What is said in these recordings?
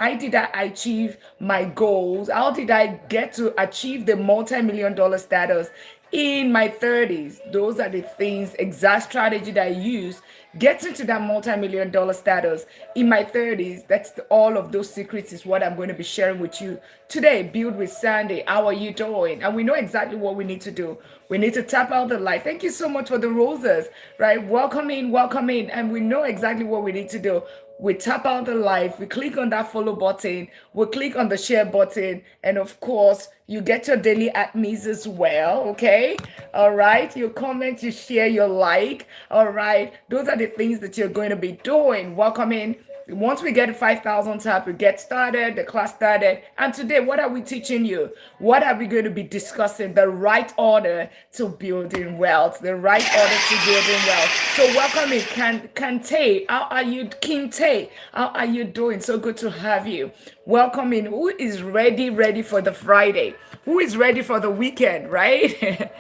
did I achieve my goals? How did I get to achieve the multi-million dollar status in my 30s? Those are the things, exact strategy that I use getting to that multi-million dollar status in my 30s. All of those secrets is what I'm going to be sharing with you today. Build with Sandy. How are you doing? And we know exactly what we need to do. We need to tap out the light. Thank you so much for the roses, right? Welcome in, welcome in. And we know exactly what we need to do. We tap out the live, we click on that follow button, we click on the share button, and of course, you get your daily admins as well, okay? All right, you comment, you share, you like, all right? Those are the things that you're going to be doing. Welcome in. Once we get 5,000 tap, we get started, the class started. And today, what are we teaching you? What are we going to be discussing? The right order to building wealth. The right order to building wealth. So welcome in, Kante. How are you, Kinte? How are you doing? So good to have you. Welcome in. Who is ready for the Friday? Who is ready for the weekend, right?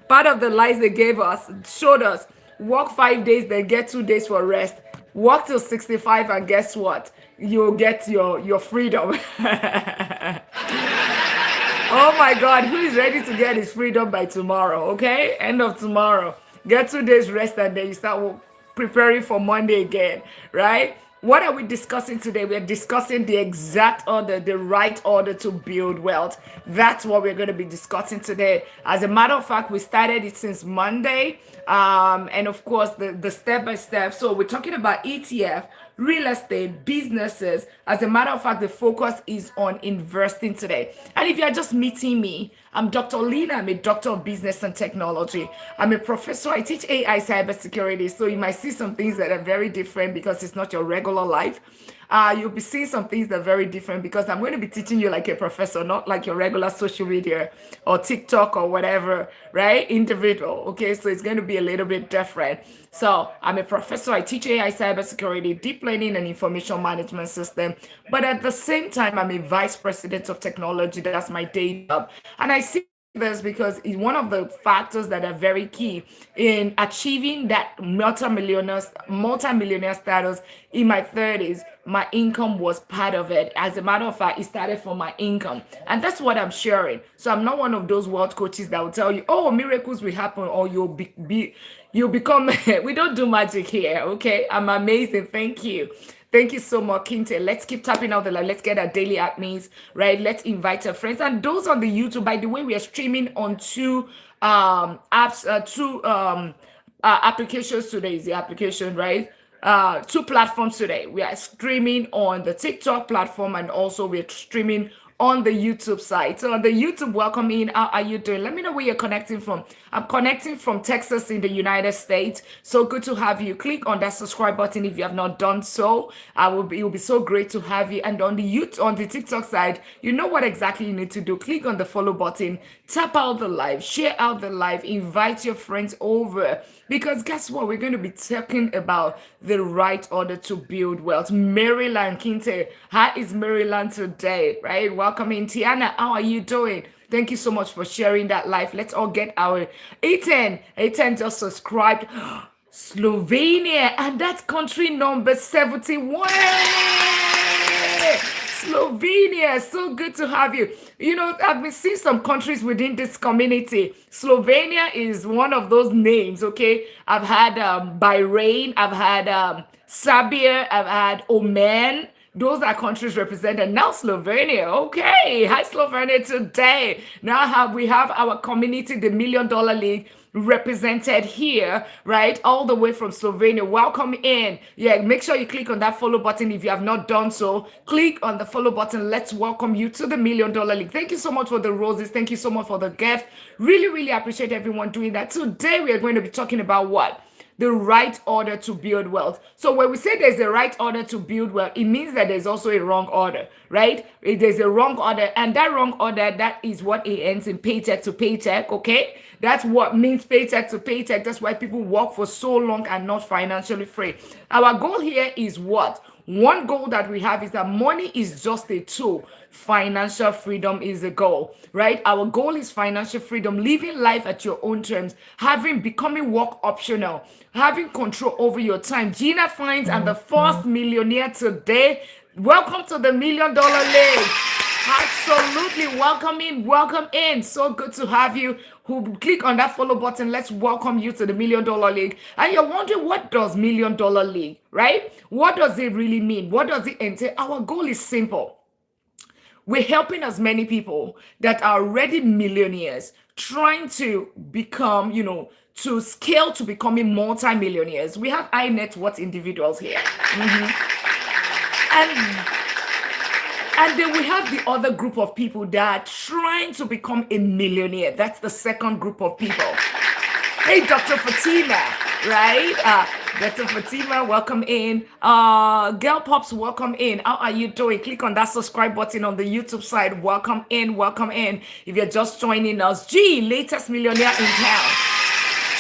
Part of the lies they gave us, showed us, work 5 days, then get 2 days for rest. Work till 65 and guess what? You'll get your freedom. Oh my God, who is ready to get his freedom by tomorrow? Okay, end of tomorrow. Get 2 days rest and then you start preparing for Monday again, right? What are we discussing today? We're discussing the exact order, the right order to build wealth. That's what we're going to be discussing today. As a matter of fact, we started it since Monday. And of course, the step by step. So we're talking about ETF, real estate, businesses. As a matter of fact, the focus is on investing today. And if you're just meeting me, I'm Dr. Lina. I'm a doctor of business and technology. I'm a professor. I teach AI cybersecurity. So you might see some things that are very different because it's not your regular life. You'll be seeing some things that are very different because I'm going to be teaching you like a professor, not like your regular social media or TikTok or whatever, right? Individual. Okay, so it's going to be a little bit different. So I'm a professor. I teach AI cybersecurity, deep learning, and information management system. But at the same time, I'm a vice president of technology. That's my day job. And I see this because it's one of the factors that are very key in achieving that multi-millionaire status in my 30s. My income was part of it. As a matter of fact, it started from my income. And that's what I'm sharing. So I'm not one of those world coaches that will tell you, oh, miracles will happen or you'll become, we don't do magic here, okay? I'm amazing. Thank you. Thank you so much, Kinte. Let's keep tapping out the line. Let's get our daily admins, right? Let's invite our friends. And those on the YouTube, by the way, we are streaming on two applications today is the application, right? Two platforms today. We are streaming on the TikTok platform and also we're streaming on the YouTube side. So on the YouTube, welcome in. How are you doing? Let me know where you're connecting from. I'm connecting from Texas in the United States. So good to have you. Click on that subscribe button if you have not done so. It will be so great to have you. And on the TikTok side, you know what exactly you need to do. Click on the follow button, tap out the live, share out the live, invite your friends over. Because guess what? We're going to be talking about the right order to build wealth. Maryland, Kinte, how is Maryland today? Right? Welcome in. Tiana, how are you doing? Thank you so much for sharing that live. Let's all get our A10. A10 just subscribed. Slovenia, and that's country number 71. Slovenia, so good to have you. You know, I've been seeing some countries within this community. Slovenia is one of those names, okay? I've had Bahrain, I've had Serbia, I've had Oman. Those are countries represented. Now Slovenia, okay. Hi Slovenia today. Now we have our community, the $1 Million League, represented here, right? All the way from Slovenia. Welcome in. Yeah, make sure you click on that follow button if you have not done so. Click on the follow button. Let's welcome you to the $1 Million League. Thank you so much for the roses. Thank you so much for the gift. Really, really appreciate everyone doing that. Today we are going to be talking about what? The right order to build wealth. So when we say there's a right order to build wealth, it means that there's also a wrong order, right? There's a wrong order, and that wrong order, that is what it ends in paycheck to paycheck, okay? That's what means paycheck to paycheck. That's why people work for so long and not financially free. Our goal here is what? One goal that we have is that money is just a tool. Financial freedom is a goal, right? Our goal is financial freedom, living life at your own terms, becoming work optional, having control over your time. Gina Fines and the first millionaire today. Welcome to the Million Dollar League. Absolutely. Welcome in. Welcome in. So good to have you. Who click on that follow button. Let's welcome you to the Million Dollar League. And you're wondering, what does Million Dollar League, right? What does it really mean? What does it entail? Our goal is simple. We're helping as many people that are already millionaires trying to become, to scale to becoming multi-millionaires. We have high net worth individuals here. And and then we have the other group of people that are trying to become a millionaire. That's the second group of people. Hey, Dr. Fatima, right? Dr. Fatima, welcome in. Girl Pops, welcome in. How are you doing? Click on that subscribe button on the YouTube side. Welcome in, welcome in. If you're just joining us, latest millionaire in town.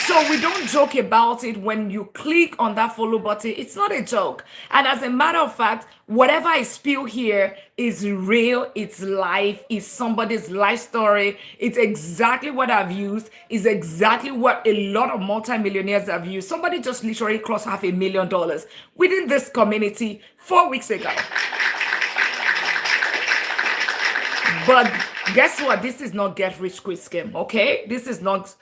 So we don't joke about it when you click on that follow button. It's not a joke. And as a matter of fact, whatever I spill here is real. It's life. It's somebody's life story. It's exactly what I've used. It's exactly what a lot of multimillionaires have used. Somebody just literally crossed $500,000 within this community 4 weeks ago. But guess what? This is not get rich quick scheme, okay? This is not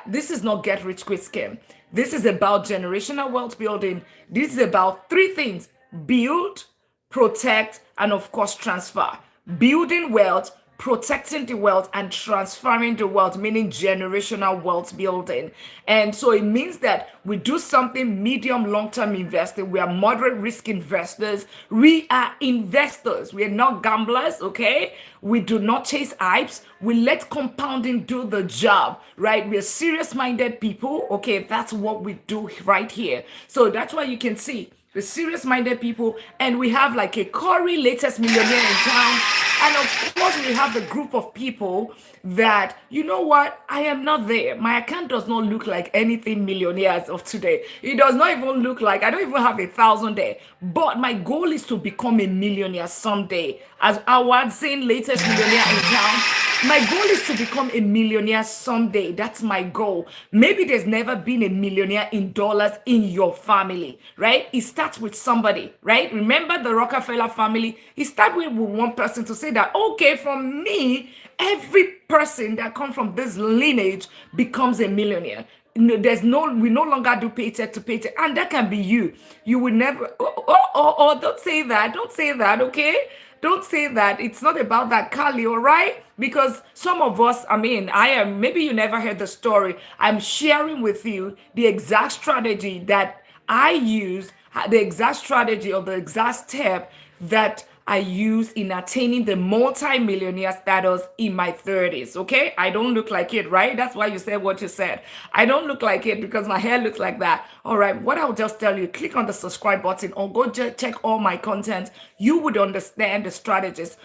this is not get rich quick scheme. This is about generational wealth building. This is about three things: build, protect, and of course transfer. Building wealth, protecting the wealth, and transferring the wealth, meaning generational wealth building. And so it means that we do something medium long-term investing. We are moderate risk investors. We are investors. We are not gamblers, okay? We do not chase hypes. We let compounding do the job, right? We are serious-minded people, okay? That's what we do right here. So that's why you can see the serious-minded people, and we have like a Corey latest millionaire in town. And of course, we have the group of people that, you know what, I am not there. My account does not look like anything millionaires of today. It does not even look like, I don't even have 1,000 there. But my goal is to become a millionaire someday. As Awad saying, latest millionaire in town, my goal is to become a millionaire someday. That's my goal. Maybe there's never been a millionaire in dollars in your family, right? It starts with somebody, right? Remember the Rockefeller family? It started with one person to say that, okay, from me, every person that comes from this lineage becomes a millionaire. We no longer do paycheck to paycheck, and that can be you. You would never, don't say that. Don't say that, okay? Don't say that. It's not about that, Kali, all right? Because some of us, maybe you never heard the story. I'm sharing with you the exact strategy that I use, the exact strategy or the exact step that I use in attaining the multi-millionaire status in my 30s, okay? I don't look like it, right? That's why you said what you said. I don't look like it because my hair looks like that. All right, what I'll just tell you, click on the subscribe button or go check all my content. You would understand the strategies.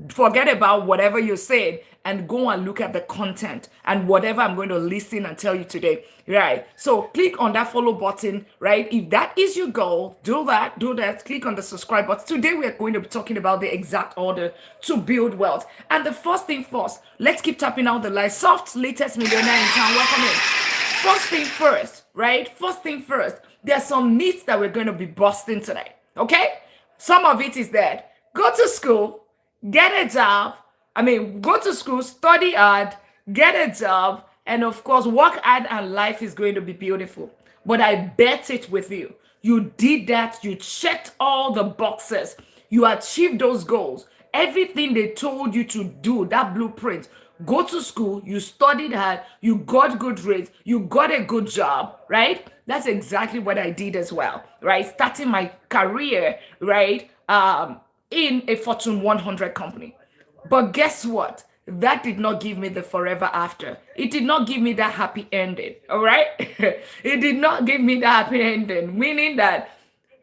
Forget about whatever you said and go and look at the content and whatever I'm going to listen and tell you today, right? So click on that follow button, right? If that is your goal, do that. Click on the subscribe button. Today we are going to be talking about the exact order to build wealth. And the first thing first, let's keep tapping out the light. Soft latest millionaire in town, welcome in. First thing first, right? First thing first, there are some myths that we're going to be busting today, okay? Some of it is that go to school, get a job. Go to school, study hard, get a job, and of course, work hard, and life is going to be beautiful. But I bet it with you. You did that. You checked all the boxes. You achieved those goals. Everything they told you to do, that blueprint. Go to school, you studied hard, you got good grades, you got a good job, right? That's exactly what I did as well, right? Starting my career, right? In a Fortune 100 company. But guess what? That did not give me the forever after. It did not give me that happy ending, all right? It did not give me that happy ending, meaning that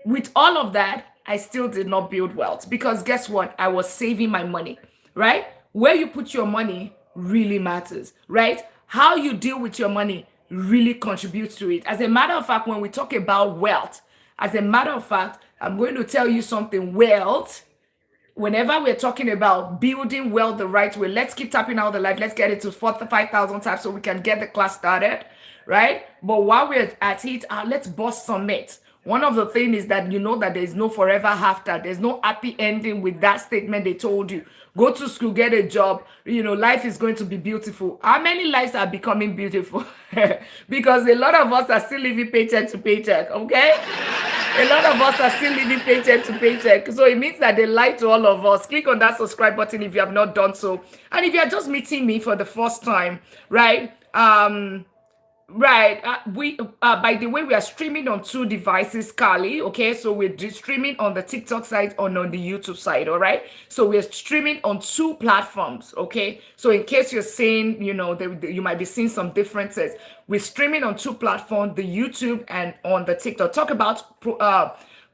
with all of that, I still did not build wealth because guess what? I was saving my money, right? Where you put your money really matters, right? How you deal with your money really contributes to it. As a matter of fact, when we talk about wealth, as a matter of fact, I'm going to tell you something. Wealth, whenever we're talking about building wealth the right way, let's keep tapping out the light. Let's get it to 45,000 taps so we can get the class started, right? But while we're at it, let's bust some myths. One of the things is that you know that there's no forever after. There's no happy ending with that statement they told you. Go to school, get a job. Life is going to be beautiful. How many lives are becoming beautiful? Because a lot of us are still living paycheck to paycheck, okay? A lot of us are still living paycheck to paycheck. So it means that they lie to all of us. Click on that subscribe button if you have not done so. And if you are just meeting me for the first time, right? Right. We By the way, we are streaming on two devices, Kali. Okay, so we're streaming on the TikTok side and on the YouTube side. All right. So we're streaming on two platforms. Okay. So in case you're seeing, you might be seeing some differences. We're streaming on two platforms, the YouTube and on the TikTok. Talk about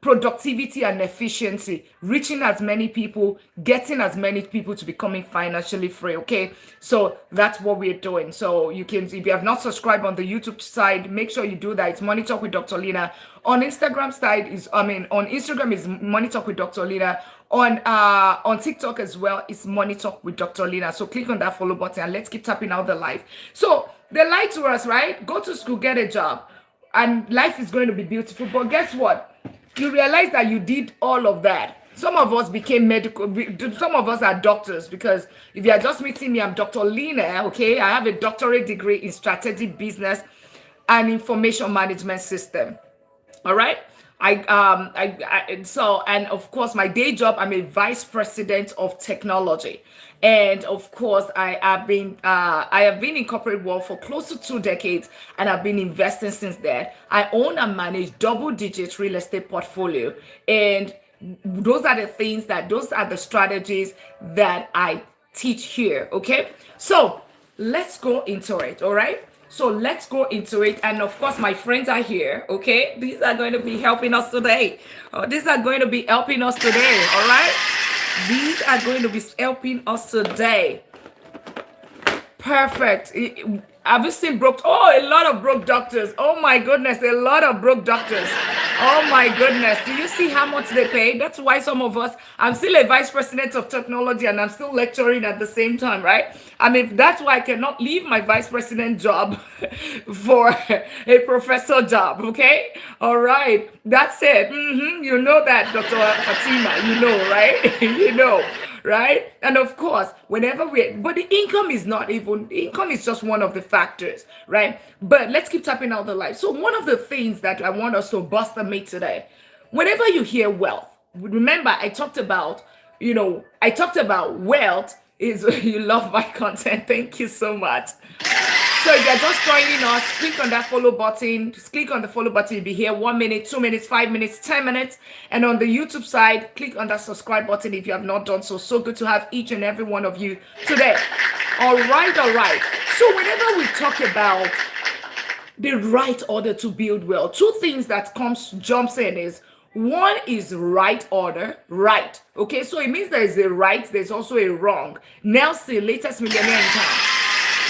productivity and efficiency, reaching as many people, getting as many people to becoming financially free. Okay, so that's what we're doing. So you can, if you have not subscribed on the YouTube side, make sure you do that. It's Money Talk with Dr. Lina. On Instagram side on Instagram is Money Talk with Dr. Lina. On TikTok as well, it's Money Talk with Dr. Lina. So click on that follow button and let's keep tapping out the live. So they lied to us, right? Go to school, get a job, and life is going to be beautiful. But guess what? You realize that you did all of that. Some of us became medical, some of us are doctors, because if you are just meeting me, I'm Dr. Lina, okay? I have a doctorate degree in strategic business and information management system. All right. And of course, my day job, I'm a vice president of technology. And of course, I have been in corporate world for close to 2 decades, and I've been investing since then. I own and manage double-digit real estate portfolio, and those are the strategies that I teach here. Okay, so let's go into it. All right. So let's go into it. And of course, my friends are here. Okay. These are going to be helping us today. These are going to be helping us today. All right. These are going to be helping us today. Perfect. Have you seen broke? Oh, a lot of broke doctors. Oh my goodness, a lot of broke doctors. Oh my goodness. Do you see how much they pay? That's why some of us, I'm still a vice president of technology and I'm still lecturing at the same time, right? I mean, that's why I cannot leave my vice president job for a professor job, okay? All right. That's it. You know that, Dr. Fatima, you know, right? You know. Right? And of course, but the income is just one of the factors, right? But let's keep tapping out the light. So one of the things that I want us to bust the myth today, whenever you hear wealth, remember I talked about wealth is, you love my content. Thank you so much. So if you're just joining us, click on that follow button. Just click on the follow button. You'll be here 1 minute, 2 minutes, 5 minutes, 10 minutes. And on the YouTube side, click on that subscribe button if you have not done so. So good to have each and every one of you today. All right, all right. So whenever we talk about the right order to build wealth, two things that jumps in is, one is right order, right. Okay, so it means there is a right, there's also a wrong. Nelson, latest millionaire in town.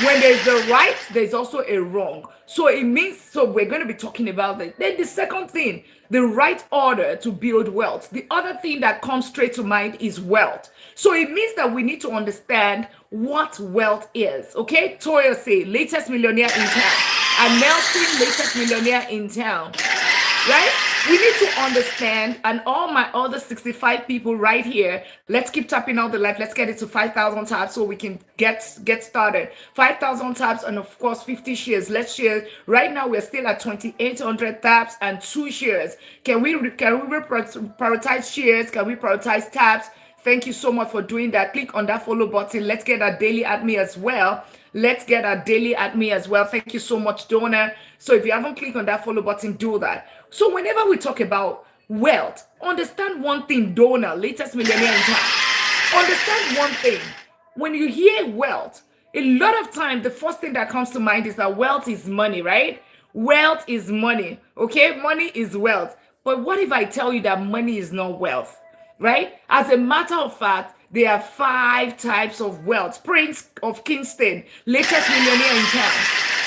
When there's the right, there's also a wrong. So we're going to be talking about that. Then the second thing, the right order to build wealth. The other thing that comes straight to mind is wealth. So it means that we need to understand what wealth is. Okay, Toya say, latest millionaire in town. And Nelson, latest millionaire in town. Right? We need to understand, and all my other 65 people right here, let's keep tapping out the live. Let's get it to 5,000 taps so we can get started. 5,000 taps and of course 50 shares. Let's share. Right now we're still at 2,800 taps and 2 shares. Can we prioritize shares? Can we prioritize taps? Thank you so much for doing that. Click on that follow button. Let's get our daily at me as well. Thank you so much, Donna. So if you haven't clicked on that follow button, do that. So whenever we talk about wealth, understand one thing, Donna, latest millionaire in town. Understand one thing. When you hear wealth, a lot of time, the first thing that comes to mind is that wealth is money, right? Wealth is money, okay? Money is wealth. But what if I tell you that money is not wealth, right? As a matter of fact, there are 5 types of wealth. Prince of Kingston, latest millionaire in town,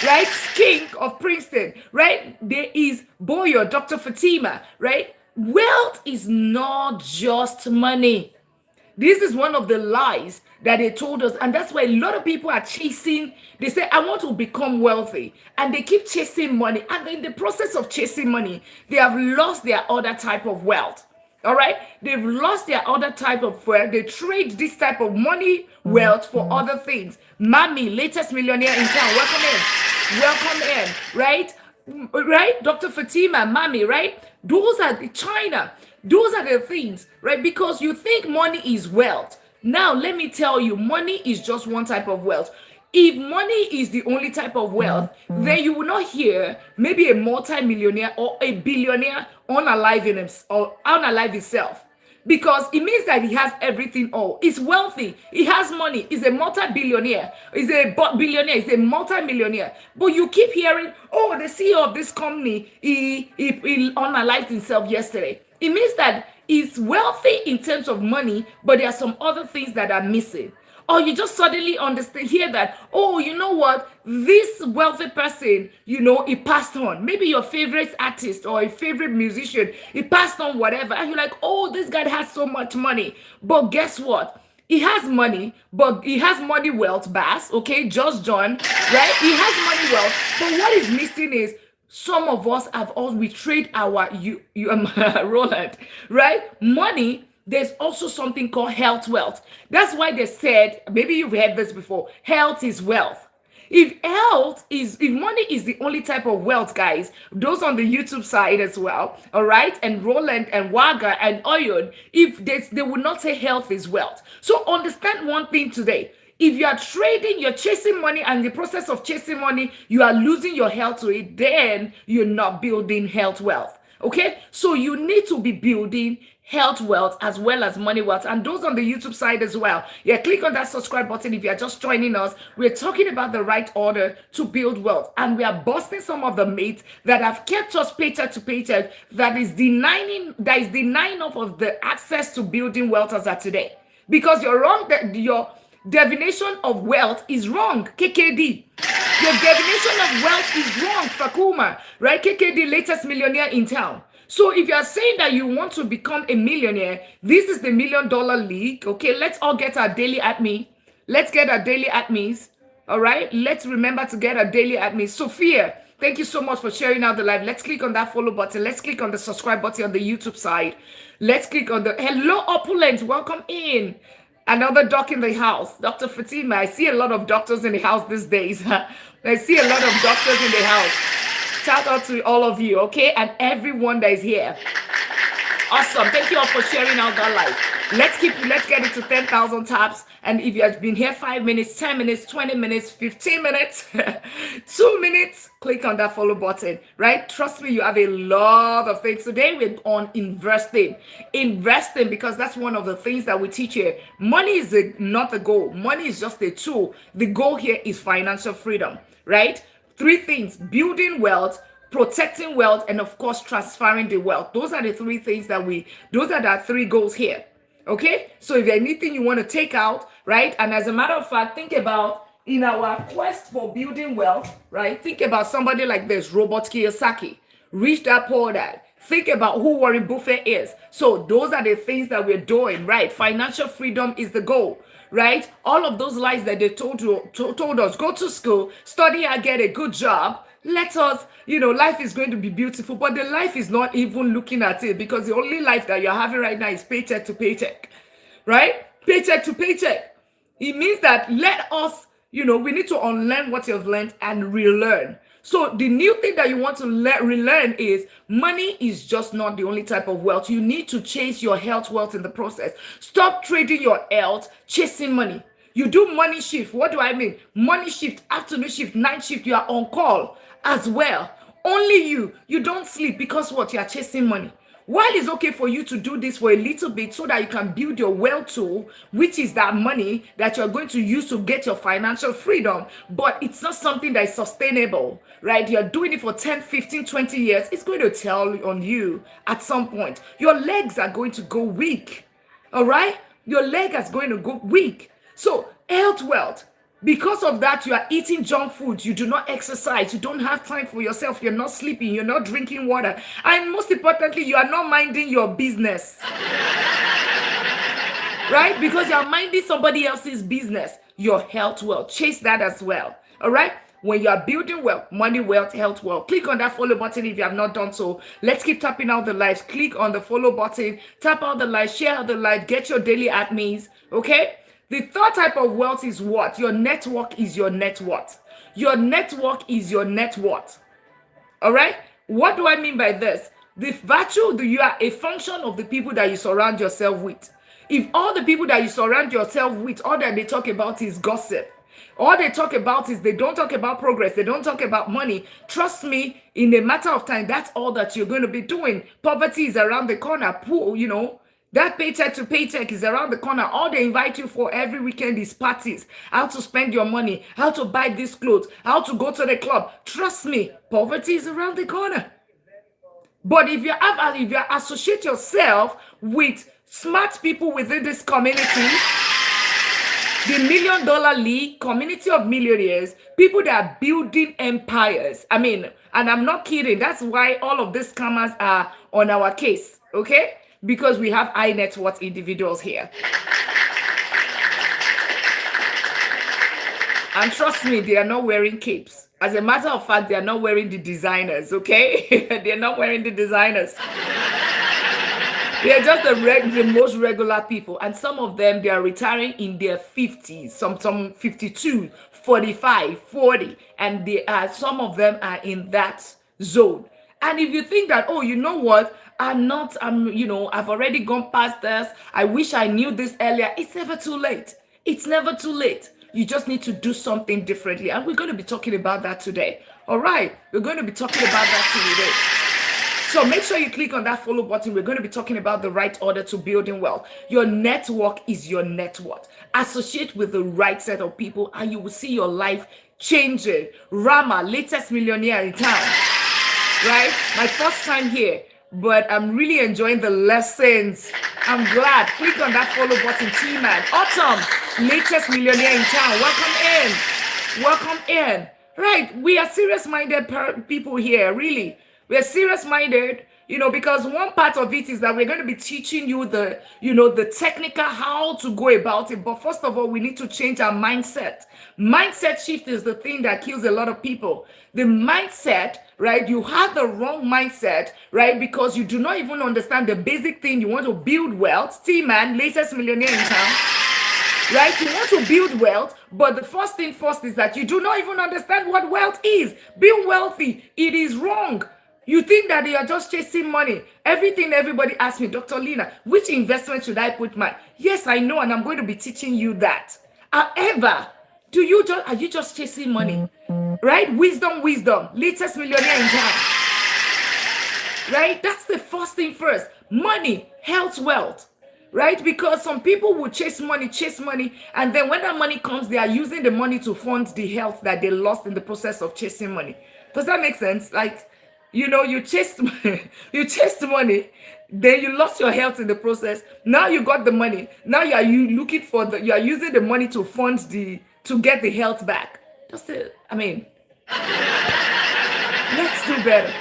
right? King of Princeton, right? There is Boyo, Dr. Fatima, right? Wealth is not just money. This is one of the lies that they told us. And that's why a lot of people are chasing. They say, I want to become wealthy. And they keep chasing money. And in the process of chasing money, they have lost their other type of wealth. All right. They've lost their other type of wealth. They trade this type of money wealth for other things. Mommy, latest millionaire in town. Welcome in. Welcome in. Right? Right? Dr. Fatima, mommy, right? Those are the China. Those are the things, right? Because you think money is wealth. Now, let me tell you, money is just one type of wealth. If money is the only type of wealth, then you will not hear maybe a multi-millionaire or a billionaire unalive in himself or unalive himself. Because it means that he has everything all. He's wealthy. He has money. He's a multi-billionaire. He's a billionaire. He's a multi-millionaire. But you keep hearing, oh, the CEO of this company, he unalived himself yesterday. It means that he's wealthy in terms of money, but there are some other things that are missing. Or you just suddenly understand, hear that, oh, you know what, this wealthy person, he passed on. Maybe your favorite artist or a favorite musician, he passed on whatever. And you're like, oh, this guy has so much money. But guess what? He has money, but he has money wealth, Bass, okay, just John, right? He has money wealth, but what is missing is some of us have all betrayed our, Roland, right? Money. There's also something called health wealth. That's why they said, maybe you've heard this before, health is wealth. If money is the only type of wealth, guys, those on the YouTube side as well, all right, and Roland and Waga and Oyon, if they would not say health is wealth. So understand one thing today. If you are trading, you're chasing money, and in the process of chasing money, you are losing your health to it, then you're not building health wealth. Okay, so you need to be building health wealth as well as money wealth. And those on the YouTube side as well, yeah, click on that subscribe button if you are just joining us. We're talking about the right order to build wealth, and we are busting some of the myths that have kept us paycheck to paycheck, that is denying us of the access to building wealth as of today. Because you're wrong, your definition of wealth is wrong, KKD. Your definition of wealth is wrong, Fakuma, right? KKD, latest millionaire in town. So if you are saying that you want to become a millionaire, this is the $1 Million League. Okay, let's all get our daily admin. Let's get our daily admins. All right, let's remember to get our daily admins. Sophia, thank you so much for sharing out the live. Let's click on that follow button. Let's click on the subscribe button on the YouTube side. Let's click on the hello opulent. Welcome in. Another doc in the house. Dr. Fatima, I see a lot of doctors in the house these days. I see a lot of doctors in the house. Shout out to all of you, okay? And everyone that is here. Awesome. Thank you all for sharing out that live. Let's get it to 10,000 taps. And if you have been here 5 minutes, 10 minutes, 20 minutes, 15 minutes, 2 minutes, click on that follow button, right? Trust me, you have a lot of things. Today we're on investing. Investing, because that's one of the things that we teach here. Money is not the goal. Money is just a tool. The goal here is financial freedom, right? 3 things: building wealth, protecting wealth, and of course transferring the wealth. Those are the 3 things those are the 3 goals here. Okay, so if anything you want to take out, right? And as a matter of fact, think about in our quest for building wealth, right? Think about somebody like this, Robert Kiyosaki, Rich Dad Poor Dad. Think about who Warren Buffett is. So those are the things that we're doing, right? Financial freedom is the goal, right? All of those lies that they told us, go to school, study and get a good job. Let us, life is going to be beautiful, but the life is not even looking at it, because the only life that you're having right now is paycheck to paycheck, right? Paycheck to paycheck. It means that let us, we need to unlearn what you've learned and relearn. So the new thing that you want to relearn is money is just not the only type of wealth. You need to chase your health wealth in the process. Stop trading your health, chasing money. You do money shift. What do I mean? Money shift, afternoon shift, night shift. You are on call as well. Only you don't sleep, because what? You are chasing money. While it's okay for you to do this for a little bit so that you can build your wealth tool, which is that money that you're going to use to get your financial freedom, but it's not something that is sustainable, right? You're doing it for 10, 15, 20 years. It's going to tell on you at some point. Your legs are going to go weak, all right? Your leg is going to go weak. So health wealth. Because of that, you are eating junk food. You do not exercise. You don't have time for yourself. You're not sleeping. You're not drinking water. And most importantly, you are not minding your business. right? Because you're minding somebody else's business. Your health wealth. Chase that as well. All right? When you are building wealth, money, wealth, health, wealth, click on that follow button if you have not done so. Let's keep tapping out the lives. Click on the follow button, tap out the live, share out the live, get your daily admins. Okay? The third type of wealth is what? Your network is your net worth. Your network is your net worth. All right. What do I mean by this? The virtue, you are a function of the people that you surround yourself with. If all the people that you surround yourself with, all that they talk about is gossip, all they talk about is they don't talk about progress, they don't talk about money. Trust me, in a matter of time, that's all that you're going to be doing. Poverty is around the corner. Poor, that paycheck to paycheck is around the corner. All they invite you for every weekend is parties, how to spend your money, how to buy this clothes, how to go to the club. Trust me, poverty is around the corner. But if you associate yourself with smart people within this community, the $1 Million League, community of millionaires, people that are building empires. I mean, and I'm not kidding. That's why all of these scammers are on our case, okay? Because we have high net worth individuals here. And trust me, they are not wearing capes. As a matter of fact, they are not wearing the designers, okay? They're not wearing the designers. They're just the most regular people. And some of them, they are retiring in their 50s, some 52, 45, 40. And some of them are in that zone. And if you think that, oh, you know what? I've already gone past this. I wish I knew this earlier. It's never too late. It's never too late. You just need to do something differently. And we're going to be talking about that today. All right. We're going to be talking about that today. So make sure you click on that follow button. We're going to be talking about the right order to building wealth. Your network is your net worth. Associate with the right set of people and you will see your life changing. Rama, latest millionaire in town. Right? My first time here, but I'm really enjoying the lessons. I'm glad. Click on that follow button, T-Man. Autumn, latest millionaire in town. Welcome in. Right. We are serious-minded people here, really. We're serious-minded, because one part of it is that we're going to be teaching you the technical how to go about it. But first of all, we need to change our mindset. Mindset shift is the thing that kills a lot of people. The mindset, right? You have the wrong mindset, right? Because you do not even understand the basic thing. You want to build wealth. T-Man, latest millionaire in town. Right? You want to build wealth, but the first thing first is that you do not even understand what wealth is. Being wealthy, it is wrong. You think that you are just chasing money. Everybody asks me, Dr. Lina, which investment should I put my? Yes, I know, and I'm going to be teaching you that. However, are you just chasing money? Right? Wisdom. Latest millionaire in town. Right? That's the first thing first. Money, health, wealth. Right? Because some people will chase money, and then when that money comes, they are using the money to fund the health that they lost in the process of chasing money. Does that make sense? Like, you chased money, then you lost your health in the process. Now you got the money. Now you are using the money to fund to get the health back. Let's do better.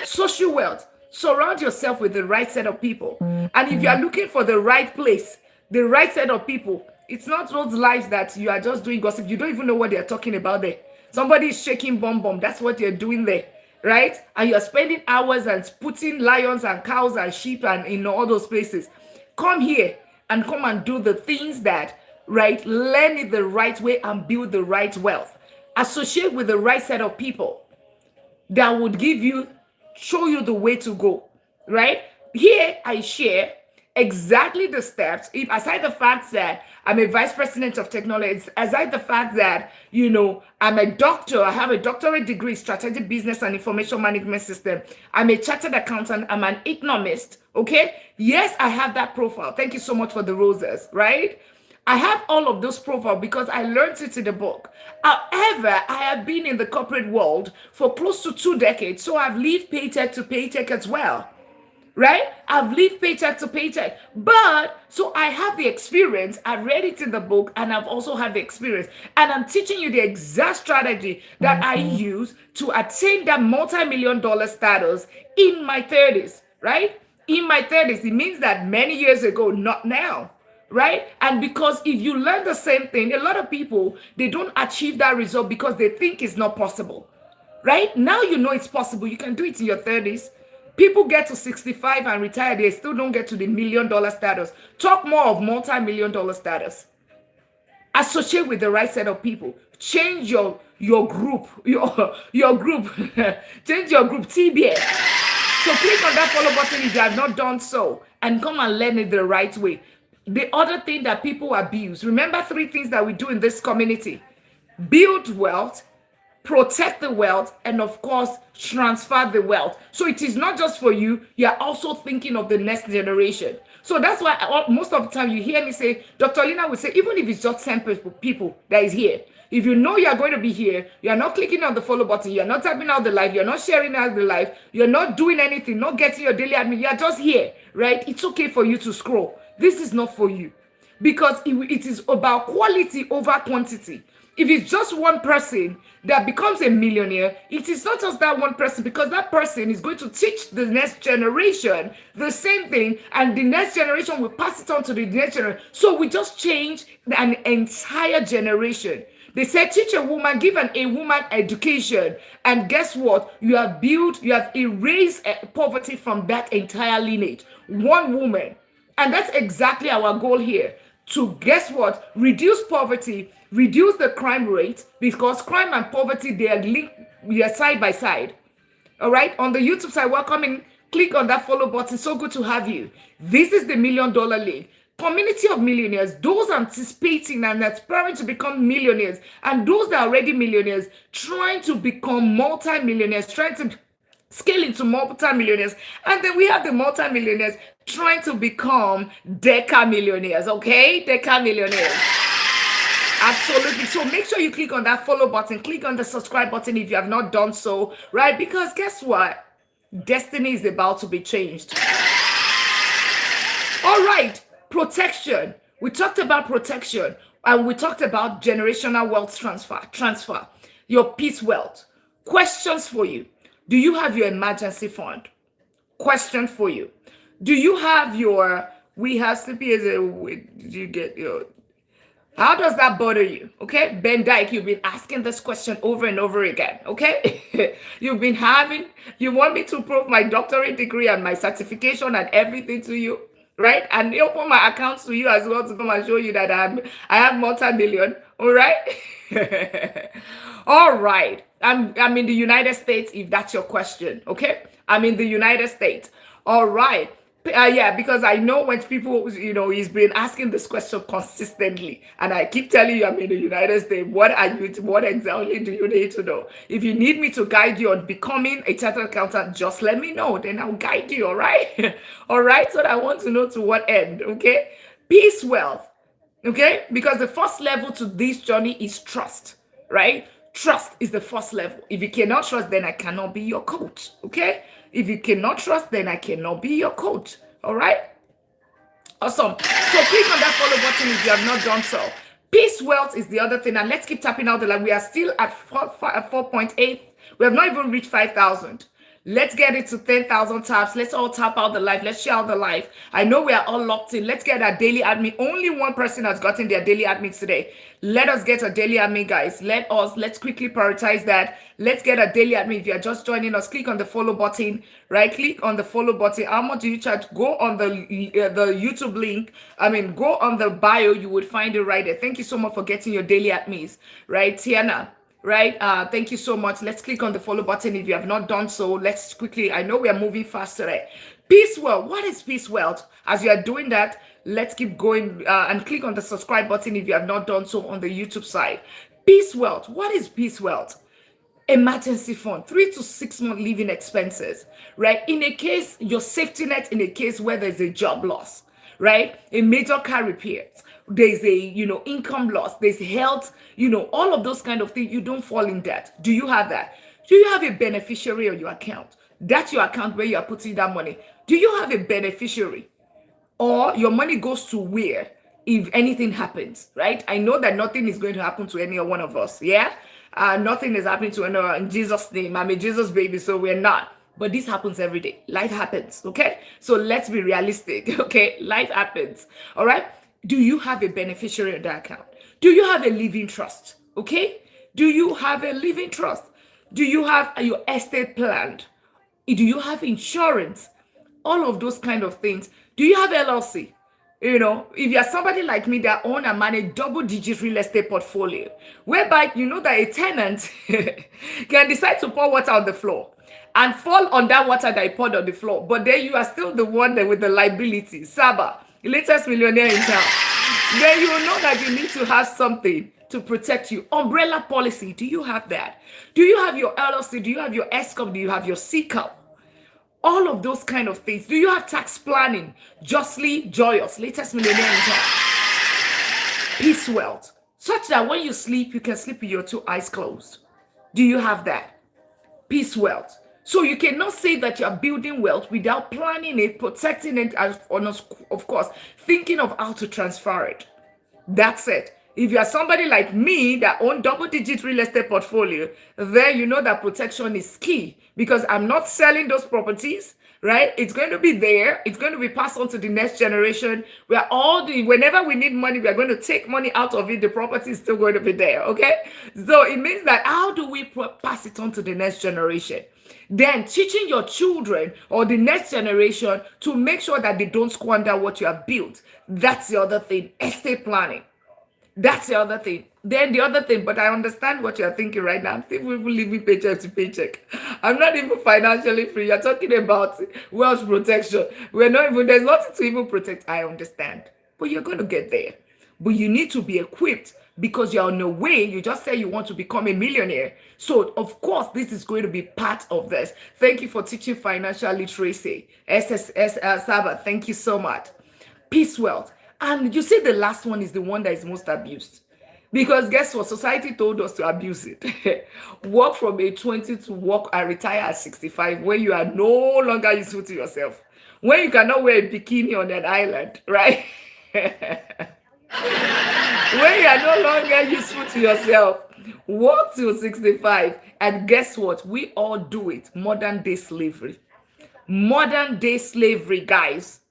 Social wealth. Surround yourself with the right set of people. And if you are looking for the right place, the right set of people, it's not those lives that you are just doing gossip. You don't even know what they're talking about there. Somebody is shaking bomb. That's what you're doing there. Right? And you're spending hours and putting lions and cows and sheep and in all those places. Come here and come and do the things that, right? Learn it the right way and build the right wealth. Associate with the right set of people that would show you the way to go. Right? Here I share exactly the steps. If aside the fact that I'm a vice president of technology, aside the fact that, I'm a doctor, I have a doctorate degree, strategic business and information management system. I'm a chartered accountant, I'm an economist, okay? Yes, I have that profile. Thank you so much for the roses, right? I have all of those profiles because I learned it in the book. However, I have been in the corporate world for close to 2 decades, so I've lived paycheck to paycheck as well. Right? I've lived paycheck to paycheck. But, so I have the experience. I've read it in the book and I've also had the experience. And I'm teaching you the exact strategy that I use to attain that multi-million-dollar status in my 30s. Right? In my 30s. It means that many years ago, not now. right? And because if you learn the same thing, a lot of people, they don't achieve that result because they think it's not possible, right? Now you know it's possible. You can do it in your 30s. People get to 65 and retire, they still don't get to the $1 million status. Talk more of multi-million dollar status. Associate with the right set of people. Change your group, your group. Change your group, TBS. So click on that follow button if you have not done so, and come and learn it the right way. The other thing that people abuse, remember 3 things that we do in this community: build wealth, protect the wealth, and of course, transfer the wealth. So it is not just for you, you are also thinking of the next generation. So that's why most of the time you hear me say, Dr. Lina will say, even if it's just 10 people that is here, if you know you are going to be here, you are not clicking on the follow button, you are not typing out the live, you're not sharing out the live, you're not doing anything, not getting your daily admin, you are just here, right? It's okay for you to scroll. This is not for you, because it is about quality over quantity. If it's just one person that becomes a millionaire, it is not just that one person, because that person is going to teach the next generation the same thing, and the next generation will pass it on to the next generation. So we just change an entire generation. They said, teach a woman, give a woman education. And guess what? You have erased poverty from that entire lineage. One woman. And that's exactly our goal here. To, guess what? Reduce poverty, reduce the crime rate, because crime and poverty, they are linked, we are side by side. All right? On the YouTube side, welcome. Click on that follow button. So good to have you. This is the $1 Million League. Community of millionaires, those anticipating and aspiring to become millionaires, and those that are already millionaires, trying to become multi-millionaires, trying to scale into multi-millionaires. And then we have the multi-millionaires trying to become deca-millionaires, okay? Deca-millionaires. Absolutely. So make sure you click on that follow button, click on the subscribe button if you have not done so, right? Because guess what? Destiny is about to be changed. All right. Protection. We talked about protection, and we talked about generational wealth transfer, your peace wealth. Questions for you. Do you have your emergency fund? Question for you. Do you have your, we have CPS, did you get your, how does that bother you? Okay, Ben Dyke, you've been asking this question over and over again. Okay, you want me to prove my doctorate degree and my certification and everything to you, right? And open my accounts to you as well to come and show you that I have multi-million. All right. All right. I'm in the United States, if that's your question. Okay, I'm in the United States. All right. Yeah, because I know when people, he's been asking this question consistently, and I keep telling you I'm in the United States. What exactly do you need to know? If you need me to guide you on becoming a chartered accountant, just let me know. Then I'll guide you, all right? All right, so I want to know to what end, okay? Peace wealth, okay? Because the first level to this journey is trust, right? Trust is the first level. If you cannot trust, then I cannot be your coach, okay? If you cannot trust, then I cannot be your coach. All right? Awesome. So click on that follow button if you have not done so. Peace wealth is the other thing. And let's keep tapping out the line. We are still at 4.8. We have not even reached 5,000. Let's get it to 10,000 taps. Let's all tap out the live. Let's share out the live. I know we are all locked in. Let's get our daily admin. Only one person has gotten their daily admin today. Let us get a daily admin, guys. Let's quickly prioritize that. Let's get a daily admin. If you are just joining us, click on the follow button, right? Click on the follow button. How much do you charge? Go on the YouTube link. Go on the bio. You would find it right there. Thank you so much for getting your daily admins, right? Tiana. Right? Thank you so much. Let's click on the follow button if you have not done so. Let's quickly, I know we are moving fast today. Peace wealth. What is peace wealth? As you are doing that, let's keep going and click on the subscribe button if you have not done so on the YouTube side. Peace wealth. What is peace wealth? Emergency fund, 3 to 6 month living expenses, right? In a case, your safety net in a case where there's a job loss, right? A major car repairs. There's a, income loss, there's health, all of those kind of things. You don't fall in debt. Do you have that? Do you have a beneficiary on your account? That's your account where you are putting that money. Do you have a beneficiary? Or your money goes to where if anything happens, right? I know that nothing is going to happen to any one of us, yeah? Nothing is happening to anyone in Jesus' name. I'm a Jesus baby, so we're not. But this happens every day. Life happens, okay? So let's be realistic, okay? Life happens, all right? Do you have a beneficiary in that account? Do you have a living trust? Okay? Do you have a living trust? Do you have your estate planned? Do you have insurance? All of those kind of things. Do you have LLC? If you're somebody like me that own and manage double-digit real estate portfolio, whereby you know that a tenant can decide to pour water on the floor and fall on that water that he poured on the floor, but then you are still the one there with the liability. Saba, the latest millionaire in town. Then you know that you need to have something to protect you. Umbrella policy, do you have that? Do you have your LLC? Do you have your S corp? Do you have your C corp? All of those kind of things. Do you have tax planning? Justly joyous, latest millionaire in town. Peace wealth, such that when you sleep, you can sleep with your two eyes closed. Do you have that? Peace wealth. So you cannot say that you're building wealth without planning it, protecting it, and of course, thinking of how to transfer it. That's it. If you are somebody like me that own double-digit real estate portfolio, then you know that protection is key, because I'm not selling those properties, right? It's going to be there. It's going to be passed on to the next generation. Whenever we need money, we are going to take money out of it. The property is still going to be there, okay? So it means that how do we pass it on to the next generation? Then teaching your children or the next generation to make sure that they don't squander what you have built. That's the other thing. Estate planning. That's the other thing. Then the other thing, but I understand what you're thinking right now. I'm still living paycheck to paycheck. I'm not even financially free. You're talking about wealth protection. There's nothing to even protect. I understand. But you're going to get there. But you need to be equipped, because you're on the way. You just say you want to become a millionaire. So, of course, this is going to be part of this. Thank you for teaching financial literacy. SSS Saba, thank you so much. Peace wealth. And you see, the last one is the one that is most abused. Because guess what? Society told us to abuse it. Work from age 20 to work and retire at 65, when you are no longer useful to yourself. When you cannot wear a bikini on an island, right? When you are no longer useful to yourself, work till 65. And guess what? We all do it. Modern day slavery. Modern day slavery, guys.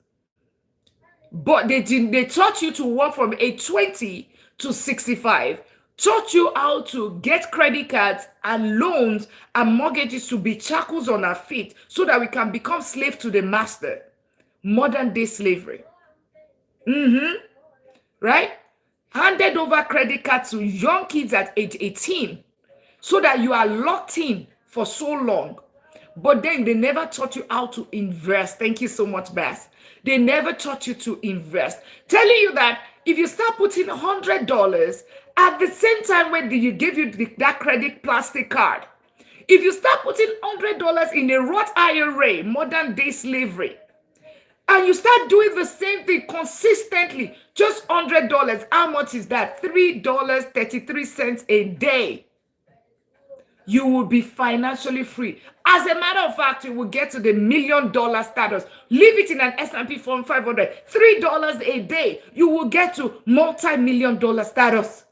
But they taught you to work from age 20 to 65, taught you how to get credit cards and loans and mortgages to be shackles on our feet so that we can become slave to the master. Modern day slavery. Right? Handed over credit cards to young kids at age 18 so that you are locked in for so long. But then they never taught you how to invest. Thank you so much, Bass. They never taught you to invest. Telling you that if you start putting $100 at the same time when you give you that credit plastic card, if you start putting $100 in a Roth IRA, modern day slavery, and you start doing the same thing consistently, just $100, how much is that? $3.33 a day. You will be financially free. As a matter of fact, you will get to the $1 million status. Leave it in an S&P 500. $3 a day. You will get to multi-million-dollar status.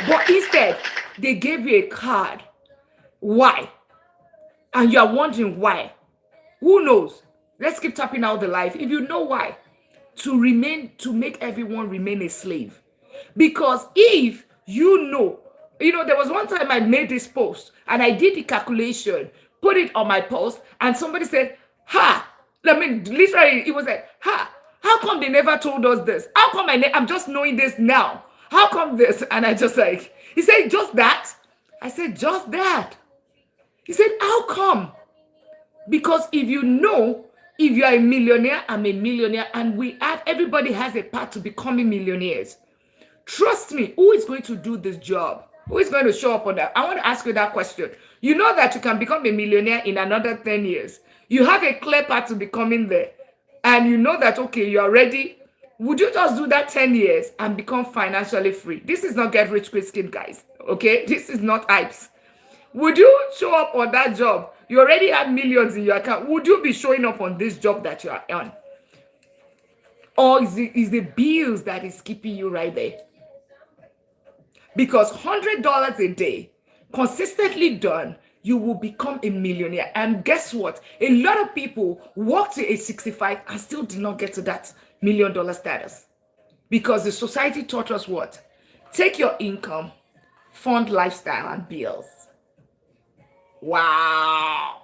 But instead, they gave you a card. Why? And you are wondering why. Who knows? Let's keep tapping out the life. If you know why. To make everyone remain a slave. Because if you know, there was one time I made this post and I did the calculation, put it on my post, and somebody said, literally, it was like, how come they never told us this? How come I'm just knowing this now? How come this? And I just he said, just that? I said, just that. He said, how come? Because if you are a millionaire, I'm a millionaire, and everybody has a path to becoming millionaires. Trust me, who is going to do this job? Who is going to show up on that? I want to ask you that question. You know that you can become a millionaire in another 10 years. You have a clear path to becoming there. And you know that, okay, you are ready. Would you just do that 10 years and become financially free? This is not get rich quick scheme, guys. Okay? This is not hypes. Would you show up on that job? You already have millions in your account. Would you be showing up on this job that you are on? Or is the bills that is keeping you right there? Because $100 a day, consistently done, you will become a millionaire. And guess what? A lot of people walk to age 65 and still did not get to that $1 million status because the society taught us what? Take your income, fund lifestyle and bills. Wow.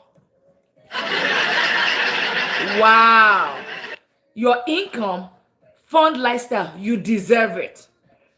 Wow. Your income, fund lifestyle, you deserve it.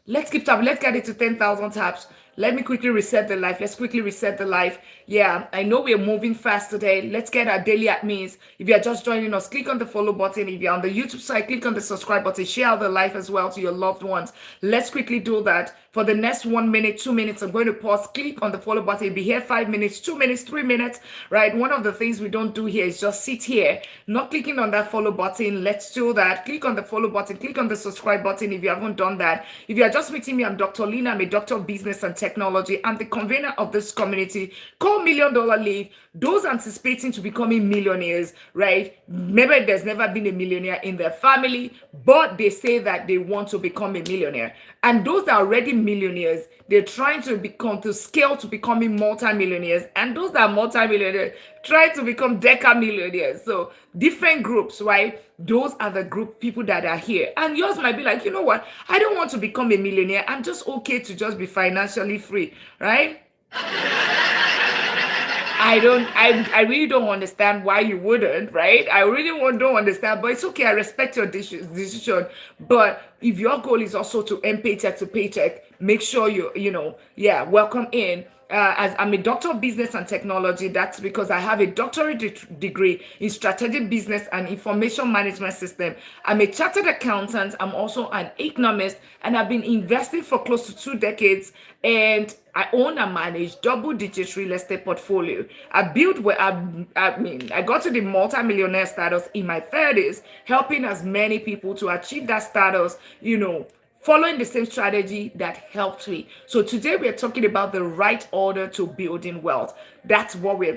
Let's keep tapping. Let's get it to 10,000 taps. Let me quickly reset the life. Let's quickly reset the life. Yeah, I know we're moving fast today. Let's get our daily admins. If you're just joining us, click on the follow button. If you're on the YouTube side, click on the subscribe button. Share the life as well to your loved ones. Let's quickly do that. For the next 1 minute, 2 minutes, I'm going to pause. Click on the follow button. Be here 5 minutes, 2 minutes, 3 minutes, right? One of the things we don't do here is just sit here, not clicking on that follow button. Let's do that. Click on the follow button. Click on the subscribe button if you haven't done that. If you're just meeting me, I'm Dr. Lina. I'm a doctor of business and technology. I'm the convener of this community called $1 Million League. Those anticipating to becoming millionaires, right? Maybe there's never been a millionaire in their family, but they say that they want to become a millionaire. And those that are already millionaires, they're trying to scale to becoming multi-millionaires. And those that are multi-millionaires try to become deca-millionaires. So different groups, right? Those are the group people that are here. And yours might be like, you know what? I don't want to become a millionaire. I'm just okay to just be financially free, right? I really don't understand why you wouldn't, right? I really don't understand, but it's okay. I respect your decision. But if your goal is also to earn paycheck to paycheck, make sure welcome in. As I'm a doctor of business and technology, that's because I have a doctorate degree in strategic business and information management system. I'm a chartered accountant. I'm also an economist, and I've been investing for close to 2 decades. And I own and manage double-digit real estate portfolio. I got to the multi-millionaire status in my 30s, helping as many people to achieve that status, following the same strategy that helped me. So today we're talking about the right order to building wealth. That's what we're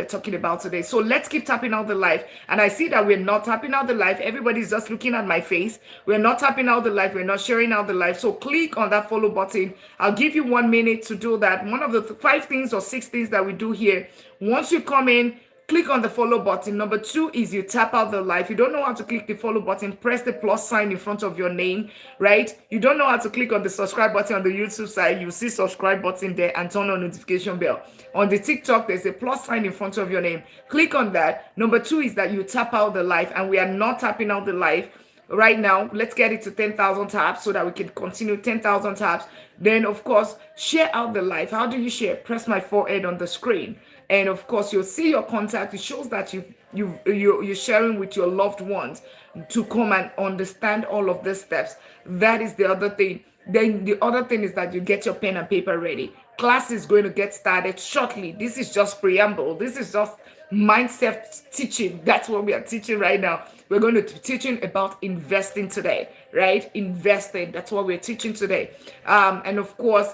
talking about today. So let's keep tapping out the life. And I see that we're not tapping out the life. Everybody's just looking at my face. We're not tapping out the life. We're not sharing out the life. So click on that follow button. I'll give you 1 minute to do that. One of the 5 things or 6 things that we do here. Once you come in, click on the follow button. Number 2 is you tap out the live. You don't know how to click the follow button, press the plus sign in front of your name, right? You don't know how to click on the subscribe button on the YouTube side. You see subscribe button there and turn on notification bell. On the TikTok, there's a plus sign in front of your name. Click on that. Number 2 is that you tap out the live, and we are not tapping out the live right now. Let's get it to 10,000 taps so that we can continue 10,000 taps. Then, of course, share out the live. How do you share? Press my forehead on the screen. And of course, you'll see your contact. It shows that you're sharing with your loved ones to come and understand all of these steps. That is the other thing. Then the other thing is that you get your pen and paper ready. Class is going to get started shortly. This is just preamble. This is just mindset teaching. That's what we are teaching right now. We're going to be teaching about investing today, right? Investing. That's what we're teaching today. And of course,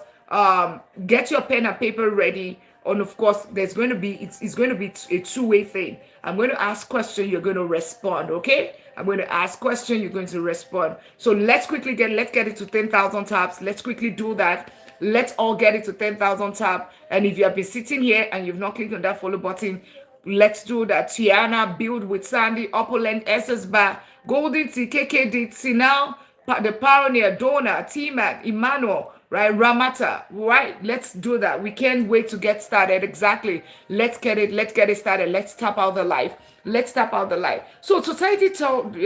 get your pen and paper ready. And of course, it's going to be a two-way thing. I'm going to ask question, you're going to respond, okay? I'm going to ask question, you're going to respond. So let's get it to 10,000 taps. Let's quickly do that. Let's all get it to 10,000 tap. And if you have been sitting here and you've not clicked on that follow button, let's do that. Tiana, Build with Sandy, Upperland, SS Bar, Golden T, KKD, Sinal, the Pioneer, Donna, T-Mac, Emmanuel, right? Ramata, right? Let's do that. We can't wait to get started. Exactly. Let's get it started. Let's tap out the life. Let's tap out the life. So society told,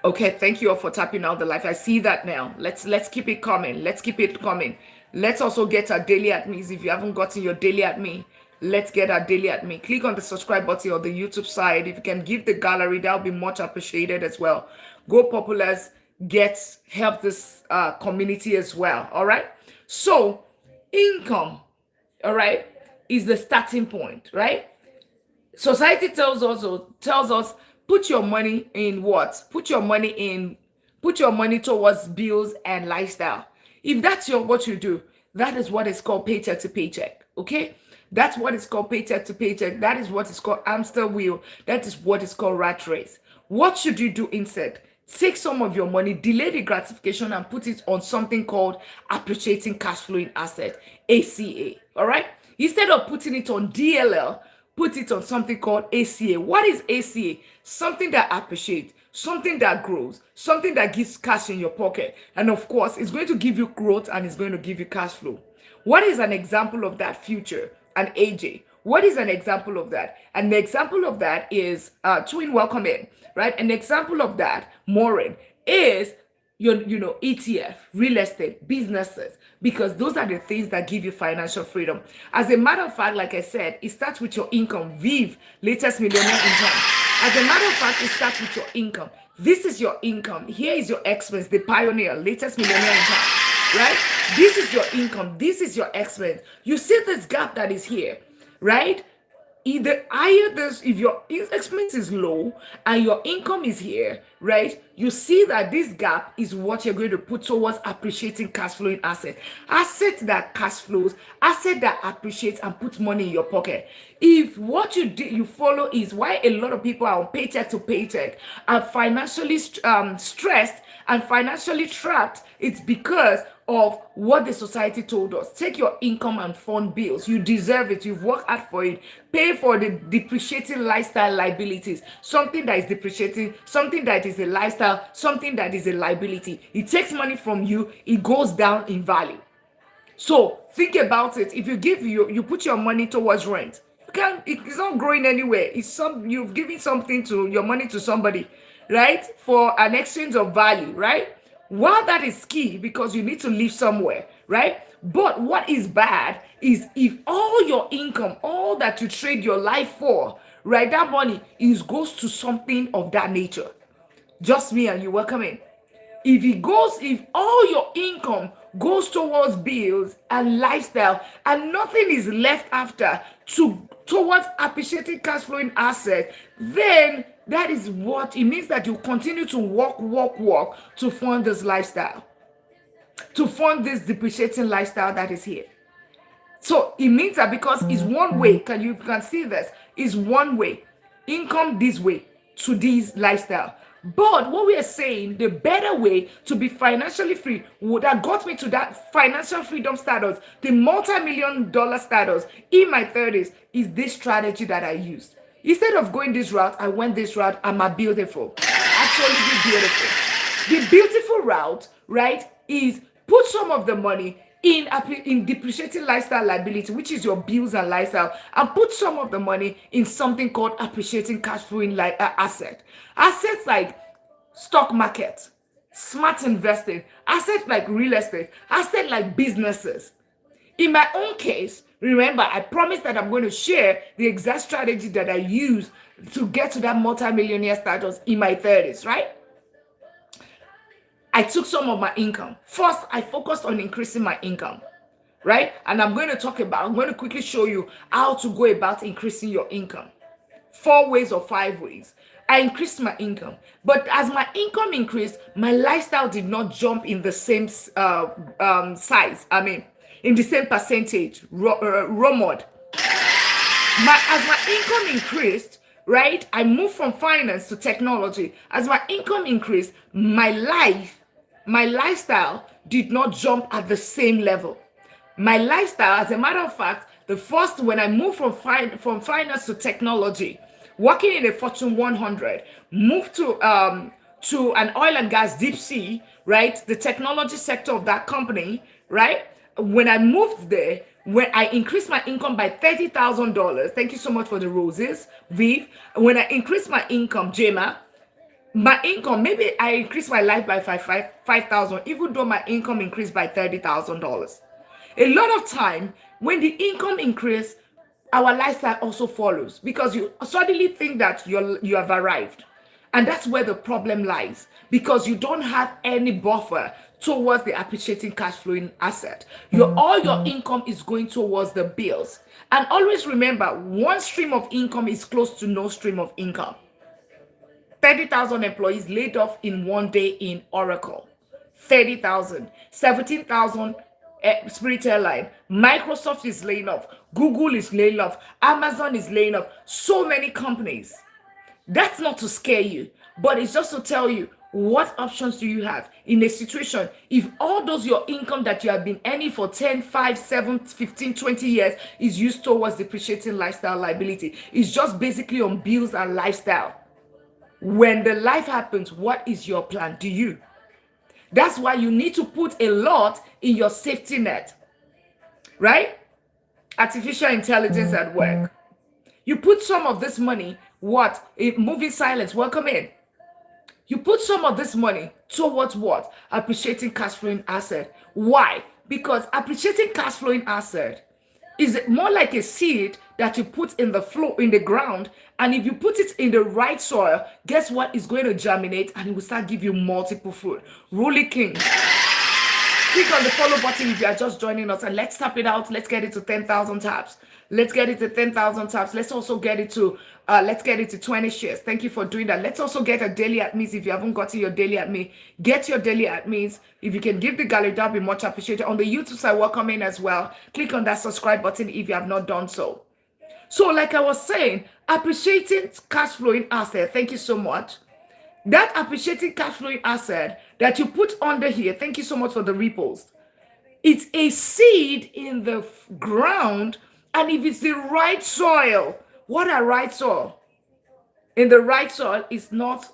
okay, thank you all for tapping out the life. I see that now. Let's keep it coming. Let's keep it coming. Let's also get our daily admins. If you haven't gotten your daily admin, let's get our daily admin. Click on the subscribe button on the YouTube side. If you can give the gallery, that would be much appreciated as well. Go Populars, help this community as well. All right. So income, all right, is the starting point, right? Society tells us put your money in what? Put your money towards bills and lifestyle. If that's what you do, that is what is called paycheck to paycheck. Okay? That's what is called paycheck to paycheck. That is what is called hamster wheel. That is what is called rat race. What should you do instead? Take some of your money, delay the gratification, and put it on something called appreciating cash flowing asset, ACA. All right. Instead of putting it on DLL, put it on something called ACA. What is ACA? Something that appreciates, something that grows, something that gives cash in your pocket. And of course, it's going to give you growth and it's going to give you cash flow. What is an example of that? Future and AJ. What is an example of that? An example of that is Twin, welcome in, right? An example of that, Maureen, is your ETF, real estate, businesses, because those are the things that give you financial freedom. As a matter of fact, like I said, it starts with your income. Viv, latest millionaire income. As a matter of fact, it starts with your income. This is your income. Here is your expense, the pioneer, latest millionaire income, right? This is your income. This is your expense. You see this gap that is here, right? Either higher this, if your expense is low and your income is here, right? You see that this gap is what you're going to put towards appreciating cash flowing asset. Asset that cash flows, asset that appreciates and puts money in your pocket. If what you follow is why a lot of people are on paycheck to paycheck and financially stressed and financially trapped, it's because of what the society told us. Take your income and fund bills. You deserve it. You've worked hard for it. Pay for the depreciating lifestyle liabilities. Something that is depreciating, something that is a lifestyle, something that is a liability. It takes money from you. It goes down in value. So think about it. If you put your money towards rent, it's not growing anywhere. You've given something to your money to somebody, right? For an exchange of value, right? While that is key because you need to live somewhere, right? But what is bad is if all your income, all that you trade your life for, right, that money goes to something of that nature. Just me and you, welcome in. If all your income goes towards bills and lifestyle and nothing is left after towards appreciating cash flowing asset, then that is what it means, that you continue to work to fund this lifestyle, to fund this depreciating lifestyle that is here. So it means that because it's one way, you can see this, is one way, income this way to this lifestyle. But what we are saying, the better way to be financially free, that got me to that financial freedom status, the multi-million-dollar status in my 30s, is this strategy that I used. Instead of going this route, I went this route. I'm a beautiful, absolutely beautiful. The beautiful route, right, is put some of the money in depreciating lifestyle liability, which is your bills and lifestyle, and put some of the money in something called appreciating cash flowing asset. Assets like stock market, smart investing, assets like real estate, assets like businesses. In my own case, remember, I promised that I'm going to share the exact strategy that I use to get to that multi-millionaire status in my 30s, right? I took some of my income. First, I focused on increasing my income, right? And I'm going to quickly show you how to go about increasing your income. 4 ways or 5 ways. I increased my income. But as my income increased, my lifestyle did not jump in the same size. I mean, in the same percentage, ROMOD. As my income increased, right, I moved from finance to technology. As my income increased, my lifestyle did not jump at the same level. My lifestyle, as a matter of fact, when I moved from finance to technology, working in a Fortune 100, moved to an oil and gas deep sea, right, the technology sector of that company, right? When I moved there, when I increased my income by $30,000, thank you so much for the roses, Viv. When I increased my income, Jema, my income, maybe I increased my life by 5,000, even though my income increased by $30,000. A lot of time, when the income increase, our lifestyle also follows, because you suddenly think that you have arrived. And that's where the problem lies, because you don't have any buffer towards the appreciating cash flowing asset. All your income is going towards the bills. And always remember, one stream of income is close to no stream of income. 30,000 employees laid off in one day in Oracle. 30,000. 17,000 Spirit Airline. Microsoft is laying off. Google is laying off. Amazon is laying off. So many companies. That's not to scare you, but it's just to tell you What options do you have in a situation if all those your income that you have been earning for 10, 5, 7, 15, 20 years is used towards depreciating lifestyle liability? It's just basically on bills and lifestyle. When the life happens, what is your plan? That's why you need to put a lot in your safety net, right? Artificial intelligence at work. You put some of this money, what? Moving silence, welcome in. You put some of this money towards what? Appreciating cash flowing asset. Why? Because appreciating cash flowing asset is more like a seed that you put in the ground, and if you put it in the right soil, guess what? It's going to germinate and it will start give you multiple fruit. Ruly King. Click on the follow button if you are just joining us, and let's tap it out. Let's get it to 10,000 taps. Let's get it to 10,000 taps. Let's also get it to 20 shares. Thank you for doing that. Let's also get a daily admins. If you haven't gotten your daily admin, get your daily admins. If you can give the gallery, that'll be much appreciated. On the YouTube side, welcome in as well. Click on that subscribe button if you have not done so. So like I was saying, appreciating cash flowing asset. Thank you so much. That appreciating cash flowing asset that you put under here, thank you so much for the repost. It's a seed in the ground, and if it's the right soil, what are right soil? In the right soil is not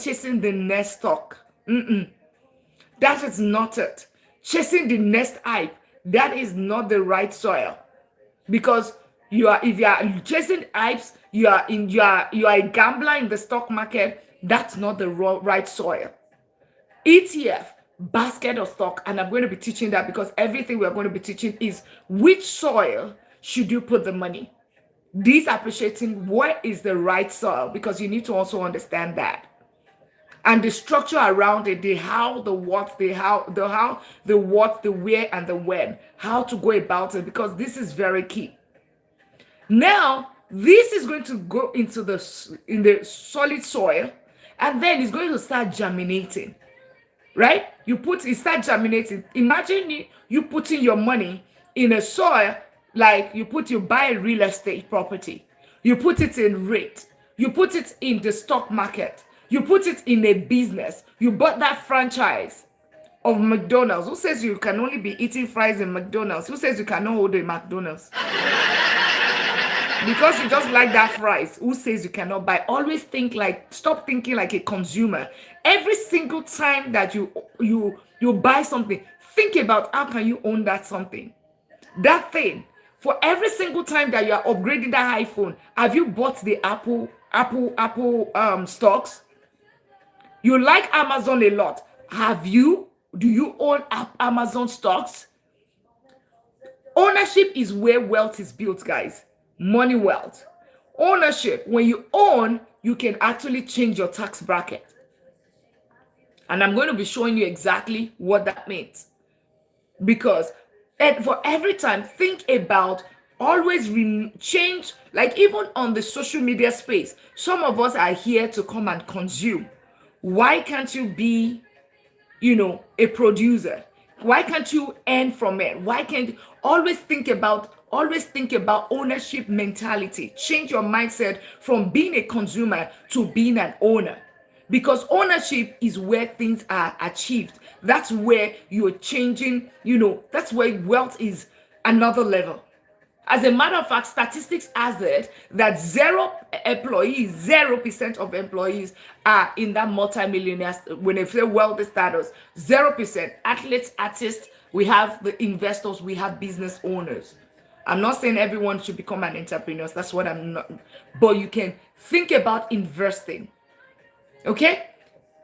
chasing the next stock. That is not it. Chasing the next hype, that is not the right soil. Because if you are chasing hypes, you are a gambler in the stock market. That's not the right soil. ETF, basket of stock, and I'm going to be teaching that because everything we're going to be teaching is which soil should you put the money. These appreciating what is the right soil, because you need to also understand that. And the structure around it, the how, the what, the what, the where, and the when, how to go about it, because this is very key. Now, this is going to go into the solid soil, and then it's going to start germinating, right? It start germinating. Imagine you putting your money in a soil, like you buy a real estate property. You put it in rate. You put it in the stock market. You put it in a business. You bought that franchise of McDonald's. Who says you can only be eating fries in McDonald's? Who says you cannot hold a McDonald's? Because you just like that fries. Who says you cannot buy? Stop thinking like a consumer. Every single time that you buy something, think about how can you own that something. That thing. For every single time that you are upgrading that iPhone, have you bought the Apple stocks? You like Amazon a lot. Do you own Amazon stocks? Ownership is where wealth is built, guys. Money wealth. Ownership. When you own, you can actually change your tax bracket. And I'm going to be showing you exactly what that means. Because for every time, think about always change, like even on the social media space, some of us are here to come and consume. Why can't you be, a producer? Why can't you earn from it? Why can't you always think about ownership mentality? Change your mindset from being a consumer to being an owner. Because ownership is where things are achieved. That's where you're changing, that's where wealth is another level. As a matter of fact, statistics has it that 0% of employees are in that multimillionaires. When they say wealthy status, 0%. Athletes, artists, we have the investors, we have business owners. I'm not saying everyone should become an entrepreneur. That's what I'm not. But you can think about investing. Okay?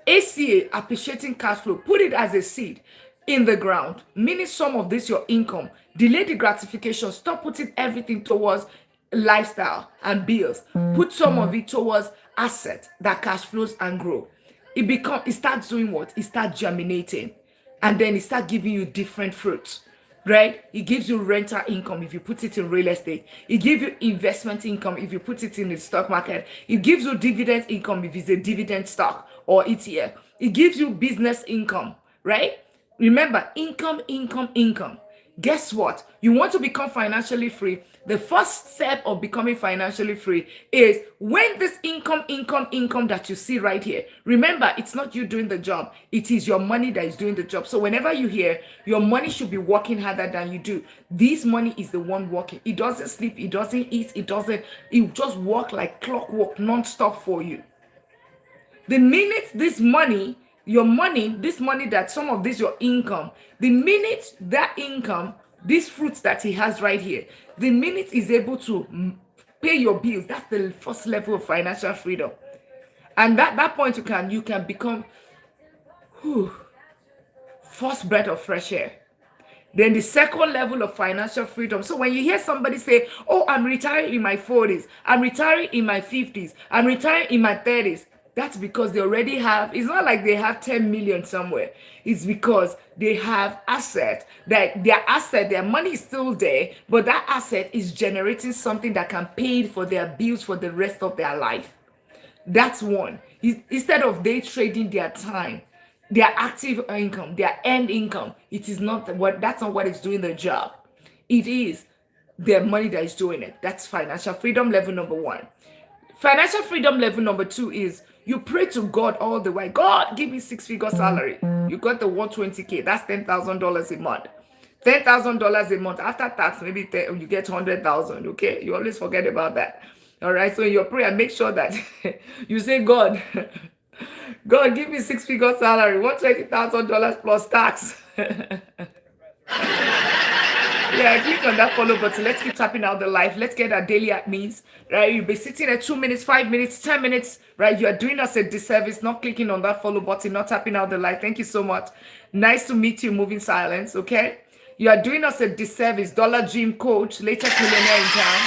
ACA, appreciating cash flow, put it as a seed in the ground, meaning some of this your income. Delay the gratification. Stop putting everything towards lifestyle and bills. Put some of it towards assets that cash flows and grow. It starts doing what? It starts germinating, and then it starts giving you different fruits. Right? It gives you rental income if you put it in real estate. It gives you investment income if you put it in the stock market. It gives you dividend income if it's a dividend stock or ETF. It gives you business income, right? Remember, income. Guess what? You want to become financially free. The first step of becoming financially free is when this income that you see right here. Remember, it's not you doing the job. It is your money that is doing the job. So whenever you hear your money should be working harder than you do, this money is the one working. It doesn't sleep. It doesn't eat. It just work like clockwork non-stop for you. The minute this money, your money, this money that some of this, your income, the minute that income, these fruits that he has right here, the minute is able to pay your bills, that's the first level of financial freedom. And that point you can become first breath of fresh air. Then the second level of financial freedom. So when you hear somebody say, oh, I'm retiring in my 40s, I'm retiring in my 50s, I'm retiring in my 30s, that's because they already have, it's not like they have 10 million somewhere. It's because they have asset, that their money is still there, but that asset is generating something that can pay for their bills for the rest of their life. That's one. Instead of day trading their time, their active income, their end income, that's not what is doing the job. It is their money that is doing it. That's financial freedom level number one. Financial freedom level number two is you pray to God all the way. God, give me 6-figure salary. You got the 120K. That's $10,000 a month. $10,000 a month after tax, maybe you get 100,000. Okay, you always forget about that. All right. So in your prayer, make sure that you say, God, God, give me 6-figure salary, $120,000 plus tax. Yeah, click on that follow button. Let's keep tapping out the life. Let's get our daily admins, right? You'll be sitting there 2 minutes, 5 minutes, 10 minutes, right? You are doing us a disservice, not clicking on that follow button, not tapping out the life. Thank you so much. Nice to meet you, Moving Silence, okay? You are doing us a disservice. Dollar Dream Coach, latest millionaire in town.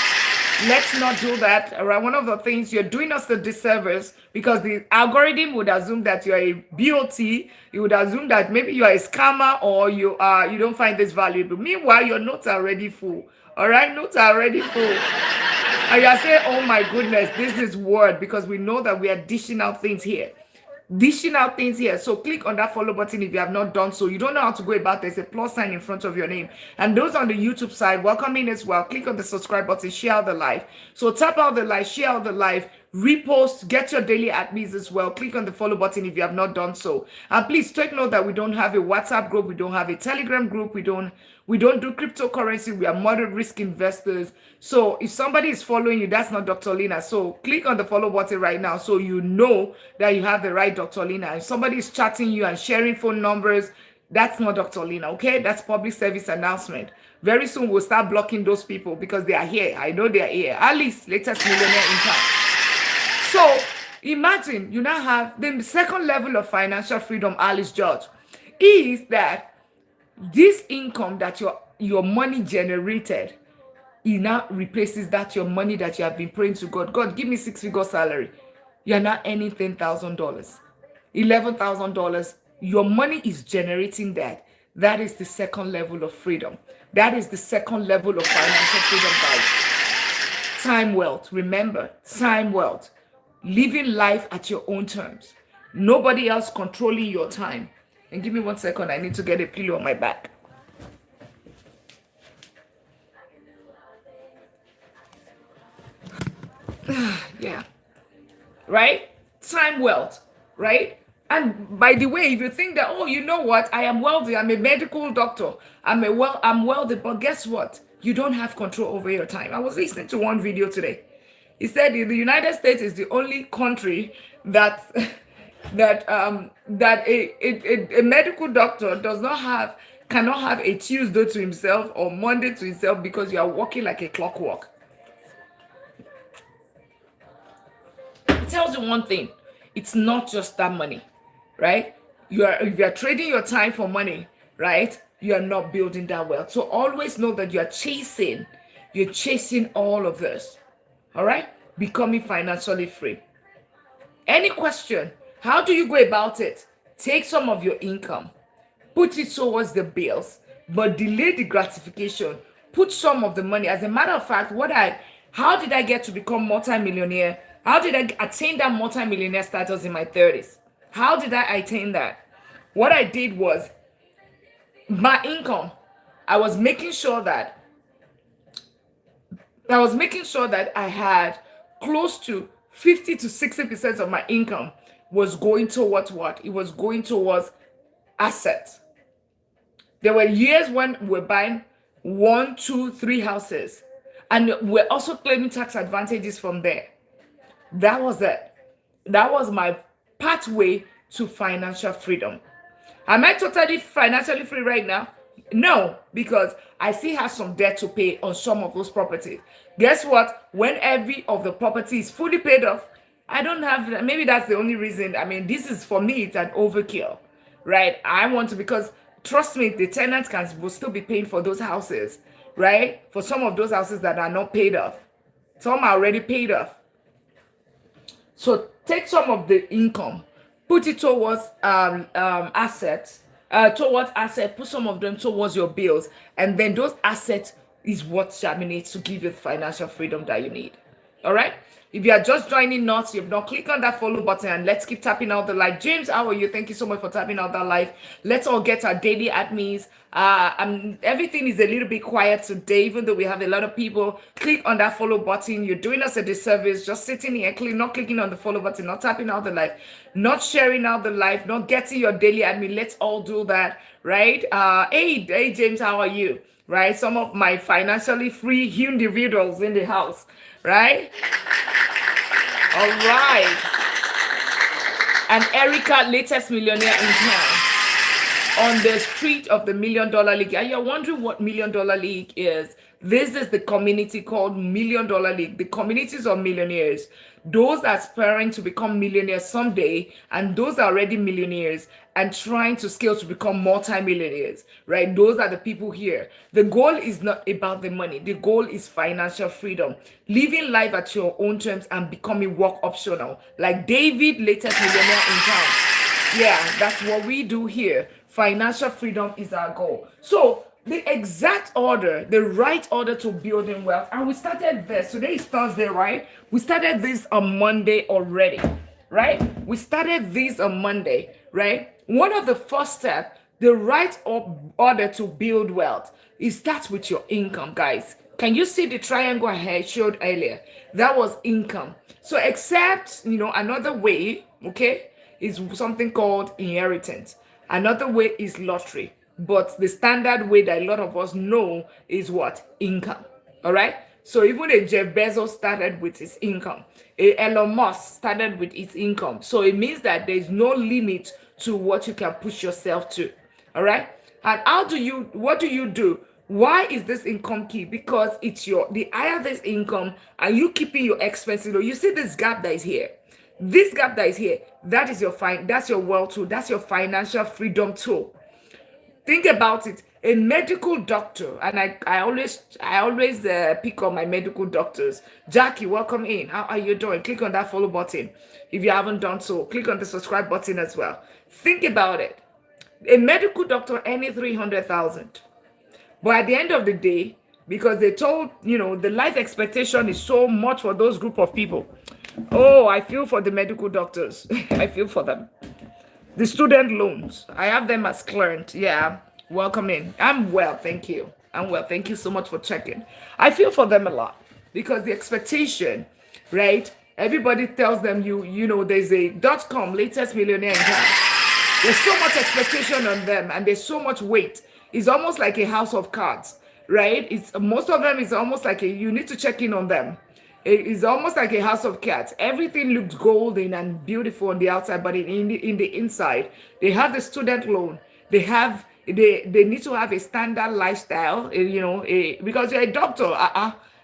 Let's not do that. All right. One of the things, you're doing us a disservice because the algorithm would assume that you're a BOT. You would assume that maybe you are a scammer or you don't find this valuable. Meanwhile, your notes are already full. All right. Notes are already full. And you're saying, oh my goodness, this is word, because we know that we are dishing out things here. So click on that follow button if you have not done so. You don't know how to go about this. There's a plus sign in front of your name. And those on the YouTube side, welcome in as well. Click on the subscribe button, share out the live. So tap out the live, share out the live, repost, get your daily admins as well. Click on the follow button if you have not done so. And please take note that we don't have a WhatsApp group. We don't have a Telegram group. We don't do cryptocurrency. We are moderate risk investors. So if somebody is following you, that's not Dr. Lina. So click on the follow button right now so you know that you have the right Dr. Lina. If somebody is chatting you and sharing phone numbers, that's not Dr. Lina, okay? That's public service announcement. Very soon we'll start blocking those people because they are here. I know they are here. Alice, latest millionaire in town. So imagine you now have the second level of financial freedom, Alice George, is that this income that your money generated, it now replaces that your money that you have been praying to God. God, give me 6-figure salary. You're now earning $10,000, $11,000. Your money is generating that. That is the second level of freedom. That is the second level of financial freedom, guys. Time wealth. Remember, time wealth. Living life at your own terms. Nobody else controlling your time. And give me 1 second. I need to get a pillow on my back. Yeah. Right? Time wealth. Right? And by the way, if you think that, oh, you know what? I am wealthy. I'm a medical doctor. I'm wealthy. But guess what? You don't have control over your time. I was listening to one video today. He said the United States is the only country that a medical doctor cannot have a Tuesday to himself or Monday to himself because you are working like a clockwork. It tells you one thing. It's not just that money, right? If you are trading your time for money, right? You are not building that wealth. So always know that you're chasing all of this. All right? Becoming financially free. Any question? How do you go about it? Take some of your income, put it towards the bills, but delay the gratification. Put some of the money. As a matter of fact, how did I get to become multimillionaire? How did I attain that multimillionaire status in my 30s? How did I attain that? What I did was my income, I was making sure that I had close to 50 to 60% of my income was going towards what? It was going towards assets. There were years when we're buying 1, 2, 3 houses, and we're also claiming tax advantages from there. That was it. That was my pathway to financial freedom. Am I totally financially free right now? No, because I still have some debt to pay on some of those properties. Guess what? When every of the property is fully paid off, I don't have, maybe that's the only reason. I mean, this is for me, it's an overkill, right? I want to, because trust me, the tenants will still be paying for those houses, right? For some of those houses that are not paid off. Some are already paid off. So take some of the income, put it towards assets, put some of them towards your bills, and then those assets is what germinates to give you the financial freedom that you need. All right. If you are just joining us, you've not clicked on that follow button, and let's keep tapping out the live. James, how are you? Thank you so much for tapping out that live. Let's all get our daily admins. Everything is a little bit quiet today, even though we have a lot of people. Click on that follow button. You're doing us a disservice just sitting here, not clicking on the follow button, not tapping out the live, not sharing out the live, not getting your daily admin. Let's all do that, right? Hey, James, how are you? Right? Some of my financially free individuals in the house, right? All right. And Erica, latest millionaire in town, on the street of the $1 Million League. And you're wondering what $1 Million League is. This is the community called $1 Million League, the communities of millionaires, those aspiring to become millionaires someday, and those are already millionaires and trying to scale to become multi-millionaires, right? Those are the people here. The goal is not about the money. The goal is financial freedom, living life at your own terms and becoming work optional, like David, latest millionaire in town. Yeah, that's what we do here. Financial freedom is our goal. So the exact order, the right order to building wealth, and we started this. Today is Thursday, right? We started this on Monday already, right? We started this on Monday, right? One of the first steps, the right order to build wealth, it starts with your income, guys. Can you see the triangle I showed earlier? That was income. So except, another way, okay, is something called inheritance. Another way is lottery. But the standard way that a lot of us know is what? Income. All right? So even a Jeff Bezos started with his income. A Elon Musk started with his income. So it means that there's no limit to what you can push yourself to. All right? And what do you do? Why is this income key? Because it's the higher this income, and you keeping your expenses low. You see this gap that is here. This gap that is here, that's your wealth tool. That's your financial freedom tool. Think about it. A medical doctor, and I always pick on my medical doctors. Jackie, welcome in. How are you doing? Click on that follow button. If you haven't done so, click on the subscribe button as well. Think about it. A medical doctor earning 300,000, but at the end of the day, because they told the life expectation is so much for those group of people. Oh, I feel for the medical doctors. I feel for them. The student loans, I have them as client. Yeah, welcome in. I'm well, thank you. I'm well, thank you so much for checking. I feel for them a lot because the expectation, right? Everybody tells them there's a .com latest millionaire in town. There's so much expectation on them, and there's so much weight. It's almost like a house of cards, right? Most of them is almost like you need to check in on them. It is almost like a house of cards. Everything looks golden and beautiful on the outside, but in the inside, they have the student loan. They need to have a standard lifestyle, because you're a doctor.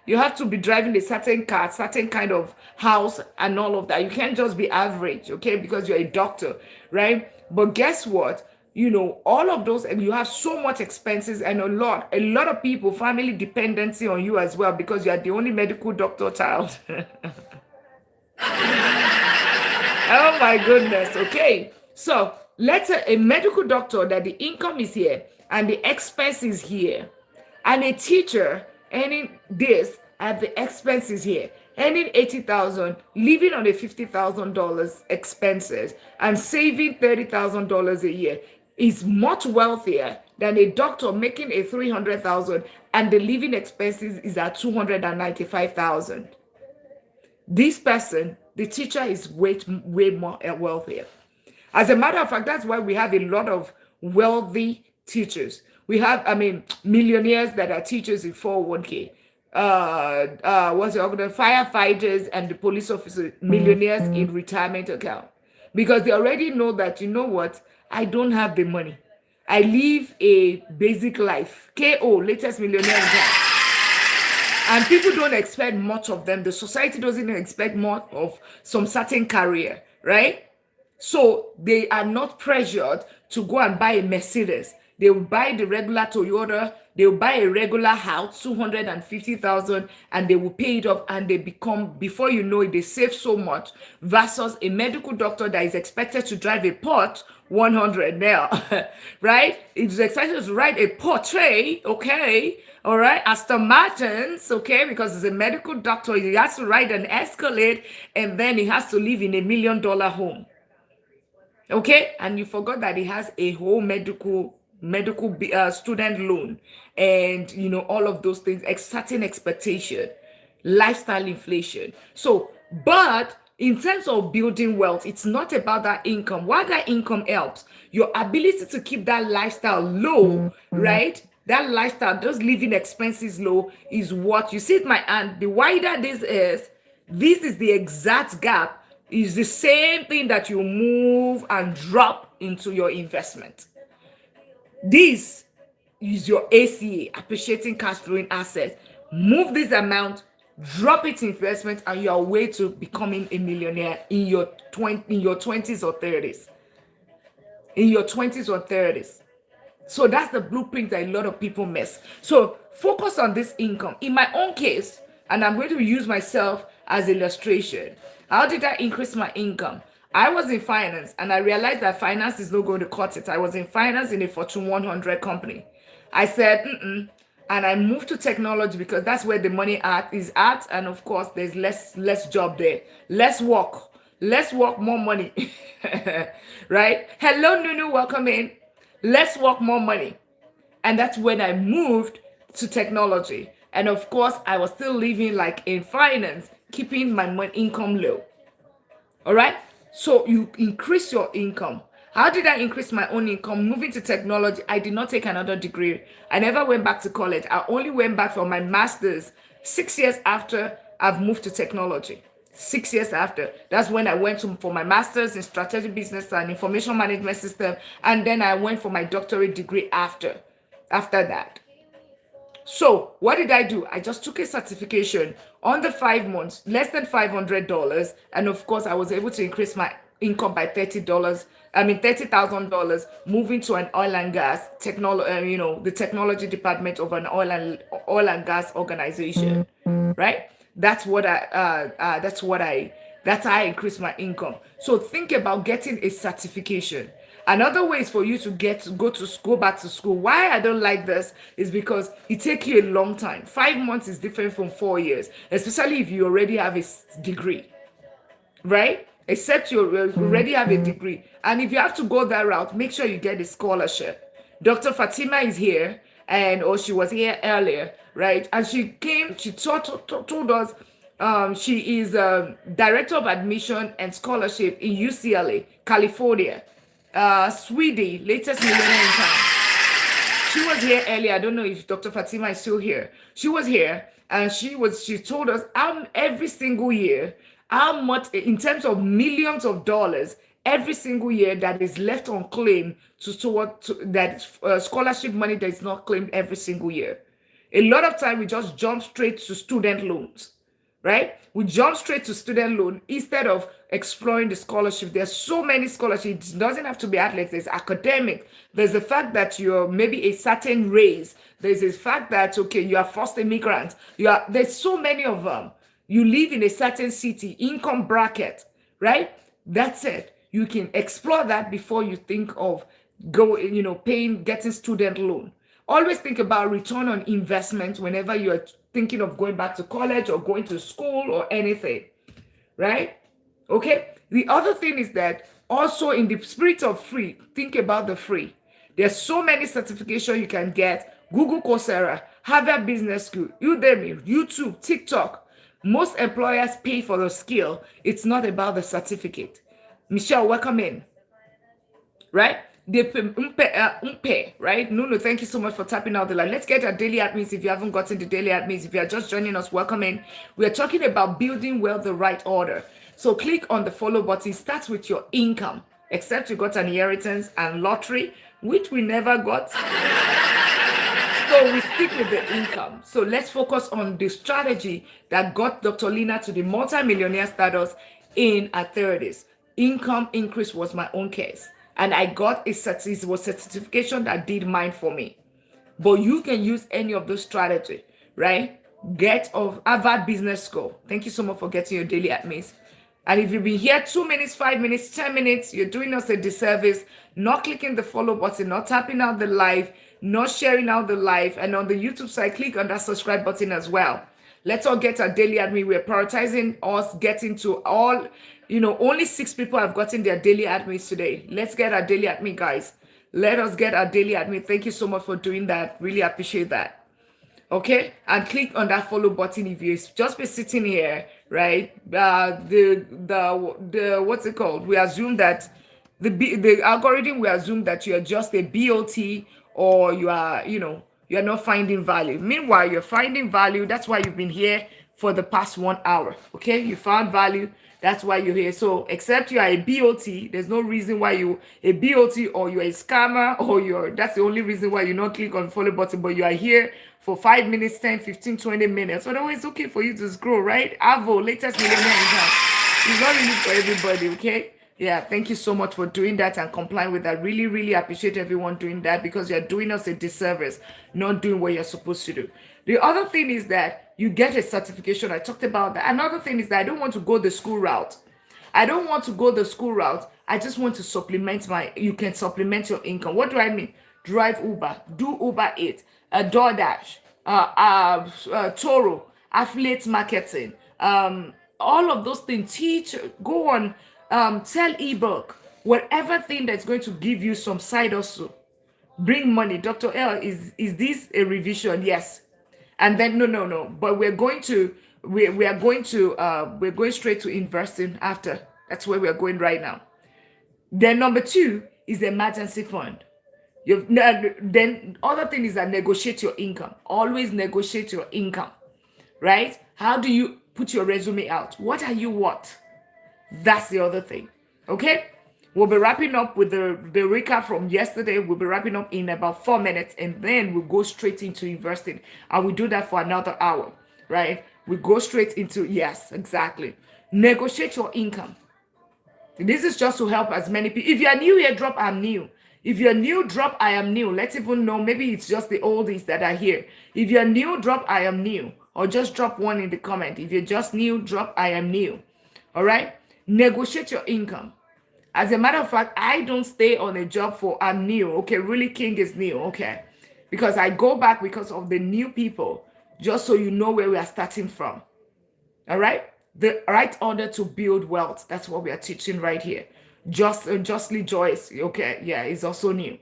You have to be driving a certain car, certain kind of house, and all of that. You can't just be average, okay? Because you're a doctor, right? But guess what? All of those, and you have so much expenses, and a lot of people, family dependency on you as well, because you are the only medical doctor child. Oh my goodness. Okay. So let's say a medical doctor that the income is here and the expense is here, and a teacher earning this and the expense is here, earning 80,000, living on a $50,000 expenses and saving $30,000 a year, is much wealthier than a doctor making a 300,000 and the living expenses is at 295,000. This person, the teacher, is way more wealthier. As a matter of fact, that's why we have a lot of wealthy teachers. We have, I mean, millionaires that are teachers in 401k. What's it called? The firefighters and the police officers, millionaires in retirement account. Because they already know that, you know what, I don't have the money. I live a basic life. KO, latest millionaire in town. And people don't expect much of them. The society doesn't expect much of some certain career, right? So they are not pressured to go and buy a Mercedes. They will buy the regular Toyota. They will buy a regular house, 250,000, and they will pay it off. And they become, before you know it, they save so much versus a medical doctor that is expected to drive a Porsche 100 now, right? It's expected to ride a Porsche, okay? All right, Aston Martins, okay, because he's a medical doctor, he has to ride an Escalade, and then he has to live in $1 million home. Okay, and you forgot that he has a whole medical student loan, and you know all of those things, certain expectation, lifestyle inflation. So, but in terms of building wealth, it's not about that income. While that income helps, your ability to keep that lifestyle low, right? That lifestyle, those living expenses low, is what you see it my hand. The wider this is the exact gap. Is the same thing that you move and drop into your investment. This is your ACA, appreciating cash flowing asset. Move this amount, drop it in investment, and you are way to becoming a millionaire in your 20s or 30s. In your 20s or 30s. So that's the blueprint that a lot of people miss. So focus on this income. In my own case, and I'm going to use myself as illustration. How did I increase my income? I was in finance and I realized that finance is not going to cut it. I was in finance in a Fortune 100 company. I said, and I moved to technology because that's where the money is at. And of course, there's less job there. Less work, more money, right? Hello, Nunu, welcome in. Less work, more money. And that's when I moved to technology. And of course, I was still living like in finance, keeping my income low. All right. So you increase your income. How did I increase my own income? Moving to technology, I did not take another degree. I never went back to college. I only went back for my master's 6 years after I've moved to technology. 6 years after. That's when I went for my master's in strategic business and information management system. And then I went for my doctorate degree after that. So what did I do? I just took a certification on the 5 months, less than $500. And of course, I was able to increase my income by $30,000, moving to an oil and gas technology, the technology department of an oil and gas organization, right? That's how I increase my income. So think about getting a certification. Another way is for you to go back to school. Why I don't like this is because it takes you a long time. 5 months is different from 4 years, especially if you already have a degree, right? Except you already have a degree. And if you have to go that route, make sure you get a scholarship. Dr. Fatima is here, she was here earlier, right? And she came, she told us she is Director of Admission and Scholarship in UCLA, California. Sweetie, latest millionaire in town. She was here earlier. I don't know if Dr. Fatima is still here. She was here and she told us every single year how much in terms of millions of dollars every single year that is left unclaimed that scholarship money that is not claimed every single year. A lot of time we just jump straight to student loans, right? We jump straight to student loan instead of exploring the scholarship. There's so many scholarships. It doesn't have to be athletics. There's academic. There's the fact that you're maybe a certain race. There's the fact that, okay, you are first immigrant. There's so many of them. You live in a certain city, income bracket, right? That's it. You can explore that before you think of getting student loan. Always think about return on investment whenever you're thinking of going back to college or going to school or anything, right? Okay. The other thing is that also in the spirit of free, think about the free. There's so many certifications you can get. Google Coursera, Harvard Business School, Udemy, YouTube, TikTok. Most employers pay for the skill. It's not about the certificate. Michelle, welcome in. Right? They pay, right? No, thank you so much for tapping out the line. Let's get our daily admins. If you haven't gotten the daily admins, if you are just joining us, welcome in. We are talking about building wealth the right order. So click on the follow button. Start with your income, except you got an inheritance and lottery, which we never got. So we stick with the income. So let's focus on the strategy that got Dr. Lina to the multi-millionaire status in her 30s. Income increase was my own case. And I got a certification that did mine for me. But you can use any of those strategies, right? Get of Harvard Business School. Thank you so much for getting your daily admins. And if you've been here 2 minutes, 5 minutes, 10 minutes, you're doing us a disservice, not clicking the follow button, not tapping out the live, not sharing out the live. And on the YouTube side, click on that subscribe button as well. Let's all get our daily admin. We're prioritizing us getting to all, only 6 people have gotten their daily admins today. Let's get our daily admin, guys. Let us get our daily admin. Thank you so much for doing that. Really appreciate that. Okay, and click on that follow button if you just be sitting here, right? The what's it called? We assume that the algorithm will assume that you are just a BOT, or you are you're not finding value. Meanwhile, you're finding value. That's why you've been here for the past 1 hour. Okay, you found value. That's why you're here. So except you are a BOT, there's no reason why you a BOT, or you're a scammer, or that's the only reason why you not click on follow button. But you are here for 5 minutes, 10, 15, 20 minutes. Otherwise, it's okay for you to scroll, right? Avo, latest millionaire in town. It's not really for everybody, okay? Yeah, thank you so much for doing that and complying with that. Really, really appreciate everyone doing that, because you're doing us a disservice, not doing what you're supposed to do. The other thing is that you get a certification. I talked about that. Another thing is that I don't want to go the school route. I don't want to go the school route. I just want to supplement you can supplement your income. What do I mean? Drive Uber, do Uber Eats, DoorDash, Toro, affiliate marketing, all of those things. Teach, go on, sell ebook, whatever thing that's going to give you some side hustle, bring money. Dr. L, is this a revision? Yes. And then no, but we're going straight to investing after. That's where we're going right now. Then number 2 is the emergency fund. Then other thing is that negotiate your income. Always negotiate your income, right? How do you put your resume out? What are you what? That's the other thing. Okay, we'll be wrapping up with the recap from yesterday. We'll be wrapping up in about 4 minutes, and then we'll go straight into investing, and we do that for another hour, right? We go straight into, yes, exactly. Negotiate your income. This is just to help as many people. If you are new here, drop I'm new. If you're new, drop I am new. Let's even know, maybe it's just the oldies that are here. If you're new, drop I am new, or just drop one in the comment. If you're just new, drop I am new. All right, negotiate your income. As a matter of fact, I don't stay on a job for I'm new. Okay, really King is new. Okay, because I go back because of the new people, just so you know where we are starting from. All right, the right order to build wealth. That's what we are teaching right here. Justly Joyce. Okay, yeah, it's also new.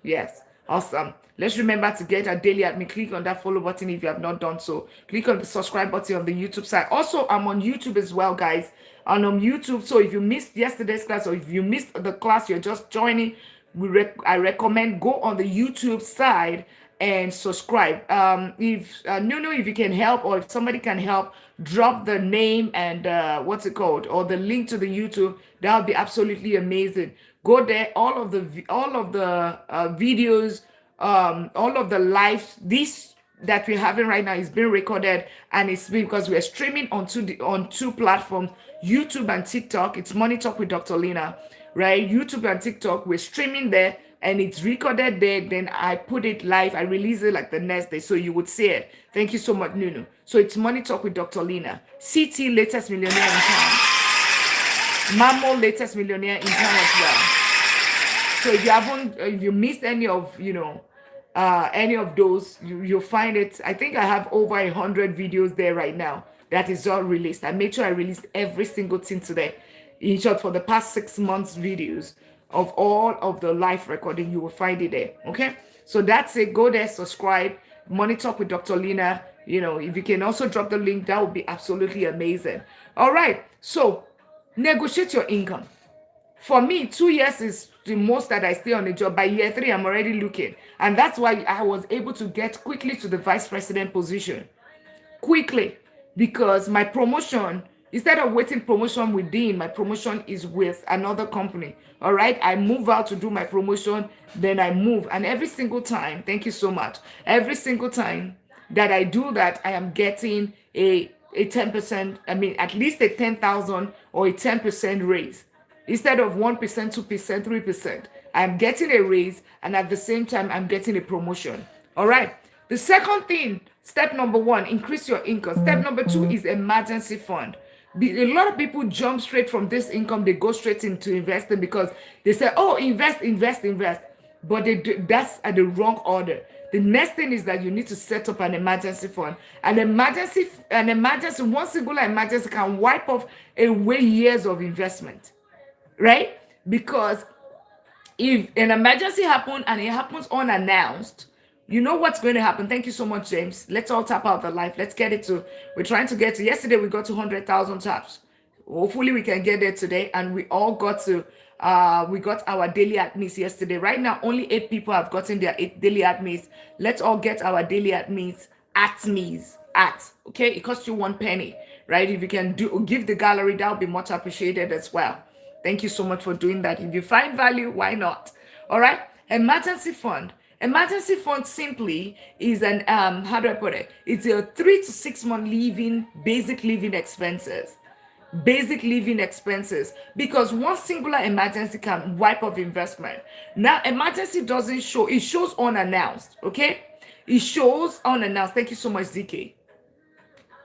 Yes, awesome. Let's remember to get a daily admin. Click on that follow button if you have not done so. Click on the subscribe button on the YouTube side. Also, I'm on YouTube as well, guys. And on YouTube, so if you missed yesterday's class, or if you missed the class, you're just joining, I recommend go on the YouTube side and subscribe. If you can help, or if somebody can help, drop the name and what's it called, or the link to the YouTube. That would be absolutely amazing. Go there. All of the videos, all of the lives, this that we're having right now is being recorded, and it's because we're streaming on 2 platforms, YouTube and TikTok. It's Money Talk with Dr. Lina, right? YouTube and TikTok, we're streaming there, and it's recorded there. Then I put it live. I release it like the next day, so you would see it. Thank you so much, Nunu. So it's Money Talk with Dr. Lina. CT, latest millionaire in town. Mamo, latest millionaire in town as well. So if you missed any of those, you'll find it. I think I have over 100 videos there right now that is all released. I made sure I released every single thing today. In short, for the past 6 months videos, of all of the live recording. You will find it there. Okay, so that's it. Go there, subscribe. Money Talk with Dr. Lina. If you can also drop the link, that would be absolutely amazing. All right, so negotiate your income. For me, 2 years is the most that I stay on the job. By year 3, I'm already looking. And that's why I was able to get quickly to the vice president position. Quickly. Because my promotion, instead of waiting promotion within, my promotion is with another company. All right. I move out to do my promotion. Then I move. And every single time, thank you so much. Every single time that I do that, I am getting a 10%, at least a 10,000 or a 10% raise. Instead of 1%, 2%, 3%, I'm getting a raise, and at the same time, I'm getting a promotion. All right. The second thing, step number 1, increase your income. Step number 2 is emergency fund. A lot of people jump straight from this income. They go straight into investing because they say, oh, invest. But that's at the wrong order. The next thing is that you need to set up an emergency fund. An emergency, one singular emergency can wipe off away years of investment. Right? Because if an emergency happens and it happens unannounced, you know what's going to happen. Thank you so much, James. Let's all tap out the life. Let's get it to, we're trying to get to, yesterday we got to 100,000 taps. Hopefully we can get there today. And we all got to, we got our daily admits yesterday. Right now, only 8 people have gotten their daily admits. Let's all get our daily admits okay? It costs you 1 penny, right? If you can give the gallery, that would be much appreciated as well. Thank you so much for doing that. If you find value, why not? All right. Emergency fund. Emergency fund simply is an, how do I put it? It's a 3 to 6 month basic living expenses. Basic living expenses. Because one singular emergency can wipe off investment. Now, emergency doesn't show. It shows unannounced. Okay? It shows unannounced. Thank you so much, DK.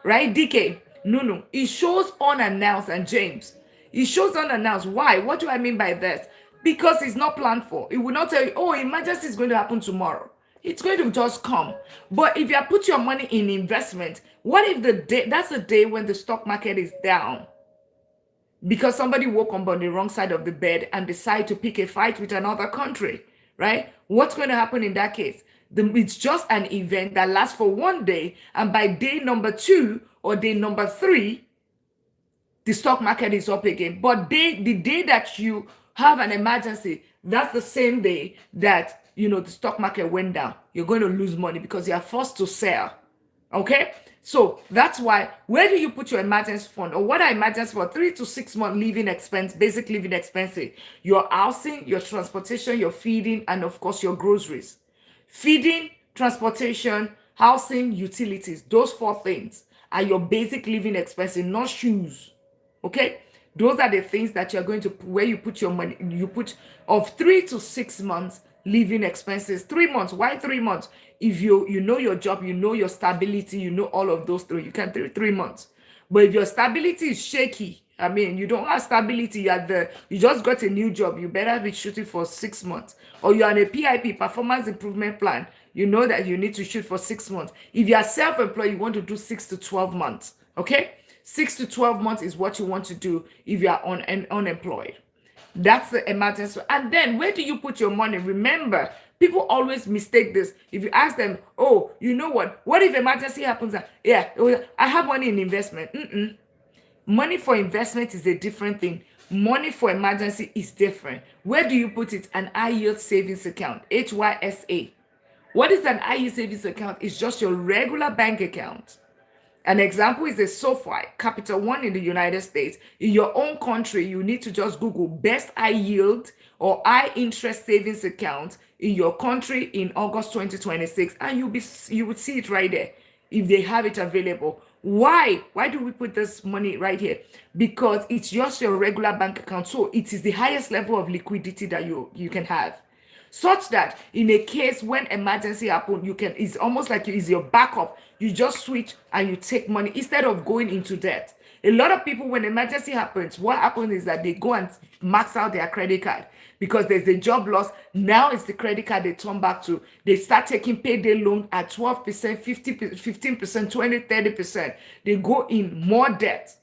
Right, DK? No. It shows unannounced, and James. It shows unannounced. Why? What do I mean by this? Because it's not planned for. It will not tell you, oh, emergency is going to happen tomorrow. It's going to just come. But if you put your money in investment, what if that's the day when the stock market is down? Because somebody woke up on the wrong side of the bed and decide to pick a fight with another country, right? What's going to happen in that case? It's just an event that lasts for 1 day. And by day number 2 or day number 3, the stock market is up again. But the day that you have an emergency, that's the same day that, the stock market went down. You're going to lose money because you are forced to sell. Okay? So that's why, where do you put your emergency fund? Or what are emergency for? 3 to 6 month living expense, basic living expenses. Your housing, your transportation, your feeding, and of course your groceries. Feeding, transportation, housing, utilities. Those 4 things are your basic living expenses, not shoes. Okay, those are the things that you're going to, where you put your money. You put of 3 to 6 months living expenses. 3 months. Why 3 months? If you know your job, you know your stability, you know all of those 3, you can 3 months. But if your stability is shaky, you don't have stability, you just got a new job, you better be shooting for 6 months. Or you're on a PIP, performance improvement plan, you know that you need to shoot for 6 months. If you are self-employed, you want to do 6 to 12 months. Okay, 6 to 12 months is what you want to do if you are unemployed. That's the emergency. And then where do you put your money? Remember, people always mistake this. If you ask them, oh, you know what if emergency happens? Yeah, I have money in investment. Money for investment is a different thing. Money for emergency is different. Where do you put it? An high yield savings account, HYSA. What is an high yield savings account? It's just your regular bank account. An example is a SoFi, Capital One in the United States. In your own country, you need to just Google best high yield or high interest savings account in your country in August 2026, and you would see it right there if they have it available. Why do we put this money right here? Because it's just your regular bank account, so it is the highest level of liquidity that you can have, such that in a case when emergency happens, it's almost like it's your backup. You just switch and you take money instead of going into debt. A lot of people, when emergency happens, what happens is that they go and max out their credit card because there's a job loss. Now it's the credit card they turn back to. They start taking payday loan at 12%, 15%, 20%, 30%. They go in more debt.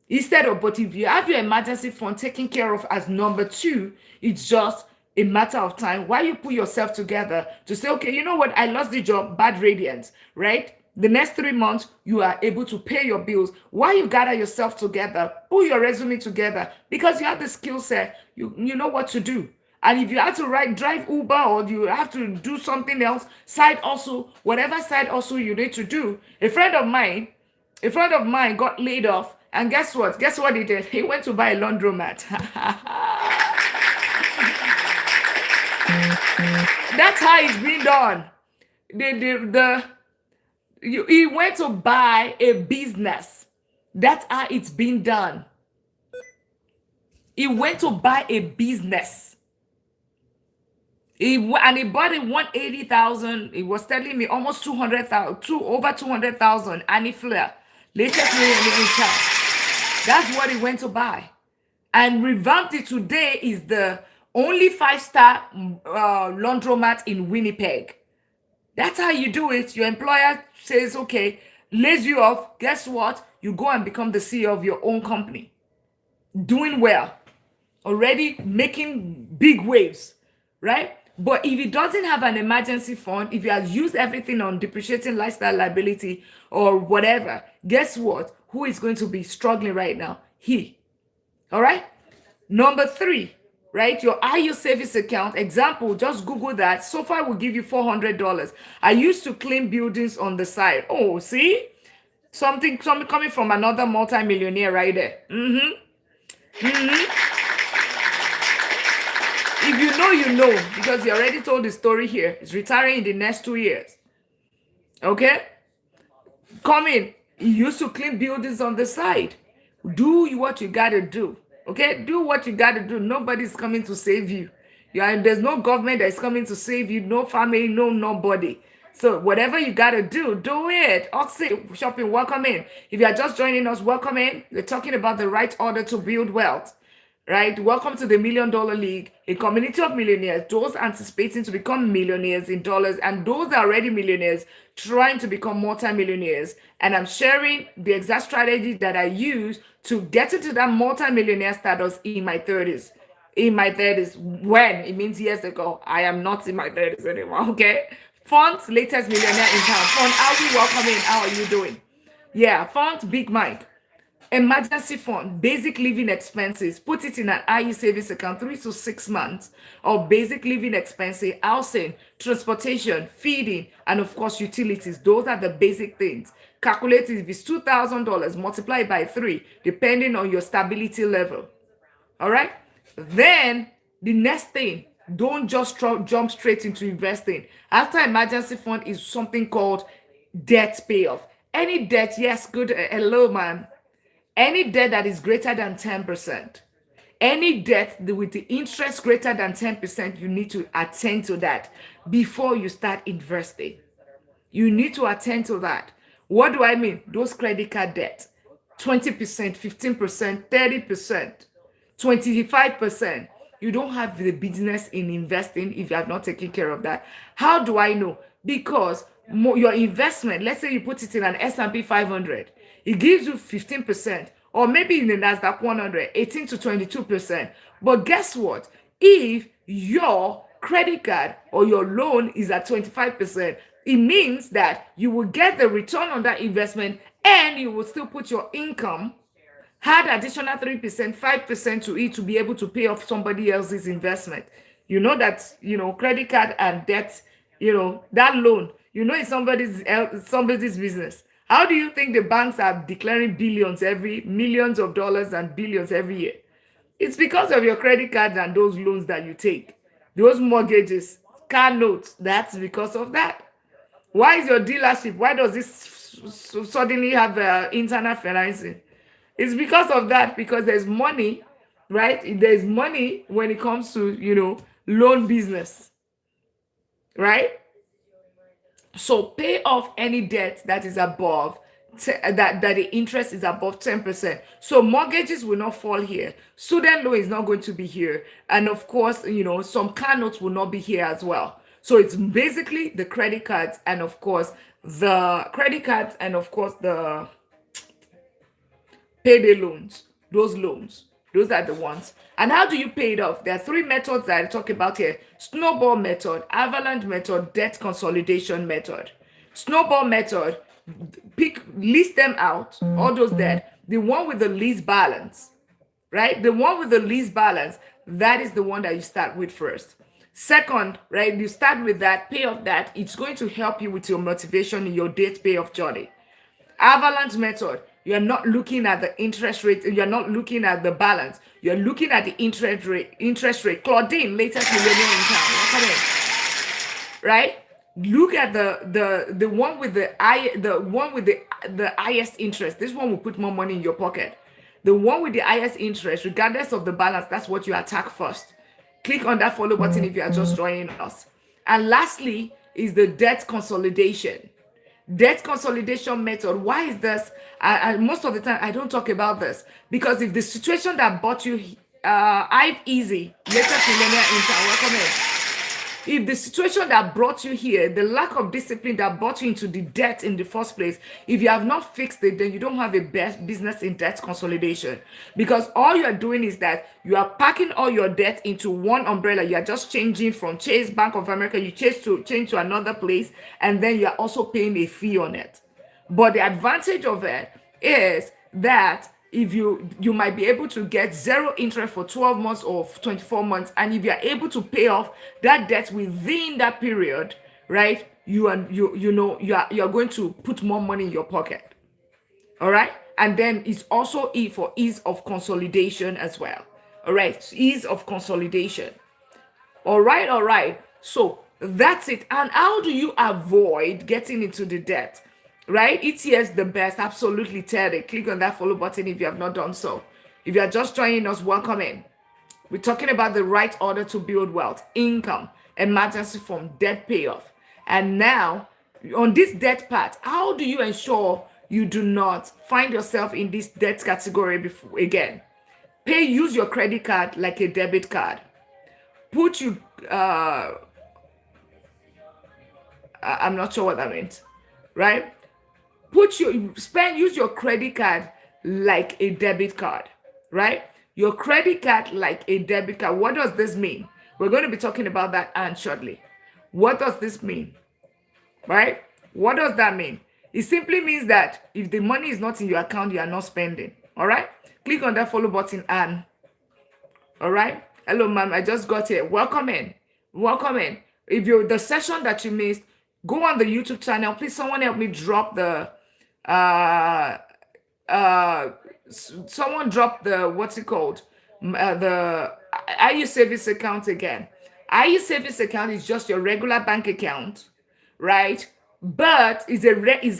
But if you have your emergency fund taken care of as number two, it's just a matter of time. Why you put yourself together to say, okay, you know what, I lost the job, bad radiance, right? The next 3 months, you are able to pay your bills. Why you gather yourself together, pull your resume together, because you have the skill set, you know what to do. And if you have to drive Uber, or you have to do something else, side also, whatever side also you need to do. A friend of mine got laid off, and guess what? Guess what he did? He went to buy a laundromat. That's how it's been done. He went to buy a business. That's how it's been done. He went to buy a business. He bought it 180,000. He was telling me almost 200,000, over 200,000. Annie Flair, latest millionaire in town. That's what he went to buy, and revamped it. Today is the only 5-star laundromat in Winnipeg. That's how you do it. Your employer says, okay, lays you off. Guess what? You go and become the CEO of your own company. Doing well. Already making big waves, right? But if it doesn't have an emergency fund, if you have used everything on depreciating lifestyle liability or whatever, guess what? Who is going to be struggling right now? He. All right? Number three, right? Your IU savings account. Example, just Google that. So far, will give you $400. I used to clean buildings on the side. Oh, see? Something coming from another multimillionaire right there. If you know, you know, because you already told the story here. It's retiring in the next 2 years. Okay? Come in. You used to clean buildings on the side. Do what you gotta do. Okay? Do what you gotta do. Nobody's coming to save you. There's no government that's coming to save you. No family, no nobody. So whatever you gotta do it. Oxy Shopping, welcome in. If you are just joining us, welcome in. We're talking about the right order to build wealth. Right? Welcome to the $1 Million League, a community of millionaires, those anticipating to become millionaires in dollars, and those that are already millionaires trying to become multimillionaires. And I'm sharing the exact strategy that I use to get into that multimillionaire status in my 30s. In my 30s, when? It means years ago. I am not in my 30s anymore, okay? Font, latest millionaire in town. Font, Alvi, welcome in. How are you doing? Yeah, Font, Big Mike. Emergency fund, basic living expenses, put it in an IE savings account, 3 to 6 months of basic living expenses, housing, transportation, feeding, and of course utilities. Those are the basic things. Calculate it. If it's $2,000, multiply it by 3, depending on your stability level. All right? Then the next thing, don't just jump straight into investing. After emergency fund is something called debt payoff. Any debt, yes, good. Hello, ma'am. Any debt that is greater than 10%, any debt with the interest greater than 10%, you need to attend to that before you start investing. You need to attend to that. What do I mean? Those credit card debts, 20%, 15%, 30%, 25%. You don't have the business in investing if you have not taken care of that. How do I know? Because your investment, let's say you put it in an S&P 500, it gives you 15%, or maybe in the Nasdaq 100, 18 to 22%. But guess what? If your credit card or your loan is at 25%, it means that you will get the return on that investment, and you will still put your income, add additional 3%, 5% to it to be able to pay off somebody else's investment. You know that, credit card and debt, that loan, it's somebody's business. How do you think the banks are declaring millions of dollars and billions every year? It's because of your credit cards and those loans that you take. Those mortgages, car notes, that's because of that. Why is your dealership, why does this suddenly have internal financing? It's because of that, because there's money, right? There's money when it comes to, loan business, right? So pay off any debt that is above, that the interest is above 10%. So mortgages will not fall here. Student loan is not going to be here. And of course, some car notes will not be here as well. So it's basically the credit cards and of course the payday loans, those loans. Those are the ones. And how do you pay it off? There are three methods that I talk about here: snowball method, avalanche method, debt consolidation method. Snowball method, list them out, all those debt. The one with the least balance, right? The one with the least balance, that is the one that you start with first. Second, right, you start with that, pay off that. It's going to help you with your motivation in your debt payoff journey. Avalanche method, you're not looking at the interest rate, you're not looking at the balance, you're looking at the interest rate. Claudine, latest millennial in town, come in, right? Look at the one with the highest interest. This one will put more money in your pocket. The one with the highest interest, regardless of the balance, that's what you attack first. Click on that follow button if you are just joining us. And lastly is the debt consolidation. Debt consolidation method. Why is this? Most of the time I don't talk about this because if the situation that bought you I've easy, latest millennial intern, welcome in. If the situation that brought you here, the lack of discipline that brought you into the debt in the first place, if you have not fixed it, then you don't have a best business in debt consolidation. Because all you're doing is that you are packing all your debt into one umbrella. You're just changing from Chase, Bank of America, you change to another place, and then you're also paying a fee on it. But the advantage of it is that if you might be able to get zero interest for 12 months or 24 months, and if you're able to pay off that debt within that period, right, you're going to put more money in your pocket. All right, and then it's also for ease of consolidation as well. All right, ease of consolidation. All right, so that's it. And how do you avoid getting into the debt? Right? ETS the best. Absolutely, Terry. Click on that follow button if you have not done so. If you are just joining us, welcome in. We're talking about the right order to build wealth, income, emergency fund, debt payoff. And now, on this debt part, how do you ensure you do not find yourself in this debt category before again? Use your credit card like a debit card. I'm not sure what that means, right? Use your credit card like a debit card, right? Your credit card like a debit card. What does this mean? We're going to be talking about that and shortly. What does this mean? Right? What does that mean? It simply means that if the money is not in your account, you are not spending. All right? Click on that follow button and all right. Hello, ma'am. I just got here. Welcome in. Welcome in. If you're the session that you missed, go on the YouTube channel. Please, someone help me drop the someone drop the what's it called? The IU service account again. IU service account is just your regular bank account, right? But is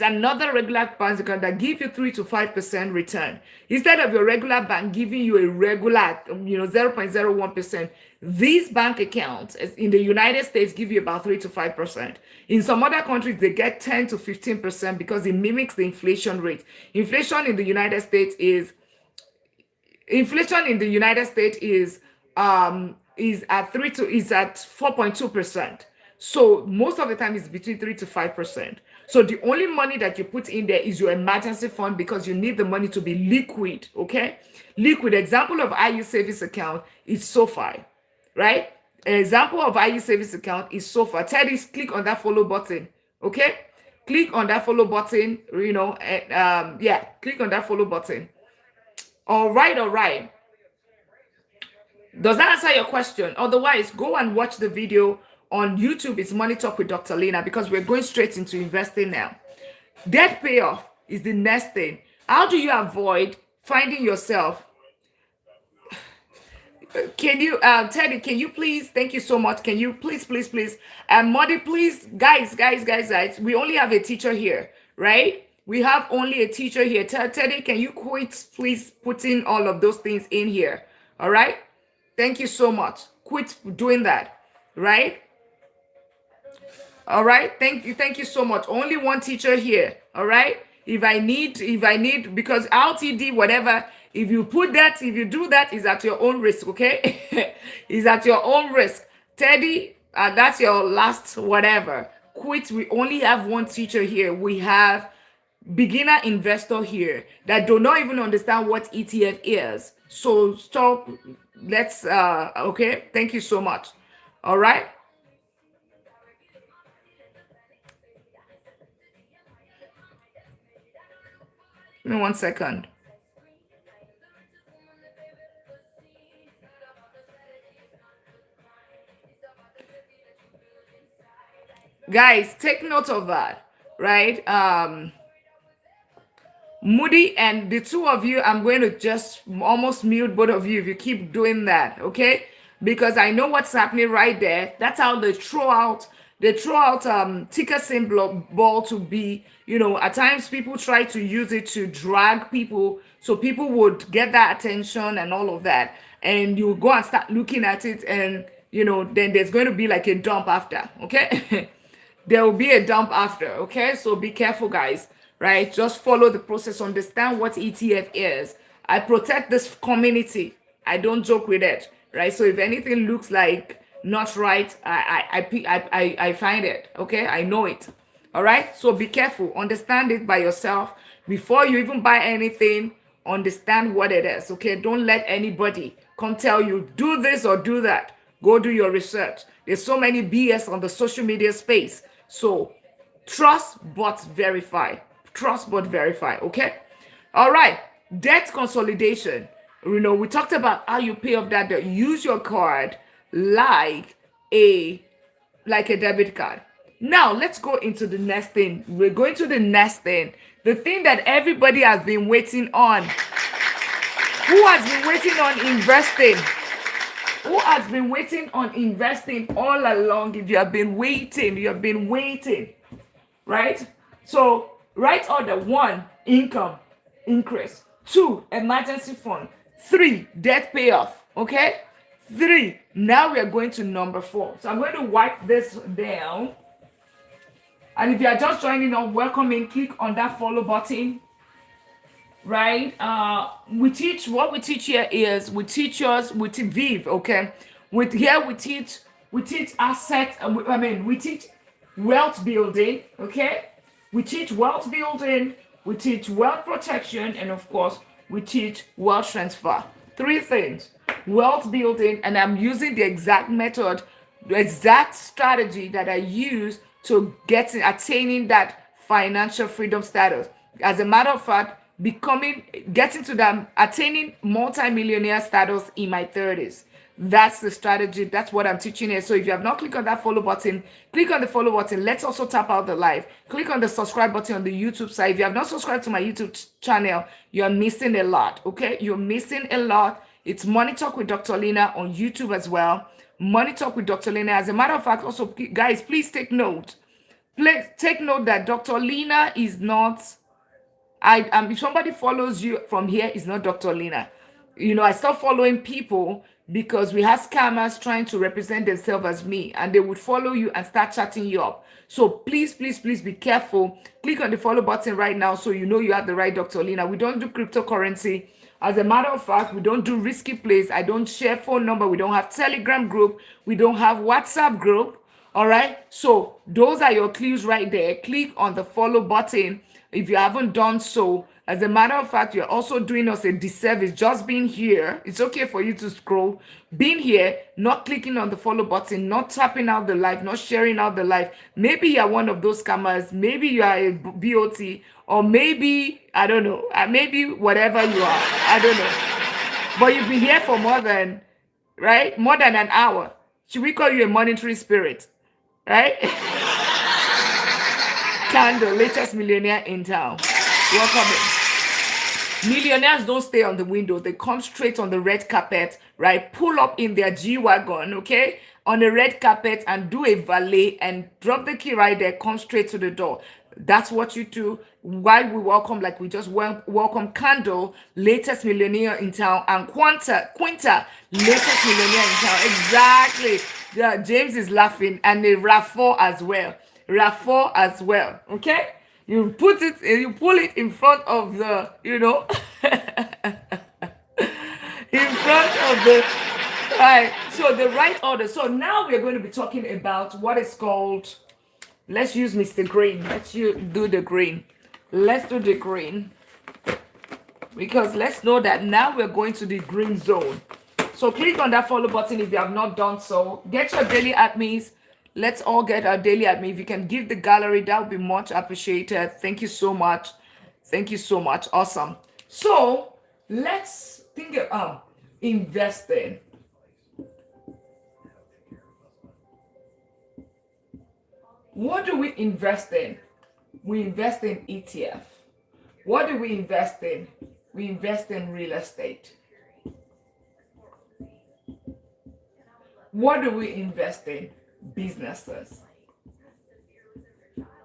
another regular bank account that gives you 3 to 5% return instead of your regular bank giving you a regular 0.01%. These bank accounts in the United States give you about 3 to 5%. In some other countries they get 10 to 15% because it mimics the inflation rate. Inflation in the United States is at 4.2%. So most of the time it's between 3 to 5%. So the only money that you put in there is your emergency fund because you need the money to be liquid, okay? Liquid. Example of IU savings account is SoFi, right? An example of IU savings account is SoFi. Teddy, click on that follow button, okay? Click on that follow button, click on that follow button. All right. Does that answer your question? Otherwise, go and watch the video on YouTube. It's Money Talk with Dr. Lina because we're going straight into investing now. Debt payoff is the next thing. How do you avoid finding yourself? Can you, Teddy, can you please, thank you so much. Can you please, Muddy, please, guys, we only have a teacher here, right? We have only a teacher here. Teddy, can you please put in all of those things in here? All right. Thank you so much. Quit doing that, right? All right. Thank you so much. Only one teacher here. All right. If I need, because LTD, whatever, if you do that, is at your own risk. Okay. Is at your own risk. Teddy, that's your last whatever. Quit. We only have one teacher here. We have beginner investor here that do not even understand what ETF is. So stop. Let's okay. Thank you so much. All right. Give me 1 second. Guys, take note of that, right? Moody and the two of you, I'm going to just almost mute both of you if you keep doing that, okay? Because I know what's happening right there. That's how they throw out ticker symbol ball to be, at times people try to use it to drag people so people would get that attention and all of that. And you go and start looking at it, and then there's going to be like a dump after, okay? There will be a dump after, okay? So be careful, guys, right? Just follow the process, understand what ETF is. I protect this community. I don't joke with it, right? So if anything looks like not right, I find it, okay? I know it, all right? So be careful, understand it by yourself. Before you even buy anything, understand what it is, okay? Don't let anybody come tell you, do this or do that. Go do your research. There's so many BS on the social media space. So trust but verify. Trust but verify. Okay. All right. Debt consolidation. We talked about how you pay off that debt. Use your card like a debit card. Now let's go into the next thing. We're going to the next thing. The thing that everybody has been waiting on. Who has been waiting on investing? Who has been waiting on investing all along? If you have been waiting, right? So, right order: 1, income increase; 2, emergency fund; 3, debt payoff. Okay? 3. Now we are going to number 4. So I'm going to wipe this down. And if you are just joining on, welcome in. Click on that follow button. Right? What we teach here is we teach Viv, okay? We teach asset, we teach wealth building, okay? We teach wealth building, we teach wealth protection, and of course, we teach wealth transfer. 3 things: wealth building, and I'm using the exact method, the exact strategy that I use to attaining that financial freedom status. As a matter of fact, getting to that, attaining multi-millionaire status in my 30s. That's the strategy. That's what I'm teaching here. So if you have not clicked on that follow button, click on the follow button. Let's also tap out the live. Click on the subscribe button on the YouTube side. If you have not subscribed to my YouTube channel, you're missing a lot, okay? You're missing a lot. It's Money Talk with Dr. Lina on YouTube as well. Money Talk with Dr. Lina. As a matter of fact, also, guys, please take note. Take note that Dr. Lina is not... if somebody follows you from here, it's not Dr. Lina. I stopped following people because we have scammers trying to represent themselves as me, and they would follow you and start chatting you up. So please, please, please be careful. Click on the follow button right now so you know you have the right Dr. Lina. We don't do cryptocurrency. As a matter of fact, we don't do risky plays. I don't share phone number. We don't have Telegram group. We don't have WhatsApp group. All right. So those are your clues right there. Click on the follow button if you haven't done so. As a matter of fact, you're also doing us a disservice just being here. It's okay for you to scroll. Being here, not clicking on the follow button, not tapping out the live, not sharing out the live. Maybe you're one of those scammers. Maybe you are a BOT, or maybe, I don't know, maybe whatever you are. I don't know. But you've been here for more than an hour. Should we call you a monetary spirit? Right? Candle, latest millionaire in town. Welcome in. Millionaires don't stay on the window. They come straight on the red carpet, right? Pull up in their G-Wagon, okay? On the red carpet and do a valet and drop the key right there. Come straight to the door. That's what you do. While we welcome, like we just welcome Candle, latest millionaire in town, and Quinta, latest millionaire in town. Exactly. Yeah, James is laughing, and the Raffo as well. Okay? You pull it in front of the, in front of the, right? So the right order. So now we're going to be talking about what is called, let's use Mr. Green. Let's do the green. Let's do the green, because let's know that now we're going to the green zone. So click on that follow button if you have not done so. Get your daily admins. Let's all get our daily admin. If you can give the gallery, that would be much appreciated. Thank you so much. Thank you so much. Awesome. So let's think of investing. What do we invest in? We invest in ETF. What do we invest in? We invest in real estate. What do we invest in? Businesses.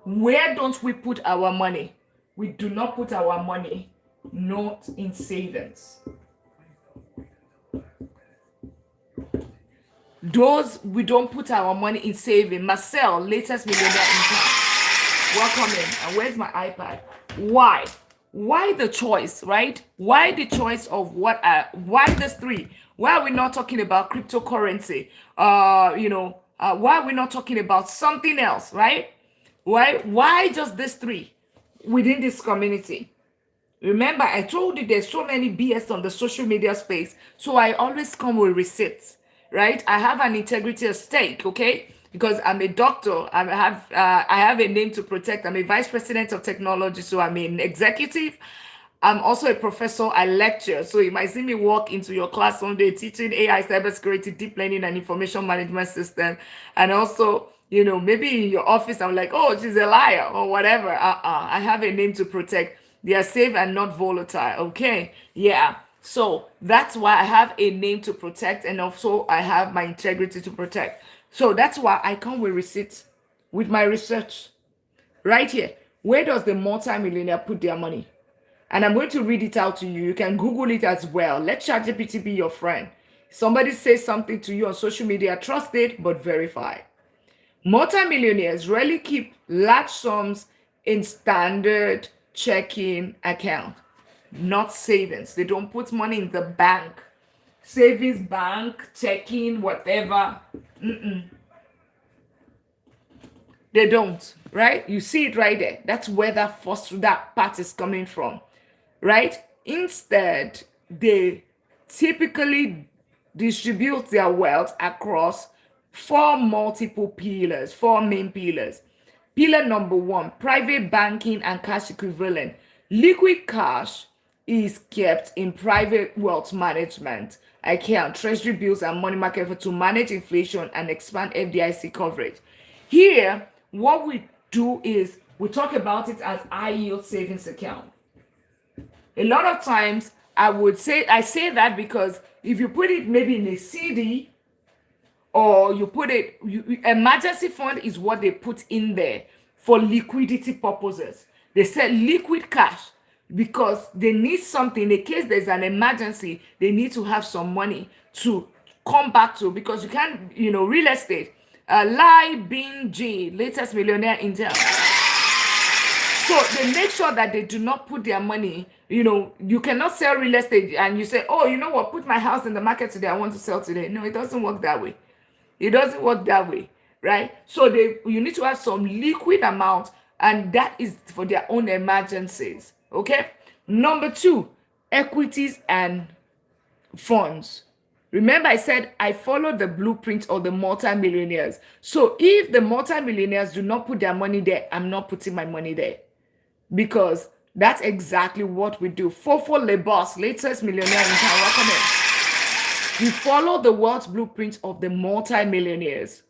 Where don't we put our money? We do not put our money not in savings. Those we don't put our money in saving. Marcel, latest millionaire in town. Welcome in. And where's my iPad? Why? Why the choice, right? Why the choice of why this three? Why are we not talking about cryptocurrency? Why are we not talking about something else, right? Why just this three within this community? Remember, I told you there's so many BS on the social media space, so I always come with receipts, right? I have an integrity at stake, okay? Because I'm a doctor, I have a name to protect. I'm a vice president of technology, so I'm an executive. I'm also a professor. I lecture, so you might see me walk into your class someday teaching AI, cybersecurity, deep learning, and information management system, and also, maybe in your office, I'm like, oh, she's a liar or whatever. I have a name to protect. They are safe and not volatile. Okay. Yeah. So that's why I have a name to protect, and also I have my integrity to protect. So that's why I come with receipts with my research right here. Where does the multimillionaire put their money? And I'm going to read it out to you. You can Google it as well. Let ChatGPT be your friend. Somebody says something to you on social media, trust it, but verify. Multimillionaires rarely keep large sums in standard checking account, not savings. They don't put money in the bank, savings bank, checking, whatever. They don't, right? You see it right there. That's where that part is coming from, right? Instead, they typically distribute their wealth across four main pillars. Pillar number one, private banking and cash equivalent. Liquid cash is kept in private wealth management account, treasury bills, and money market for to manage inflation and expand FDIC coverage. Here, what we do is we talk about it as high yield savings account. A lot of times I say that because if you put it maybe in a CD, or you put it, emergency fund is what they put in there for liquidity purposes. They said liquid cash because they need something in case there's an emergency. They need to have some money to come back to, because you can't, real estate. Lai Bing G, latest millionaire in town. So they make sure that they do not put their money, you cannot sell real estate and you say, oh, you know what, put my house in the market today, I want to sell today. No, it doesn't work that way. It doesn't work that way, right? So you need to have some liquid amount, and that is for their own emergencies, okay? Number two, equities and funds. Remember, I said I follow the blueprint of the multimillionaires. So if the multimillionaires do not put their money there, I'm not putting my money there, because that's exactly what we do. Fofo Le Boss, latest millionaire in town. Welcome in. We follow the wealth blueprint of the multimillionaires.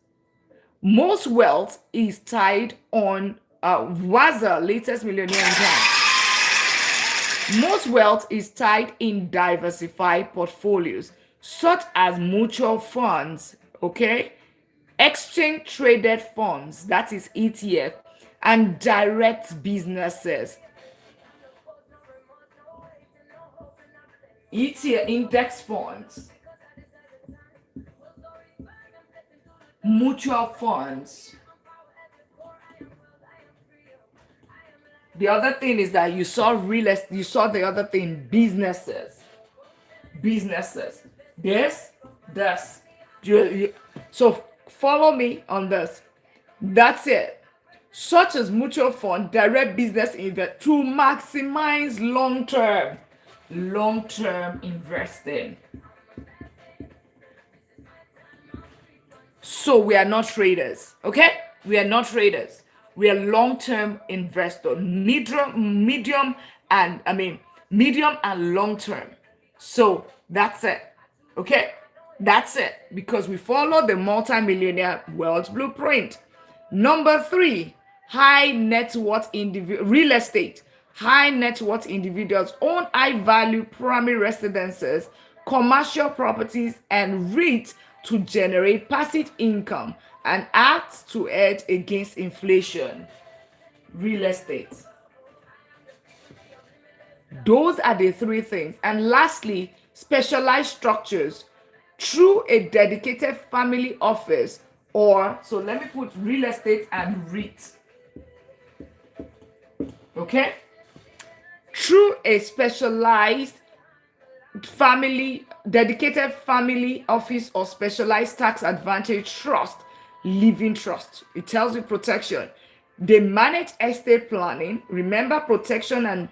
Most wealth is tied on Waza, latest millionaire in town. Most wealth is tied in diversified portfolios, such as mutual funds, okay? Exchange traded funds, that is ETF, and direct businesses. ETF index funds, mutual funds. The other thing is that you saw real estate, you saw the other thing, businesses. This. So follow me on this. That's it. such as mutual fund, direct business invest to maximize long-term investing. So we are not traders, okay? We are not traders. We are long-term investor, medium and long-term. So that's it, okay? That's it, because we follow the multi-millionaire wealth blueprint. Number 3, high net worth real estate. High net worth individuals own high value primary residences, commercial properties, and REIT to generate passive income and act to hedge against inflation. Real estate. Those are the 3 things. And lastly, specialized structures through a dedicated family office, or, so let me put real estate and REIT. Okay? Through a specialized dedicated family office or specialized tax advantage trust, living trust. It tells you protection. They manage estate planning. Remember protection and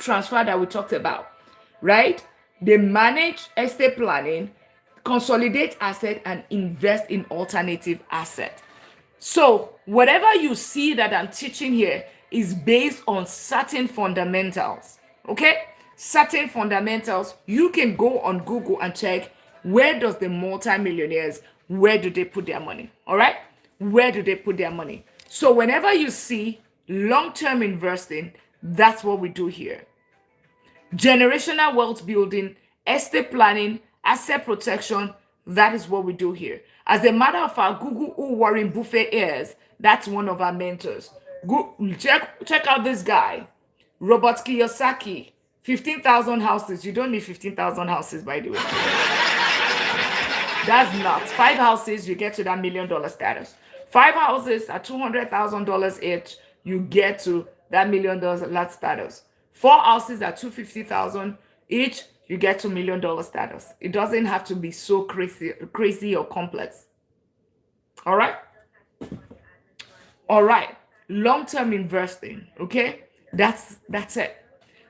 transfer that we talked about, right? They manage estate planning, consolidate asset, and invest in alternative asset. So whatever you see that I'm teaching here is based on certain fundamentals, okay? Certain fundamentals. You can go on Google and check, where does the multimillionaires, where do they put their money? All right? Where do they put their money? So whenever you see long-term investing, that's what we do here. Generational wealth building, estate planning, asset protection, that is what we do here. As a matter of fact, Google who Warren Buffett is. That's one of our mentors. Go check out this guy, Robert Kiyosaki. 15,000 houses. You don't need 15,000 houses, by the way. That's nuts. 5 houses, you get to that $1 million status. 5 houses at $200,000 each, you get to that $1 million status. 4 houses at $250,000 each, you get to $1 million status. It doesn't have to be so crazy or complex. All right? All right. Long-term investing, okay? That's it.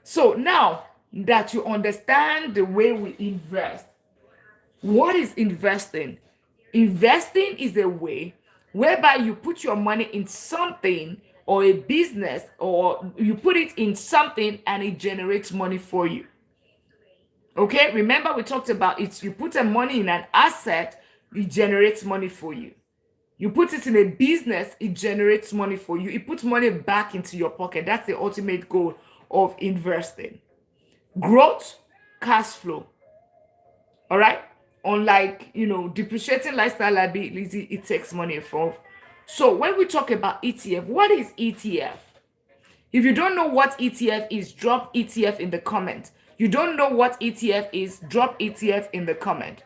So now that you understand the way we invest, what is investing? Investing is a way whereby you put your money in something or a business, or you put it in something and it generates money for you. Okay, remember we talked about it. You put the money in an asset, it generates money for you. You put it in a business, it generates money for you. It puts money back into your pocket. That's the ultimate goal of investing. Growth, cash flow. All right? Unlike, depreciating lifestyle liability, it takes money from. So when we talk about ETF, what is ETF? If you don't know what ETF is, drop ETF in the comment. You don't know what ETF is, drop ETF in the comment.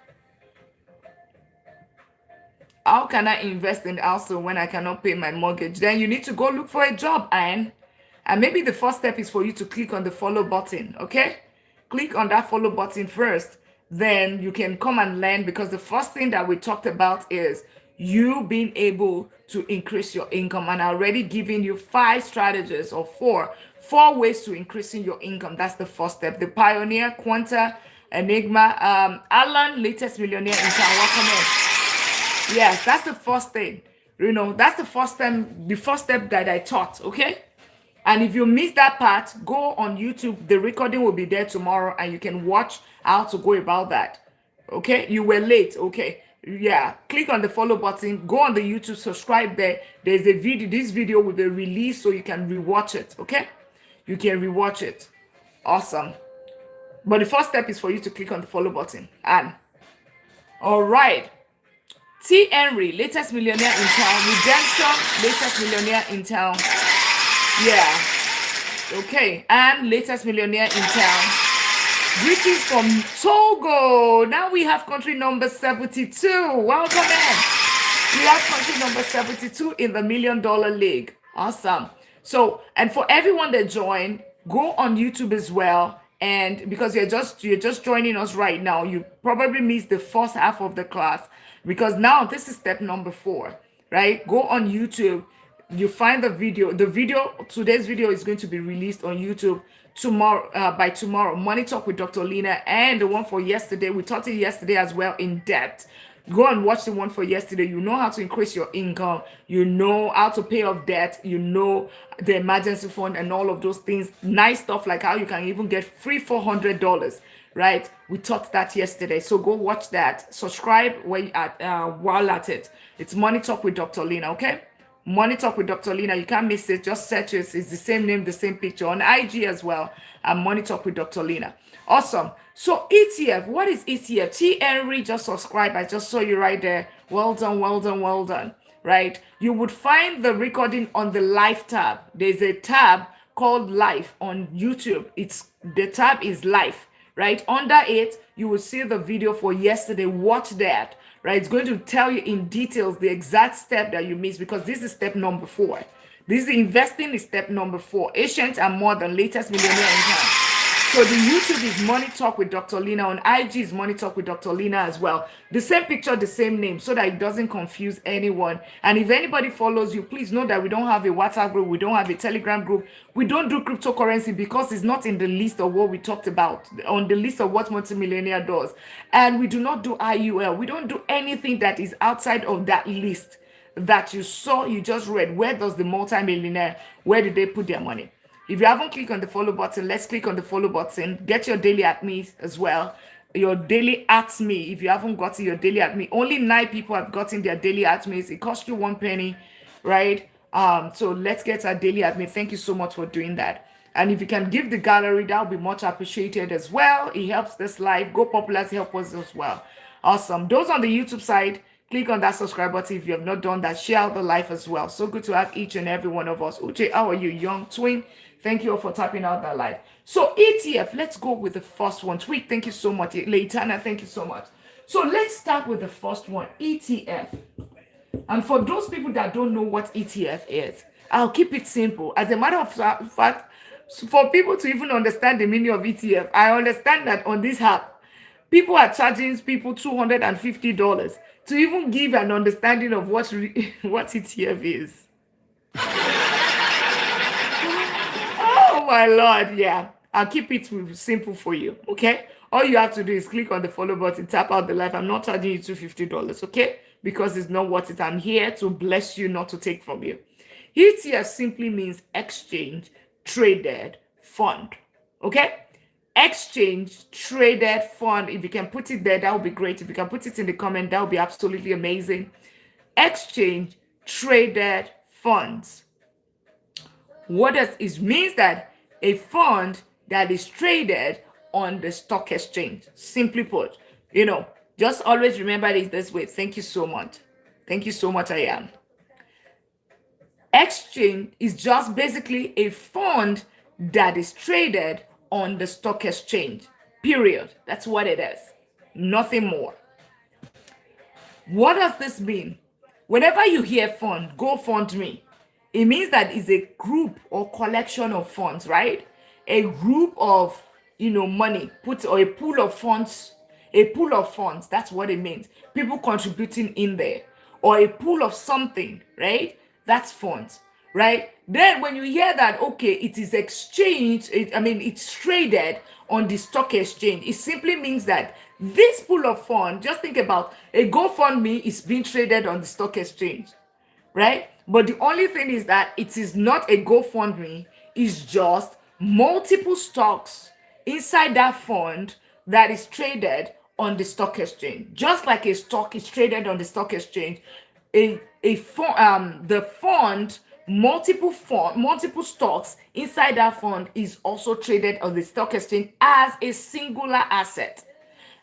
How can I invest in also when I cannot pay my mortgage? Then you need to go look for a job, and maybe the first step is for you to click on the follow button, okay? Click on that follow button first. Then you can come and learn, because the first thing that we talked about is you being able to increase your income. And I already given you 5 strategies, or 4 ways to increasing your income. That's the first step. The Pioneer, Quanta, Enigma, Alan, latest millionaire in town. Welcome in. Yes, that's the first thing. That's the first step that I taught, okay? And if you miss that part, go on YouTube. The recording will be there tomorrow, and you can watch how to go about that. Okay? You were late. Okay. Yeah. Click on the follow button. Go on the YouTube. Subscribe there. There's a video. This video will be released, so you can rewatch it. Okay? You can rewatch it. Awesome. But the first step is for you to click on the follow button. And all right. T. Henry, latest millionaire in town. Redemption, latest millionaire in town. Yeah. Okay. And latest millionaire in town. Greetings from Togo. Now we have country number 72. Welcome in. We have country number 72 in the $1 Million League. Awesome. So, and for everyone that joined, go on YouTube as well. And because you're just joining us right now, you probably missed the first half of the class, because now this is step number 4, right? Go on YouTube. You find today's video is going to be released on YouTube tomorrow, by tomorrow. Money Talk with Dr. Lina, and the one for yesterday, we taught it yesterday as well in depth. Go and watch the one for yesterday. You know how to increase your income, you know how to pay off debt, you know the emergency fund and all of those things. Nice stuff, like how you can even get free $400, right? We taught that yesterday. So go watch that. Subscribe while at it. It's Money Talk with Dr. Lina, okay? Money Talk with Dr. Lina. You can't miss it. Just search it. It's the same name, the same picture on IG as well. And Money Talk with Dr. Lina. Awesome. So ETF, what is ETF? T. Henry, just subscribe. I just saw you right there. Well done, well done, well done. Right? You would find the recording on the live tab. There's a tab called live on YouTube. The tab is live. Right? Under it, you will see the video for yesterday. Watch that. Right? It's going to tell you in details the exact step that you missed, because this is step number 4. This is investing is step number 4. Ancient and modern, latest millionaire in town. So the YouTube is Money Talk with Dr. Lina. On IG is Money Talk with Dr. Lina as well. The same picture, the same name, so that it doesn't confuse anyone. And if anybody follows you, please know that we don't have a WhatsApp group. We don't have a Telegram group. We don't do cryptocurrency because it's not in the list of what we talked about, on the list of what multimillionaire does. And we do not do IUL. We don't do anything that is outside of that list that you saw, you just read. Where does the multimillionaire, where did they put their money? If you haven't clicked on the follow button, let's click on the follow button. Get your daily at me as well. Your daily at me. If you haven't gotten your daily at me, only 9 people have gotten their daily at me. It costs you 1 penny, right? So let's get our daily at me. Thank you so much for doing that. And if you can give the gallery, that would be much appreciated as well. It helps this live. Go Popular help us as well. Awesome. Those on the YouTube side, click on that subscribe button if you have not done that. Share out the live as well. So good to have each and every one of us. Uche, how are you, young twin? Thank you all for tapping out that live. So ETF, let's go with the first one. Tweet, thank you so much. Leitana, thank you so much. So let's start with the first one, ETF. And for those people that don't know what ETF is, I'll keep it simple. As a matter of fact, for people to even understand the meaning of ETF, I understand that on this app, people are charging people $250 to even give an understanding of what ETF is. Oh my Lord, yeah. I'll keep it simple for you, okay? All you have to do is click on the follow button, tap out the live. I'm not charging you $250, okay? Because it's not worth it. I'm here to bless you, not to take from you. ETF simply means exchange traded fund, okay? Exchange traded fund. If you can put it there, that would be great. If you can put it in the comment, that would be absolutely amazing. Exchange traded funds. What does it means that a fund that is traded on the stock exchange. Simply put, just always remember it this way. Thank you so much. Thank you so much. I am. Exchange is just basically a fund that is traded on the stock exchange. Period. That's what it is. Nothing more. What does this mean? Whenever you hear fund, go fund me. It means that it's a group or collection of funds, right? A group of, money or a pool of funds. A pool of funds. That's what it means. People contributing in there, or a pool of something, right? That's funds, right? Then when you hear that, okay, it is exchanged, it's traded on the stock exchange, it simply means that this pool of funds, just think about a GoFundMe is being traded on the stock exchange, right? But the only thing is that it is not a GoFundMe, it's just multiple stocks inside that fund that is traded on the stock exchange. Just like a stock is traded on the stock exchange, the fund, multiple stocks inside that fund is also traded on the stock exchange as a singular asset.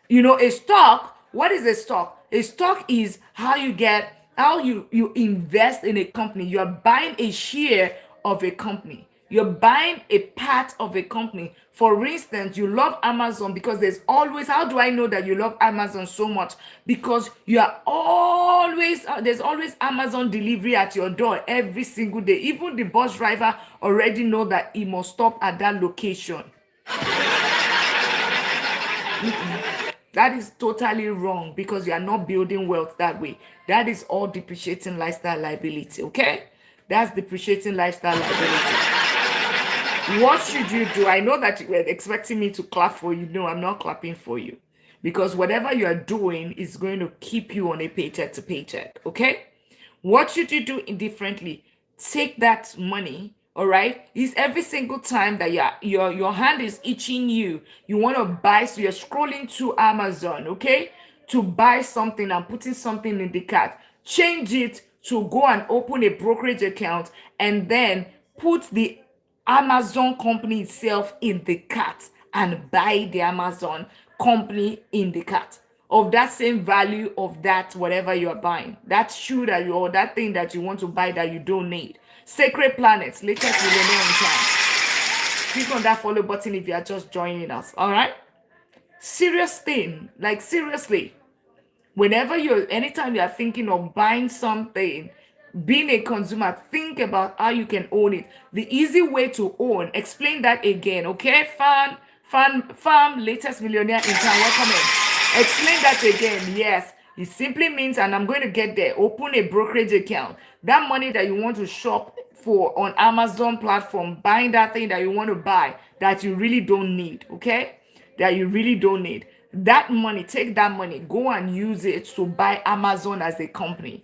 A stock, what is a stock? A stock is how you invest in a company. You're buying a share of a company. You're buying a part of a company. For instance, you love Amazon because there's always, how do I know that you love Amazon so much? Because there's always Amazon delivery at your door every single day. Even the bus driver already know that he must stop at that location. That is totally wrong, because you are not building wealth that way. That is all depreciating lifestyle liability, okay? That's depreciating lifestyle liability. What should you do? I know that you were expecting me to clap for you. No, I'm not clapping for you, because whatever you are doing is going to keep you on a paycheck to paycheck. Okay? What should you do indifferently? Take that money, all right? Is every single time that your hand is itching you want to buy, so you're scrolling to Amazon, okay? To buy something and putting something in the cart. Change it to go and open a brokerage account and then put the Amazon company itself in the cart and buy the Amazon company in the cart of that same value of that whatever you are buying. That shoe that you, or that thing that you want to buy that you don't need. Sacred Planets, latest millionaire in town. Click on that follow button if you are just joining us. All right. Serious thing, like seriously. Anytime you are thinking of buying something, being a consumer, think about how you can own it. The easy way to own, explain that again, okay? Farm, latest millionaire in town, welcome in. Explain that again. Yes, it simply means, and I'm going to get there, open a brokerage account. That money that you want to shop for on Amazon platform, buying that thing that you want to buy that you really don't need, okay? That you really don't need. That money, take that money, go and use it to buy Amazon as a company.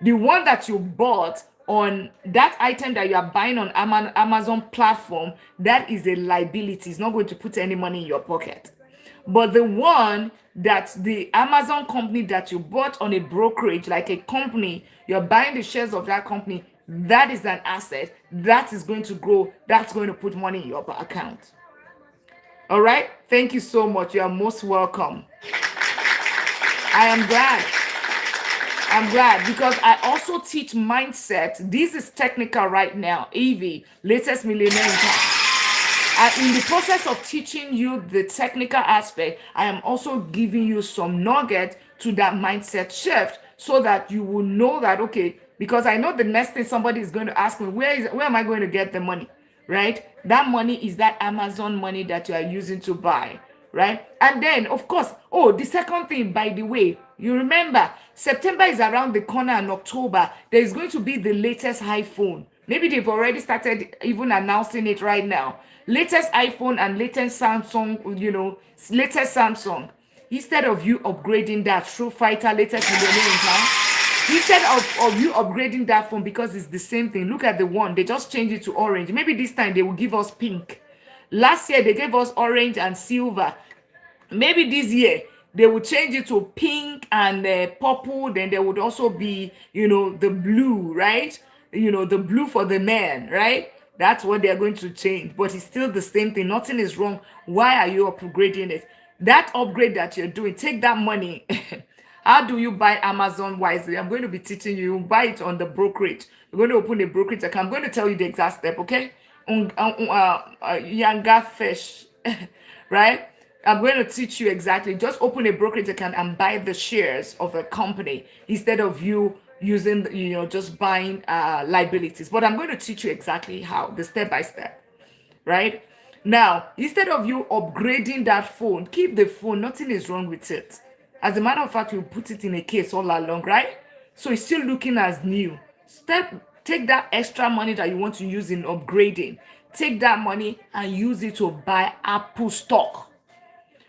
The one that you bought on that item that you are buying on Amazon platform, that is a liability. It's not going to put any money in your pocket. But the one that the Amazon company that you bought on a brokerage, like a company, you're buying the shares of that company, that is an asset. That is going to grow. That's going to put money in your account. All right. Thank you so much. You are most welcome. I am glad. I'm glad because I also teach mindset. This is technical right now. Evie, latest millionaire in town. In the process of teaching you the technical aspect, I am also giving you some nugget to that mindset shift so that you will know that, okay, because I know the next thing somebody is going to ask me, where am I going to get the money? Right? That money is that Amazon money that you are using to buy, right? And then, of course, the second thing, by the way, you remember, September is around the corner, and October, there is going to be the latest iPhone. Maybe they've already started even announcing it right now. Latest iPhone and latest Samsung, latest Samsung. Instead of you upgrading that True Fighter latest millionaire in town, instead of you upgrading that phone, because it's the same thing. Look at the one. They just changed it to orange. Maybe this time they will give us pink. Last year they gave us orange and silver. Maybe this year they will change it to pink and purple. Then there would also be, the blue, right? The blue for the men, right? That's what they're going to change. But it's still the same thing. Nothing is wrong. Why are you upgrading it? That upgrade that you're doing, take that money. How do you buy Amazon wisely? I'm going to be teaching you. You buy it on the brokerage. You're going to open a brokerage account. I'm going to tell you the exact step, okay? Younger fish, right? I'm going to teach you exactly. Just open a brokerage account and buy the shares of a company instead of you using, just buying liabilities. But I'm going to teach you exactly how, the step by step, right? Now, instead of you upgrading that phone, keep the phone. Nothing is wrong with it. As a matter of fact, you put it in a case all along, right? So it's still looking as new. Take that extra money that you want to use in upgrading. Take that money and use it to buy Apple stock.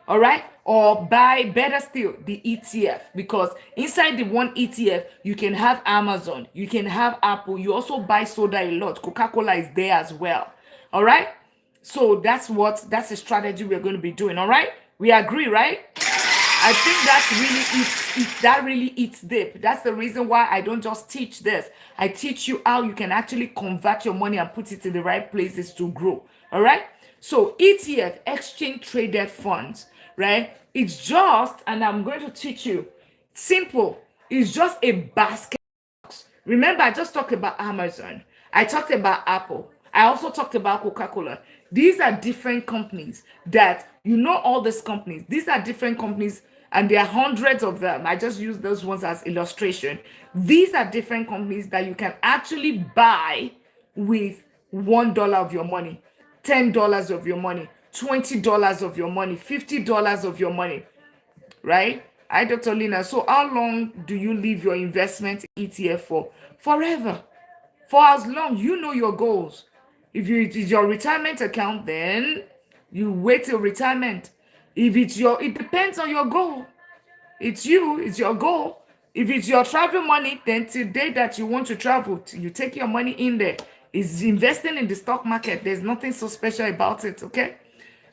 All right? Or buy, better still, the ETF. Because inside the one ETF, you can have Amazon. You can have Apple. You also buy soda a lot. Coca-Cola is there as well. All right? So that's a strategy we're going to be doing. All right? We agree, right? I think that really eats deep. That's the reason why I don't just teach this. I teach you how you can actually convert your money and put it in the right places to grow. All right. So ETF, exchange traded funds, right? It's just, and I'm going to teach you, simple. It's just a basket. Remember, I just talked about Amazon. I talked about Apple. I also talked about Coca-Cola. These are different companies that, all these companies. These are different companies, and there are hundreds of them. I just use those ones as illustration. These are different companies that you can actually buy with $1 of your money, $10 of your money, $20 of your money, $50 of your money, right? Hi, Dr. Lina. So how long do you leave your investment ETF for? Forever. For as long you know your goals. If it is your retirement account, then you wait till retirement. If it's your, it depends on your goal. It's you, it's your goal. If it's your travel money, then today that you want to travel, you take your money in there. It's investing in the stock market. There's nothing so special about it, okay?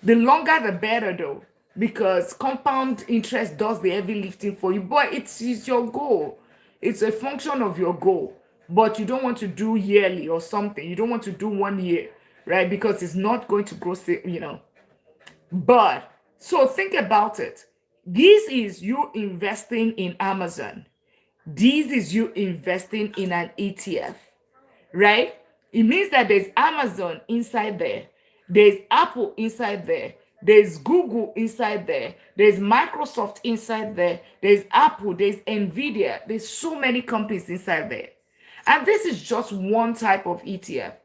The longer the better though, because compound interest does the heavy lifting for you. But it's your goal. It's a function of your goal. But you don't want to do yearly or something. You don't want to do 1 year, right? Because it's not going to grow, But so think about it. This is you investing in Amazon. This is you investing in an ETF, right? It means that there's Amazon inside there, there's Apple inside there, there's Google inside there, there's Microsoft inside there, there's Apple, there's Nvidia, there's so many companies inside there. And this is just one type of ETF.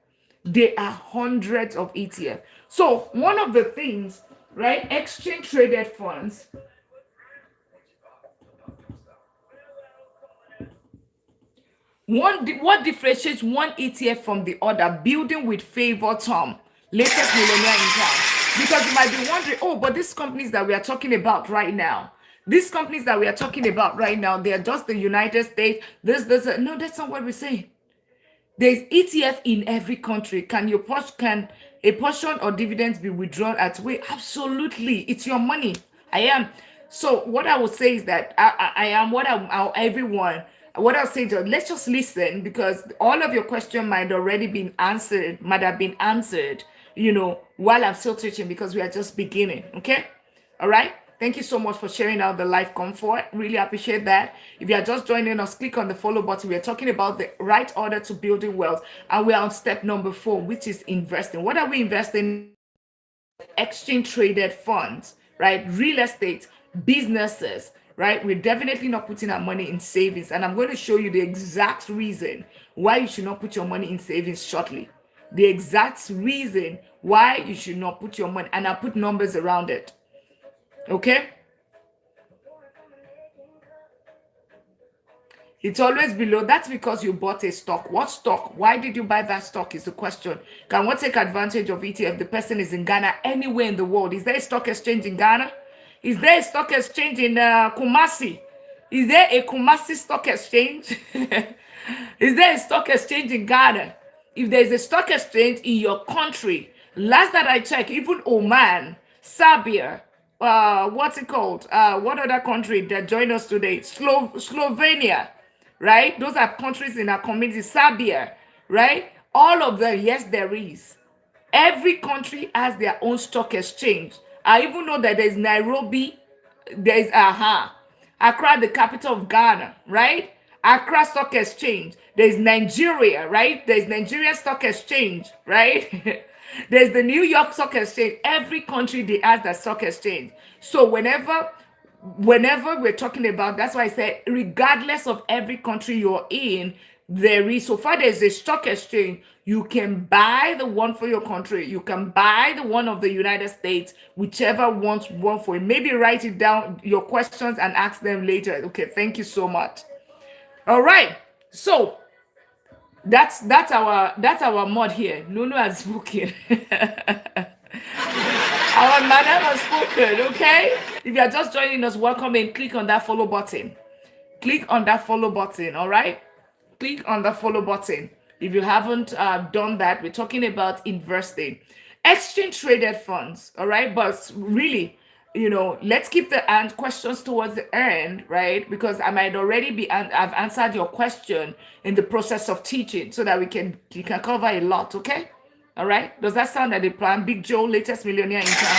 There are hundreds of ETF. So one of the things, right, exchange traded funds, what differentiates one ETF from the other? Building with favor Tom, latest millionaire in town. Because you might be wondering, oh, but these companies that we are talking about right now, they are just the United States. No, that's not what we're saying. There's ETF in every country. Can a portion or dividends be withdrawn at will? Absolutely. It's your money. I am. So what I would say is that I am what everyone. What I'll say to let's just listen, because all of your question might have been answered, while I'm still teaching, because we are just beginning. Okay. All right. Thank you so much for sharing out the life comfort. Really appreciate that. If you are just joining us, click on the follow button. We are talking about the right order to building wealth. And we are on step number 4, which is investing. What are we investing in? Exchange traded funds, right? Real estate, businesses, right? We're definitely not putting our money in savings. And I'm going to show you the exact reason why you should not put your money in savings shortly. The exact reason why you should not put your money. And I'll put numbers around it. Okay, it's always below. That's because you bought a stock. What stock? Why did you buy that stock is the question. Can one take advantage of it if the person is in Ghana, anywhere in the world? Is there a stock exchange in Ghana? Is there a stock exchange in Kumasi? Is there a Kumasi stock exchange? Is there a stock exchange in Ghana? If there is a stock exchange in your country, last that I checked, even Oman, Serbia, what's it called? What other country that joined us today? Slovenia, right? Those are countries in our community. Serbia, right? All of them, yes, there is. Every country has their own stock exchange. I even know that there's Nairobi, there's Accra, the capital of Ghana, right? Accra Stock Exchange. There's Nigeria, right? There's Nigeria Stock Exchange, right? There's the New York Stock Exchange. Every country they has the stock exchange. So whenever we're talking about, that's why I said, regardless of every country you're in, there is, so far there's a stock exchange. You can buy the one for your country. You can buy the one of the United States, whichever one for you. Maybe write it down, your questions, and ask them later. Okay, thank you so much. All right, so that's our mod here. Nunu has spoken. Our madam has spoken. Okay, if you are just joining us, welcome in. Click on that follow button. Click on that follow button. All right, click on the follow button. If you haven't done that, we're talking about investing, exchange traded funds. All right, but really, let's keep the questions towards the end, right? Because I might already I've answered your question in the process of teaching, so that we can cover a lot. Okay, all right. Does that sound like a plan? Big Joe, latest millionaire in town.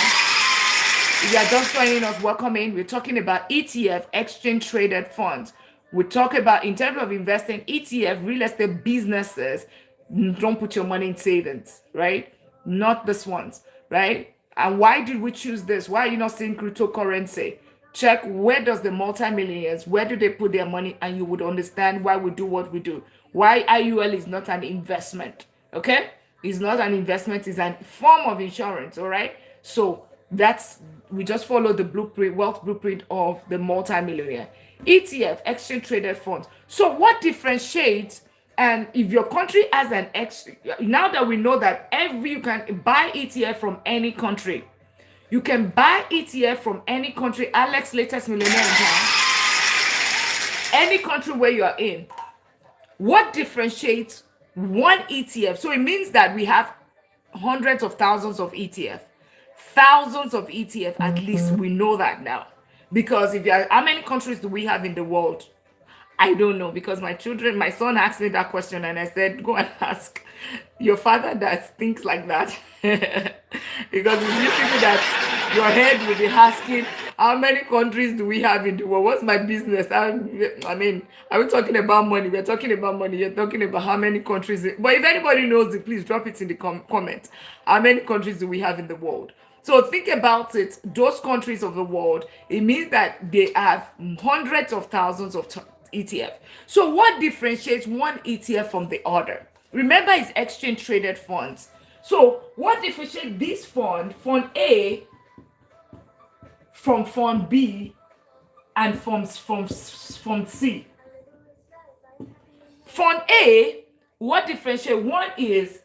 If you are just joining us, welcome in. We're talking about ETF, exchange traded funds. We talk about, in terms of investing, ETF, real estate businesses. Don't put your money in savings, right? Not this ones, right? And why did we choose this? Why are you not seeing cryptocurrency? Check, where does the multimillionaires, where do they put their money? And you would understand why we do what we do. Why IUL is not an investment, okay? It's not an investment, it's a form of insurance, all right? So we just follow the blueprint, wealth blueprint of the multimillionaire. ETF, exchange traded funds. So what differentiates And if your country has an extra, now that we know that you can buy ETF from any country, you can buy ETF from any country. Alex, latest millionaire in town, any country where you are in. What differentiates one ETF? So it means that we have hundreds of thousands of ETF, thousands of ETF at least. We know that now, because if you are, how many countries do we have in the world? I don't know, because my son asked me that question and I said, go and ask your father that thinks like that. Because it's you people that your head will be asking, how many countries do we have in the world? What's my business? I mean, are we talking about money? We're talking about money. You're talking about how many countries. But if anybody knows it, please drop it in the comment. How many countries do we have in the world? So think about it. Those countries of the world, it means that they have hundreds of thousands of ETF. So what differentiates one ETF from the other? Remember, it's exchange traded funds. So what differentiates this fund A, from fund B, and from C? Fund A, what differentiates one is,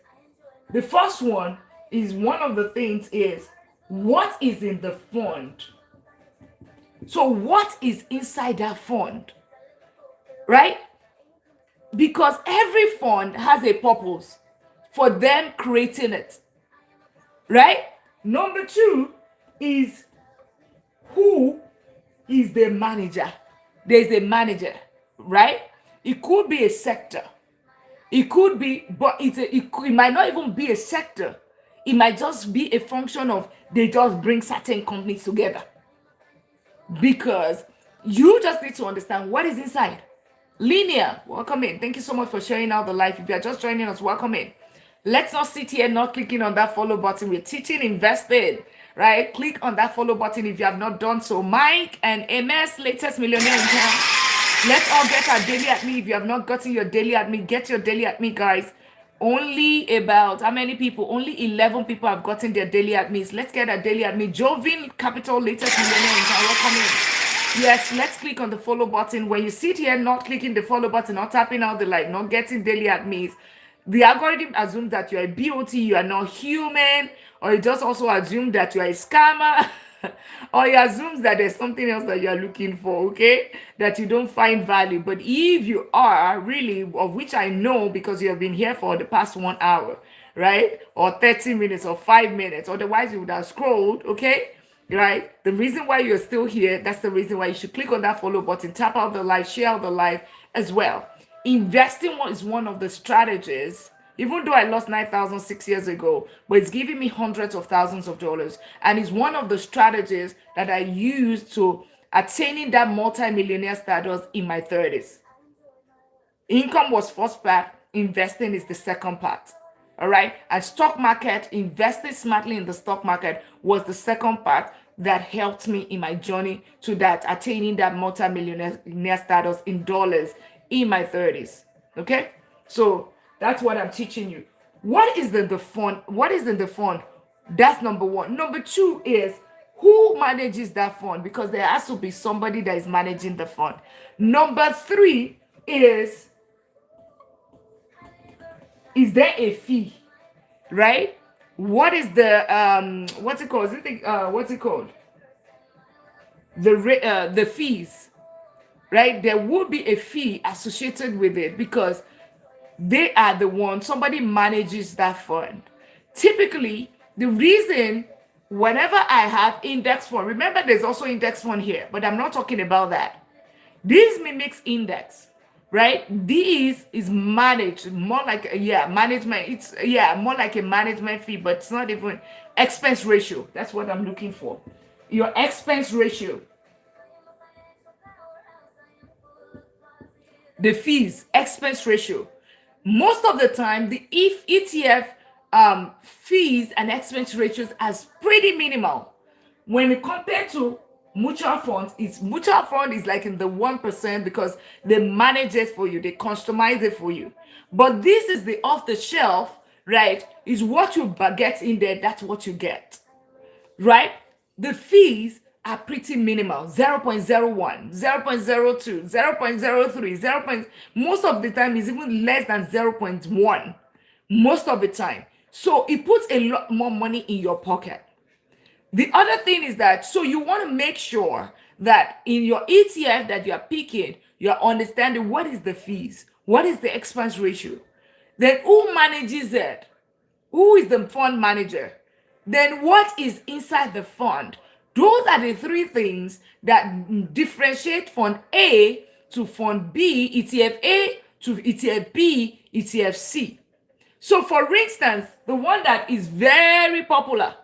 the first one is, one of the things is, what is in the fund? So what is inside that fund? Right? Because every fund has a purpose for them creating it. Right? Number two is, who is the manager? There's a manager, right? It could be a sector. It could be, but it might not even be a sector. It might just be a function of they just bring certain companies together. Because you just need to understand what is inside. Linear, welcome in. Thank you so much for sharing out the live. If you're just joining us, welcome in. Let's not sit here not clicking on that follow button. We're teaching investing, right? Click on that follow button if you have not done so. Mike and MS, latest millionaire in town. Let's all get our daily at me. If you have not gotten your daily at me, get your daily at me, guys. Only about, how many people? Only 11 people have gotten their daily at me. Let's get our daily at me. Jovin Capital, latest millionaire in town. Welcome in. Yes, let's click on the follow button. When you sit here not clicking the follow button, not tapping out the light, not getting daily at me, the algorithm assumes that you're a BOT, you are not human, or it just also assumes that you are a scammer, or it assumes that there's something else that you're looking for, okay? That you don't find value. But if you are really, of which I know because you have been here for the past 1 hour, right? Or 30 minutes or 5 minutes, otherwise you would have scrolled, okay? Right? The reason why you're still here, that's the reason why you should click on that follow button, tap out the live, share out the live as well. Investing is one of the strategies, even though I lost 9,000 6 years ago, but it's giving me hundreds of thousands of dollars. And it's one of the strategies that I use to attaining that multi-millionaire status in my 30s. Income was first part, investing is the second part. All right. And stock market, investing smartly in the stock market was the second part that helped me in my journey to that, attaining that multi-millionaire status in dollars in my 30s. Okay. So that's what I'm teaching you. What is in the fund? What is in the fund? That's number one. Number two is, who manages that fund? Because there has to be somebody that is managing the fund. Number three is there a fee, right? What is the what's it called? What's it called? The fees, right? There would be a fee associated with it because they are the one, somebody manages that fund. Typically, the reason whenever I have index fund, remember there's also index fund here, but I'm not talking about that. This mimics index. Right? This is managed more like management. It's more like a management fee, but it's not even expense ratio. That's what I'm looking for. Your expense ratio. The fees, expense ratio. Most of the time, the ETF fees and expense ratios are pretty minimal. When compared to mutual funds, mutual fund is like in the 1% because they manage it for you, they customize it for you. But this is the off the shelf, right? Is what you get in there, that's what you get, right? The fees are pretty minimal. 0.01, 0.02, 0.03, 0. Most of the time is even less than 0.1. Most of the time. So it puts a lot more money in your pocket. The other thing is that, so you want to make sure that in your ETF that you are picking, you are understanding what is the fees, what is the expense ratio, then who manages it, who is the fund manager, then what is inside the fund. Those are the three things that differentiate fund A to fund B, ETF A to ETF B, ETF C. So for instance, the one that is very popular,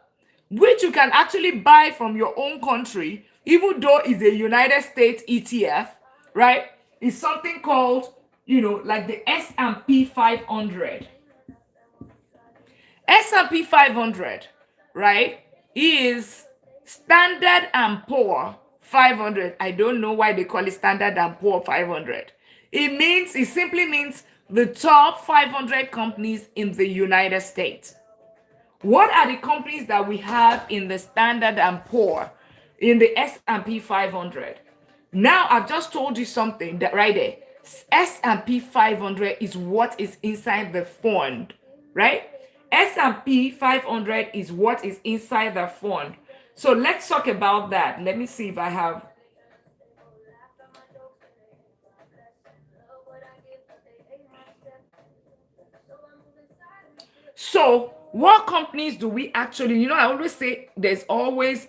which you can actually buy from your own country, even though it's a United States ETF, right? Is something called, like the S&P 500. S&P 500, right, is Standard and Poor 500. I don't know why they call it Standard and Poor 500. It simply means the top 500 companies in the United States. What are the companies that we have in the Standard and Poor in the S&P 500? Now I've just told you something that right there. S&P 500 is what is inside the fund, right? S&P 500 is what is inside the fund. So let's talk about that. Let me see if I have. So what companies do we actually, I always say there's what's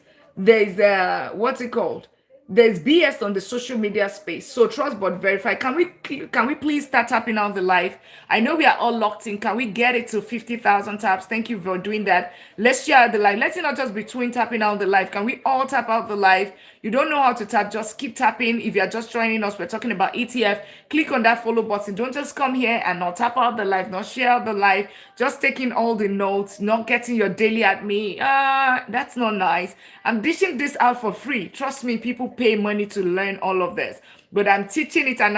it called? There's BS on the social media space. So trust but verify. Can we please start tapping out the live? I know we are all locked in. Can we get it to 50,000 taps? Thank you for doing that. Let's share the live. Let's not just between tapping out the live. Can we all tap out the live? You don't know how to tap, just keep tapping. If you're just joining us, we're talking about ETF. Click on that follow button. Don't just come here and not tap out the live, not share the live, just taking all the notes, not getting your daily at me. That's not nice. I'm dishing this out for free. Trust me, people pay money to learn all of this. But I'm teaching it, and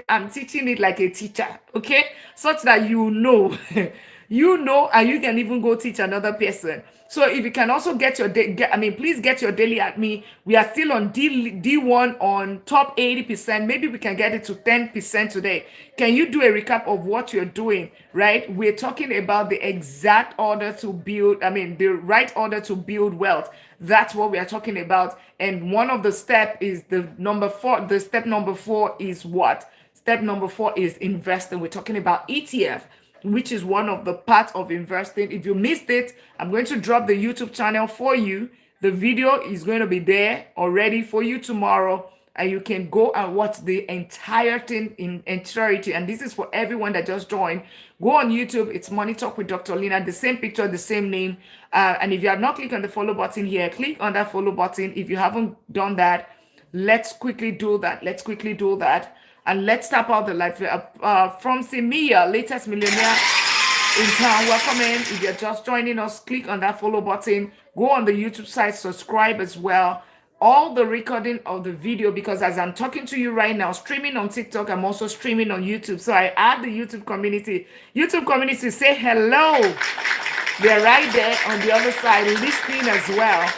I'm teaching it like a teacher, okay? Such that you know, and you can even go teach another person. So if you can also please get your daily at me. We are still on D1 on top 80%. Maybe we can get it to 10% today. Can you do a recap of what you're doing, right? We're talking about the exact order to build, the right order to build wealth. That's what we are talking about. And one of the step is the number 4. The step number 4 is what? Step number 4 is investing. We're talking about ETF, which is one of the parts of investing. If you missed it, I'm going to drop the YouTube channel for you. The video is going to be there already for you tomorrow, and you can go and watch the entire thing in entirety. And this is for everyone that just joined. Go on YouTube. It's Money Talk with Dr. Lina. The same picture, the same name. And if you have not clicked on the follow button here, click on that follow button. If you haven't done that, let's quickly do that. And let's tap out the live. From Semia, latest millionaire in town. Welcome in. If you're just joining us, click on that follow button. Go on the YouTube site, subscribe as well. All the recording of the video, because as I'm talking to you right now, streaming on TikTok, I'm also streaming on YouTube. So I add the YouTube community. YouTube community, say hello. They're right there on the other side, listening as well.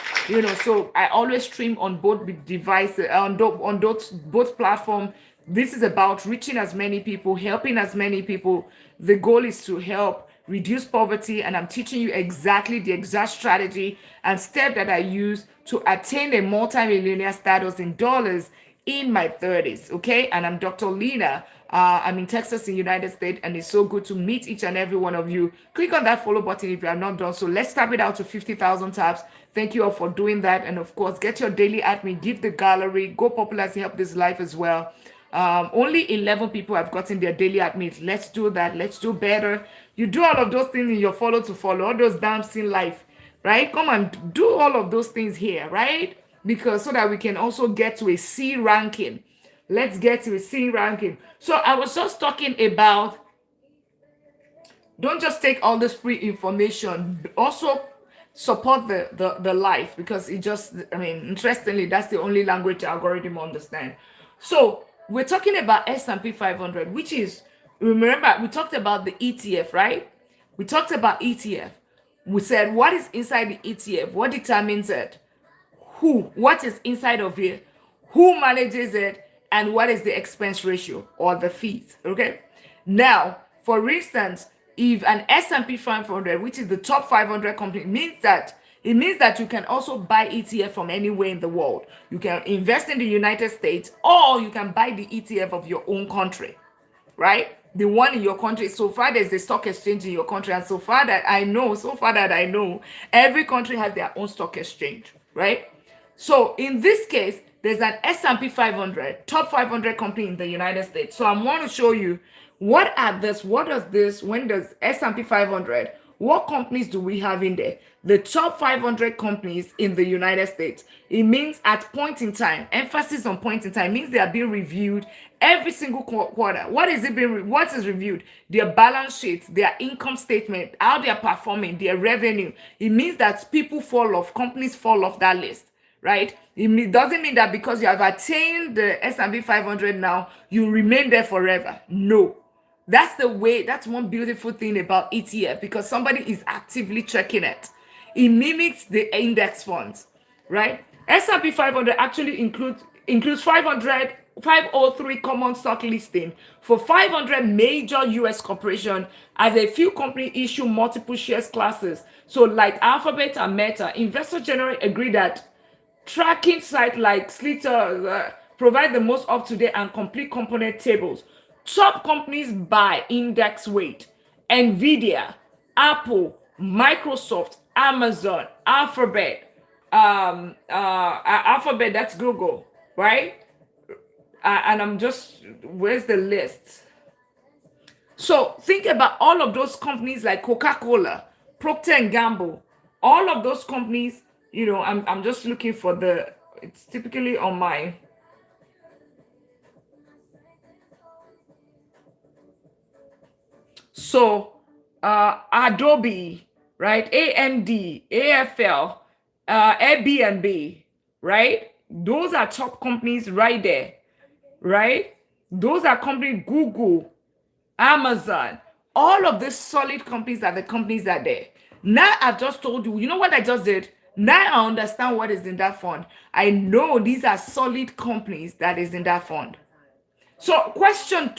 So I always stream on both devices, on both platforms. This is about reaching as many people, helping as many people. The goal is to help reduce poverty, and I'm teaching you exactly the exact strategy and step that I use to attain a multi-millionaire status in dollars in my 30s, okay? And I'm Dr. Lina. I'm in Texas, in the United States, and it's so good to meet each and every one of you. Click on that follow button if you have not done so. Let's tap it out to 50,000 taps. Thank you all for doing that. And of course, get your daily at me, give the gallery, go popular to help this life as well. Only 11 people have gotten their daily at me. Let's do that. Let's do better. You do all of those things in your follow to follow, all those dancing life, right? Come and do all of those things here, right? Because so that we can also get to a C ranking. Let's get to a C ranking. So I was just talking about, don't just take all this free information. Also support the life, because it just, interestingly, that's the only language the algorithm understand. So we're talking about S&P 500, which is, remember, we talked about the ETF, right? We talked about ETF. We said, what is inside the ETF? What determines it? what is inside of it, who manages it, and what is the expense ratio or the fees. Okay. Now, for instance, if an S&P 500, which is the top 500 company, it means that you can also buy ETF from anywhere in the world. You can invest in the United States, or you can buy the ETF of your own country, right? The one in your country. So far, there's a stock exchange in your country, and so far that I know, every country has their own stock exchange, right? So in this case, there's an S&P 500, top 500 company in the United States. So I want to show you what does this, when does S&P 500, what companies do we have in there? The top 500 companies in the United States. It means at point in time, emphasis on point in time, means they are being reviewed every single quarter. What is reviewed? Their balance sheets, their income statement, how they are performing, their revenue. It means that companies fall off that list, right? It doesn't mean that because you have attained the S&P 500 now, you remain there forever. No. That's one beautiful thing about ETF, because somebody is actively checking it. It mimics the index funds, right? S&P 500 actually includes 503 common stock listing for 500 major US corporations, as a few companies issue multiple shares classes. So like Alphabet and Meta, investors generally agree that tracking sites like Slither provide the most up-to-date and complete component tables. Top companies by index weight: Nvidia, Apple, Microsoft, Amazon, Alphabet, that's Google, right? And where's the list? So think about all of those companies like Coca-Cola, Procter and Gamble, all of those companies. I'm just looking for it's typically on my. So Adobe, right? AMD, AFL, Airbnb, right? Those are top companies right there, right? Those are companies, Google, Amazon, all of these solid companies are the companies that are there. Now I've just told you, you know what I just did? Now I understand what is in that fund. I know these are solid companies that is in that fund. So question: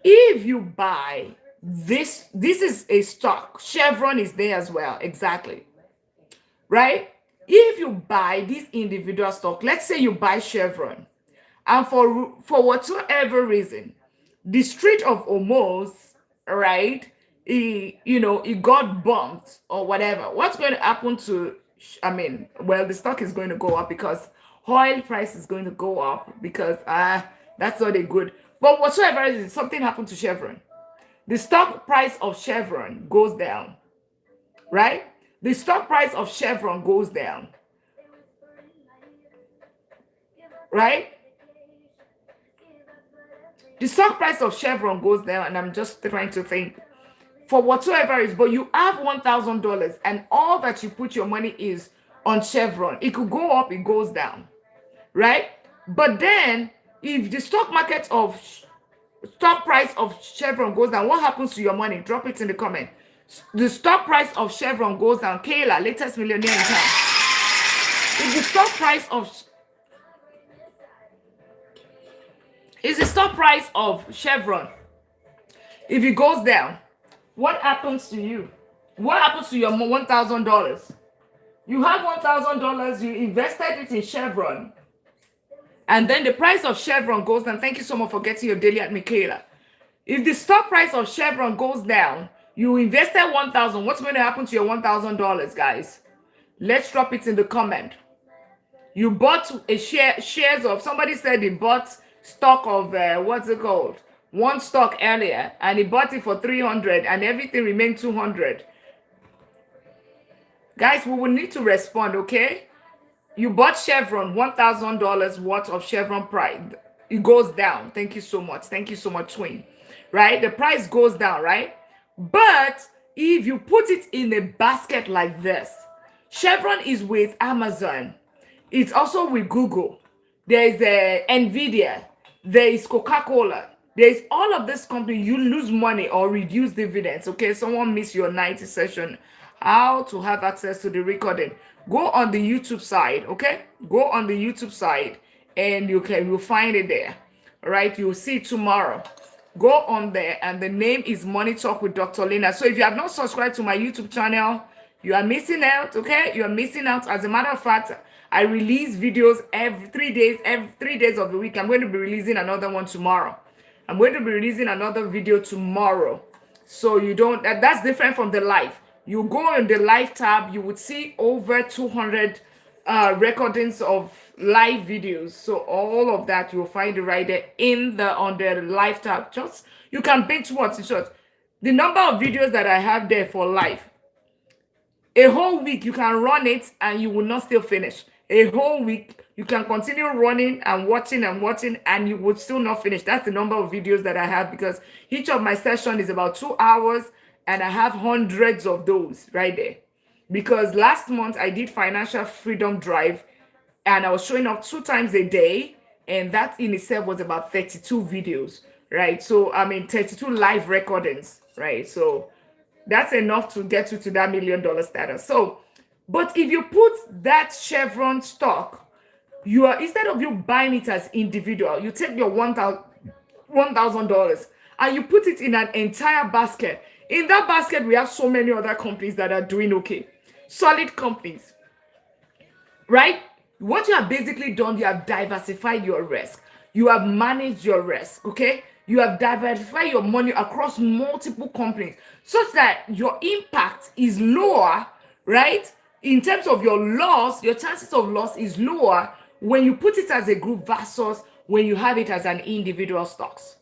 if you buy this is a stock. Chevron is there as well, exactly, right? If you buy this individual stock, let's say you buy Chevron, and for whatsoever reason, the Strait of Hormuz, right, it got bumped or whatever, what's going to happen to, the stock is going to go up because oil price is going to go up because that's not a good. But whatsoever reason, something happened to Chevron, the stock price of Chevron goes down, right? The stock price of Chevron goes down, right? The stock price of Chevron goes down, and I'm just trying to think, for whatsoever is, but you have $1,000, and all that you put your money is on Chevron. It could go up, it goes down, right? But then, if the stock price of Chevron goes down, what happens to your money? Drop it in the comment. The stock price of Chevron goes down. Kayla, latest millionaire in town. If the stock price of Chevron, if it goes down, what happens to you? What happens to your $1,000? You have $1,000, you invested it in Chevron, and then the price of Chevron goes down. Thank you so much for getting your daily at Michaela. If the stock price of Chevron goes down, you invested $1,000. What's going to happen to your $1,000, guys? Let's drop it in the comment. You bought shares of, somebody said he bought stock of what's it called? One stock earlier, and he bought it for 300, and everything remained 200. Guys, we will need to respond, okay? You bought Chevron, $1,000 worth of Chevron price. It goes down. Thank you so much. Thank you so much, Twin. Right? The price goes down, right? But if you put it in a basket like this, Chevron is with Amazon. It's also with Google. There's Nvidia. There is Coca-Cola. There's all of this company. You lose money or reduce dividends. Okay, someone missed your 90 session. How to have access to the recording. go on the YouTube side, okay? Go on the YouTube side and you'll find it there. All right, you'll see it tomorrow. Go on there, and the name is Money Talk with Dr. Lina. So if you have not subscribed to my YouTube channel, you are missing out, okay? You are missing out. As a matter of fact, I release videos every 3 days of the week. I'm going to be releasing another one tomorrow. I'm going to be releasing another video tomorrow. So you don't, that's different from the live. You go in the live tab, you would see over 200 recordings of live videos. So all of that you'll find it right there on the live tab. Just you can binge watch it short. The number of videos that I have there for live, a whole week you can run it and you will not still finish. A whole week you can continue running and watching and you would still not finish. That's the number of videos that I have, because each of my session is about 2 hours and I have hundreds of those right there. Because last month I did financial freedom drive and I was showing up 2 times a day, and that in itself was about 32 videos, right? So I mean 32 live recordings, right? So that's enough to get you to that $1 million status. So, but if you put that Chevron stock, you are, instead of you buying it as individual, you take your $1,000 and you put it in an entire basket. In that basket, we have so many other companies that are doing okay, solid companies, right? What you have basically done, you have diversified your risk. You have managed your risk, okay? You have diversified your money across multiple companies such that your impact is lower, right? In terms of your loss, your chances of loss is lower when you put it as a group versus when you have it as an individual stocks.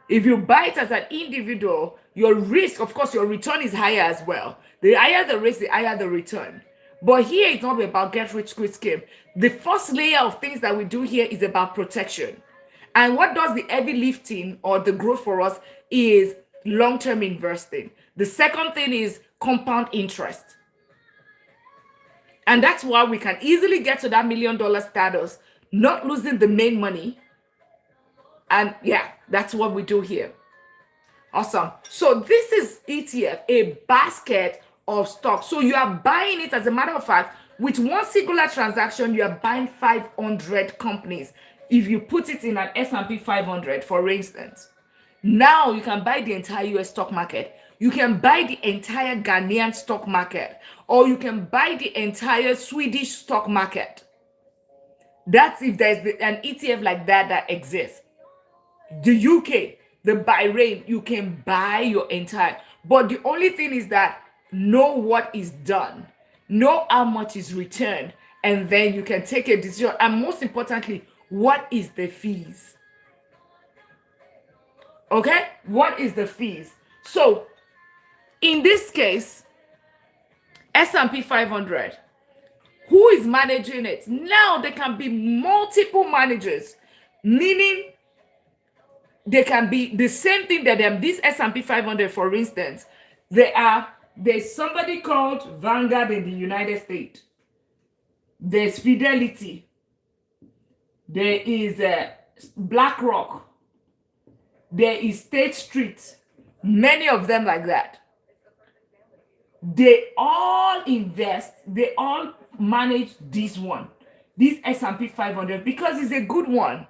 If you buy it as an individual, your risk, of course, your return is higher as well. The higher the risk, the higher the return. But here it's not about get rich quick scheme. The first layer of things that we do here is about protection. And what does the heavy lifting or the growth for us is long-term investing. The second thing is compound interest. And that's why we can easily get to that $1 million status, not losing the main money. And yeah, that's what we do here. Awesome. So this is ETF, a basket of stocks. So you are buying it, as a matter of fact, with one singular transaction, you are buying 500 companies. If you put it in an S&P 500, for instance, now you can buy the entire US stock market. You can buy the entire Ghanaian stock market, or you can buy the entire Swedish stock market. That's if there's an ETF like that exists. The UK, the Bahrain, you can buy your entire. But the only thing is that know what is done, know how much is returned, and then you can take a decision. And most importantly, what is the fees? Okay, what is the fees? So in this case, S&P 500, who is managing it? Now there can be multiple managers, meaning they can be the same thing that this S&P 500, for instance, there's somebody called Vanguard in the United States. There's Fidelity. There is BlackRock. There is State Street. Many of them like that. They all invest. They all manage this S&P 500, because it's a good one.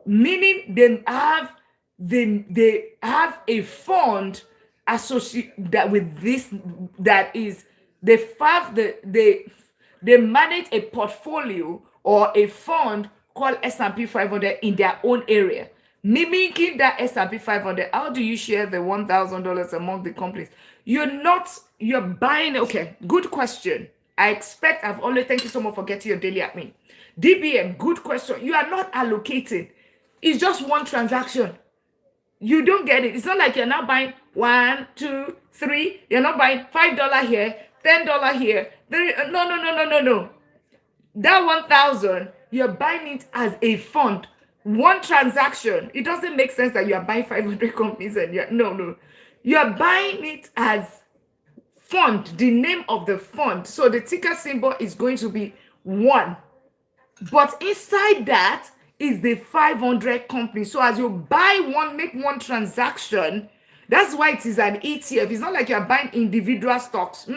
Meaning they have a fund associated that with this, that is they manage a portfolio or a fund called S&P 500 in their own area, mimicking that S&P 500. How do you share the $1,000 among the companies? You're buying. Okay, good question. Thank you so much for getting your daily admin. DBM, good question. You are not allocating. It's just one transaction. You don't get it. It's not like you're not buying 1, 2, 3. You're not buying $5 here, $10 here. No. That 1,000, you're buying it as a fund. One transaction. It doesn't make sense that you are buying 500 companies and no. You're buying it as fund, the name of the fund. So the ticker symbol is going to be 1. But inside that is the 500 companies. So as you buy one, make one transaction, that's why it is an ETF. It's not like you're buying individual stocks.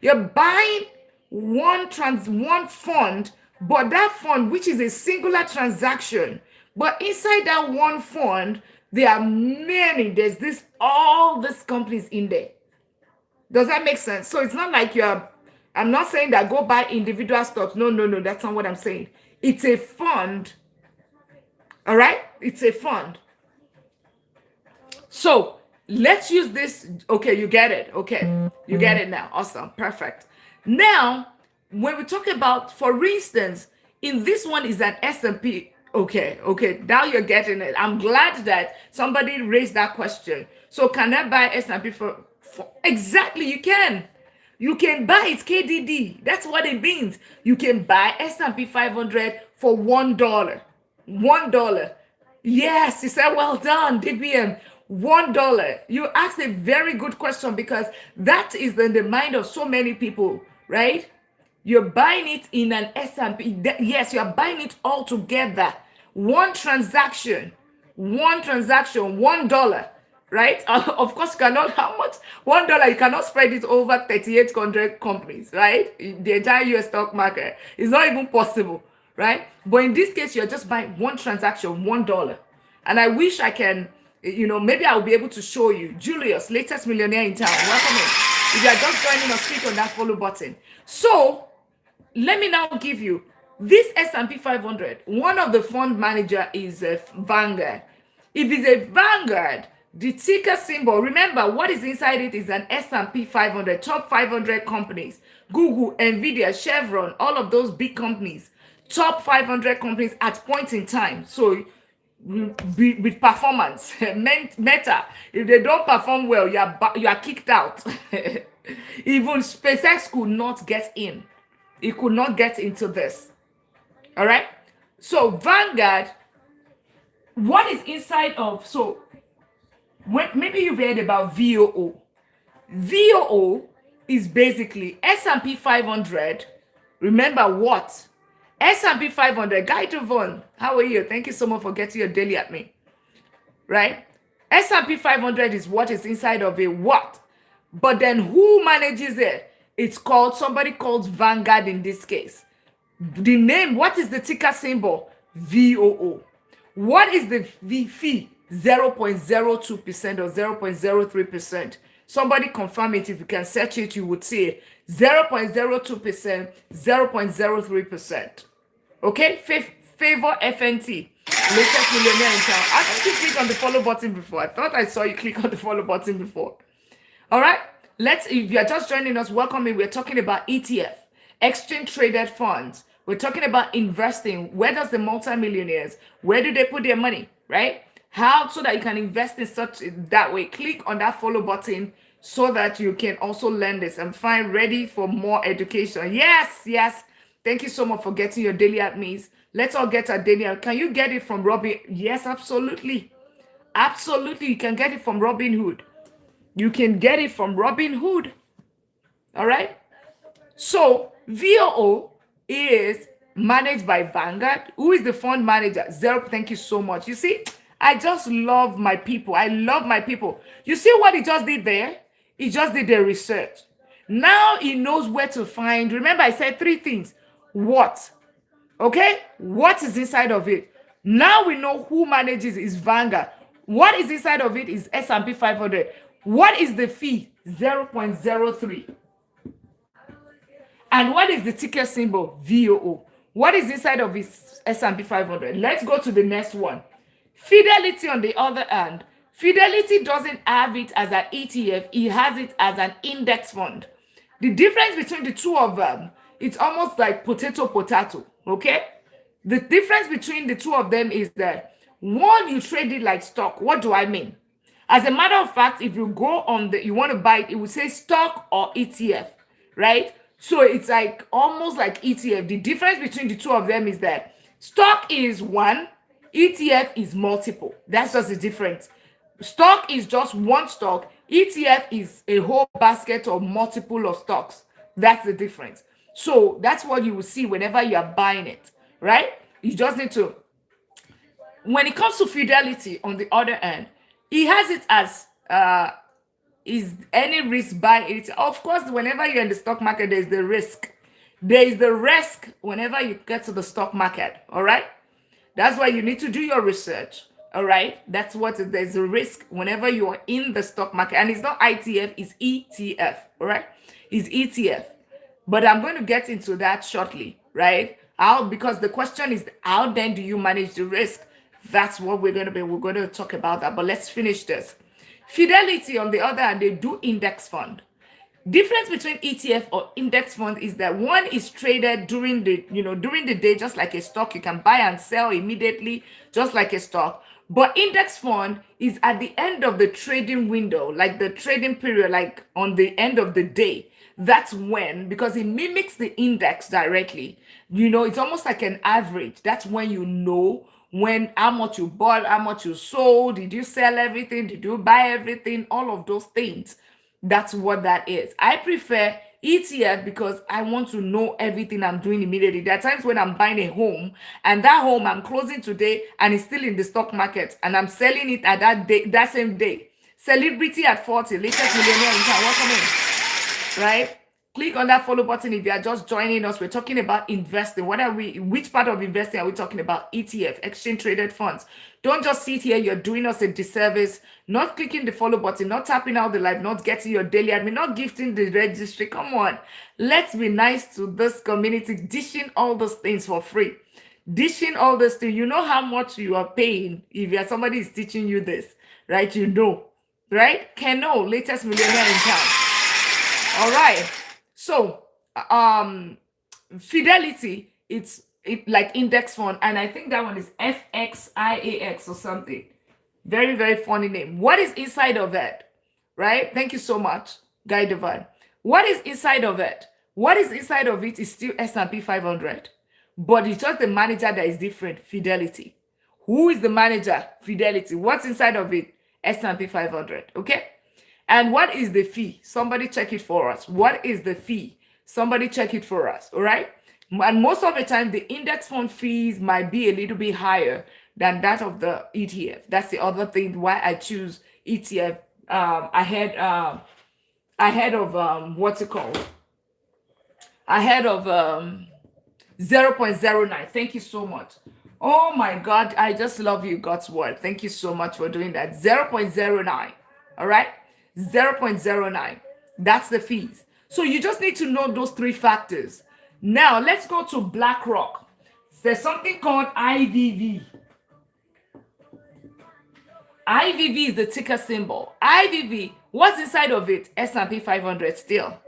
You're buying one fund, but that fund, which is a singular transaction, but inside that one fund, there are many. There's all these companies in there. Does that make sense? So it's not like I'm not saying that go buy individual stocks. No, no, no. That's not what I'm saying. It's a fund. All right? It's a fund. So let's use this. Okay, you get it. Okay, you get it now. Awesome. Perfect. Now, when we talk about, for instance, in this one is an S&P. Okay. Now you're getting it. I'm glad that somebody raised that question. So can I buy S&P for exactly? You can. You can buy it KDD. That's what it means. You can buy S&P 500 for $1. $1. Yes, he said, well done, DBM. $1. You asked a very good question, because that is in the mind of so many people, right? You're buying it in an S&P. Yes, you're buying it all together. One transaction, $1, right? Of course, you cannot, how much? $1, you cannot spread it over 3,800 companies, right? The entire US stock market. It's not even possible, right? But in this case, you're just buying one transaction, $1. And I wish I can, maybe I'll be able to show you. Julius, latest millionaire in town. Welcome in. If you are just joining us, click on that follow button. So let me now give you this S&P 500. One of the fund manager is Vanguard. If it's a Vanguard, the ticker symbol, remember what is inside it is an S&P 500, top 500 companies. Google, Nvidia, Chevron, all of those big companies, top 500 companies at point in time. So with performance, Meta, if they don't perform well, you are kicked out. Even SpaceX could not get in. It could not get into this. All right. So Vanguard, what is inside of, so maybe you've heard about VOO. VOO is basically S&P 500. Remember what? S&P 500. Guy Devon, how are you? Thank you so much for getting your daily at me. Right? S&P 500 is what is inside of a what? But then who manages it? It's called, somebody called Vanguard in this case. The name, what is the ticker symbol? VOO. What is the fee? 0.02% or 0.03%. Somebody confirm it. If you can search it, you would see 0.02%, 0.03%. Okay? Favor FNT. Latest millionaire in town. I think you click on the follow button before. I thought I saw you click on the follow button before. All right? If you are just joining us, welcome in. We're talking about ETF, exchange traded funds. We're talking about investing. Where does the multimillionaires, where do they put their money, right? How, so that you can invest in that way. Click on that follow button so that you can also learn this and find ready for more education. Yes. Thank you so much for getting your daily at me's. Let's all get our daily. Can you get it from Robin? Yes, absolutely. Absolutely. You can get it from Robinhood. You can get it from Robinhood. All right. So VOO is managed by Vanguard. Who is the fund manager? Zero. Thank you so much. You see, I just love my people. I love my people. You see what he just did there? He just did the research. Now he knows where to find. Remember, I said three things. What? Okay? What is inside of it? Now we know who manages is Vanguard. What is inside of it is S&P 500. What is the fee? 0.03. And what is the ticker symbol? VOO. What is inside of this S&P 500? Let's go to the next one. Fidelity, on the other hand, Fidelity doesn't have it as an ETF. It has it as an index fund. The difference between the two of them, it's almost like potato, okay? The difference between the two of them is that one, you trade it like stock. What do I mean? As a matter of fact, if you go on you want to buy it, it will say stock or ETF, right? So it's like almost like ETF. The difference between the two of them is that stock is one, ETF is multiple. That's just the difference. Stock is just one stock. ETF is a whole basket of multiple of stocks. That's the difference. So that's what you will see whenever you are buying it, right? You just need to, when it comes to Fidelity, on the other hand, he has it as is any risk buy it. Of course, whenever you're in the stock market, there's the risk. There is the risk whenever you get to the stock market. All right. That's why you need to do your research. All right. That's what there's a risk whenever you are in the stock market. And it's not ITF, it's ETF. All right. It's ETF. But I'm going to get into that shortly, right? How, because the question is, how then do you manage the risk? That's what we're going to talk about that. But let's finish this. Fidelity, on the other hand, they do index fund. Difference between ETF or index fund is that one is traded during the day, just like a stock. You can buy and sell immediately, just like a stock. But index fund is at the end of the trading window, like the trading period, like on the end of the day. That's when, because it mimics the index directly. It's almost like an average. That's when when how much you bought, how much you sold, did you sell everything, did you buy everything, all of those things. That's what that is. I prefer ETF because I want to know everything I'm doing immediately. There are times when I'm buying a home and that home I'm closing today and it's still in the stock market and I'm selling it at that day, that same day. Celebrity at 40, latest millionaire in town. Welcome in, right? Click on that follow button if you are just joining us. We're talking about investing. Which part of investing are we talking about? ETF, exchange traded funds. Don't just sit here. You're doing us a disservice. Not clicking the follow button, not tapping out the live, not getting your daily admin, not gifting the registry. Come on. Let's be nice to this community, dishing all those things for free. Dishing all this things. You know how much you are paying if somebody is teaching you this, right? Right? Keno, latest millionaire in town. All right. So, Fidelity, it's like index fund, and I think that one is FXIAX or something. Very, very funny name. What is inside of it? Right? Thank you so much, Guy Devon. What is inside of it? What is inside of it is still S&P 500, but it's just the manager that is different. Fidelity. Who is the manager? Fidelity. What's inside of it? S&P 500. Okay. And what is the fee? Somebody check it for us. What is the fee? Somebody check it for us. All right. And most of the time, the index fund fees might be a little bit higher than that of the ETF. That's the other thing why I choose ETF ahead of what's it called? Ahead of 0.09. Thank you so much. Oh my God, I just love you, God's word. Thank you so much for doing that. 0.09. All right. 0.09. That's the fees. So you just need to know those three factors. Now let's go to BlackRock. There's something called IVV. IVV is the ticker symbol. IVV, what's inside of it? S&P 500 still.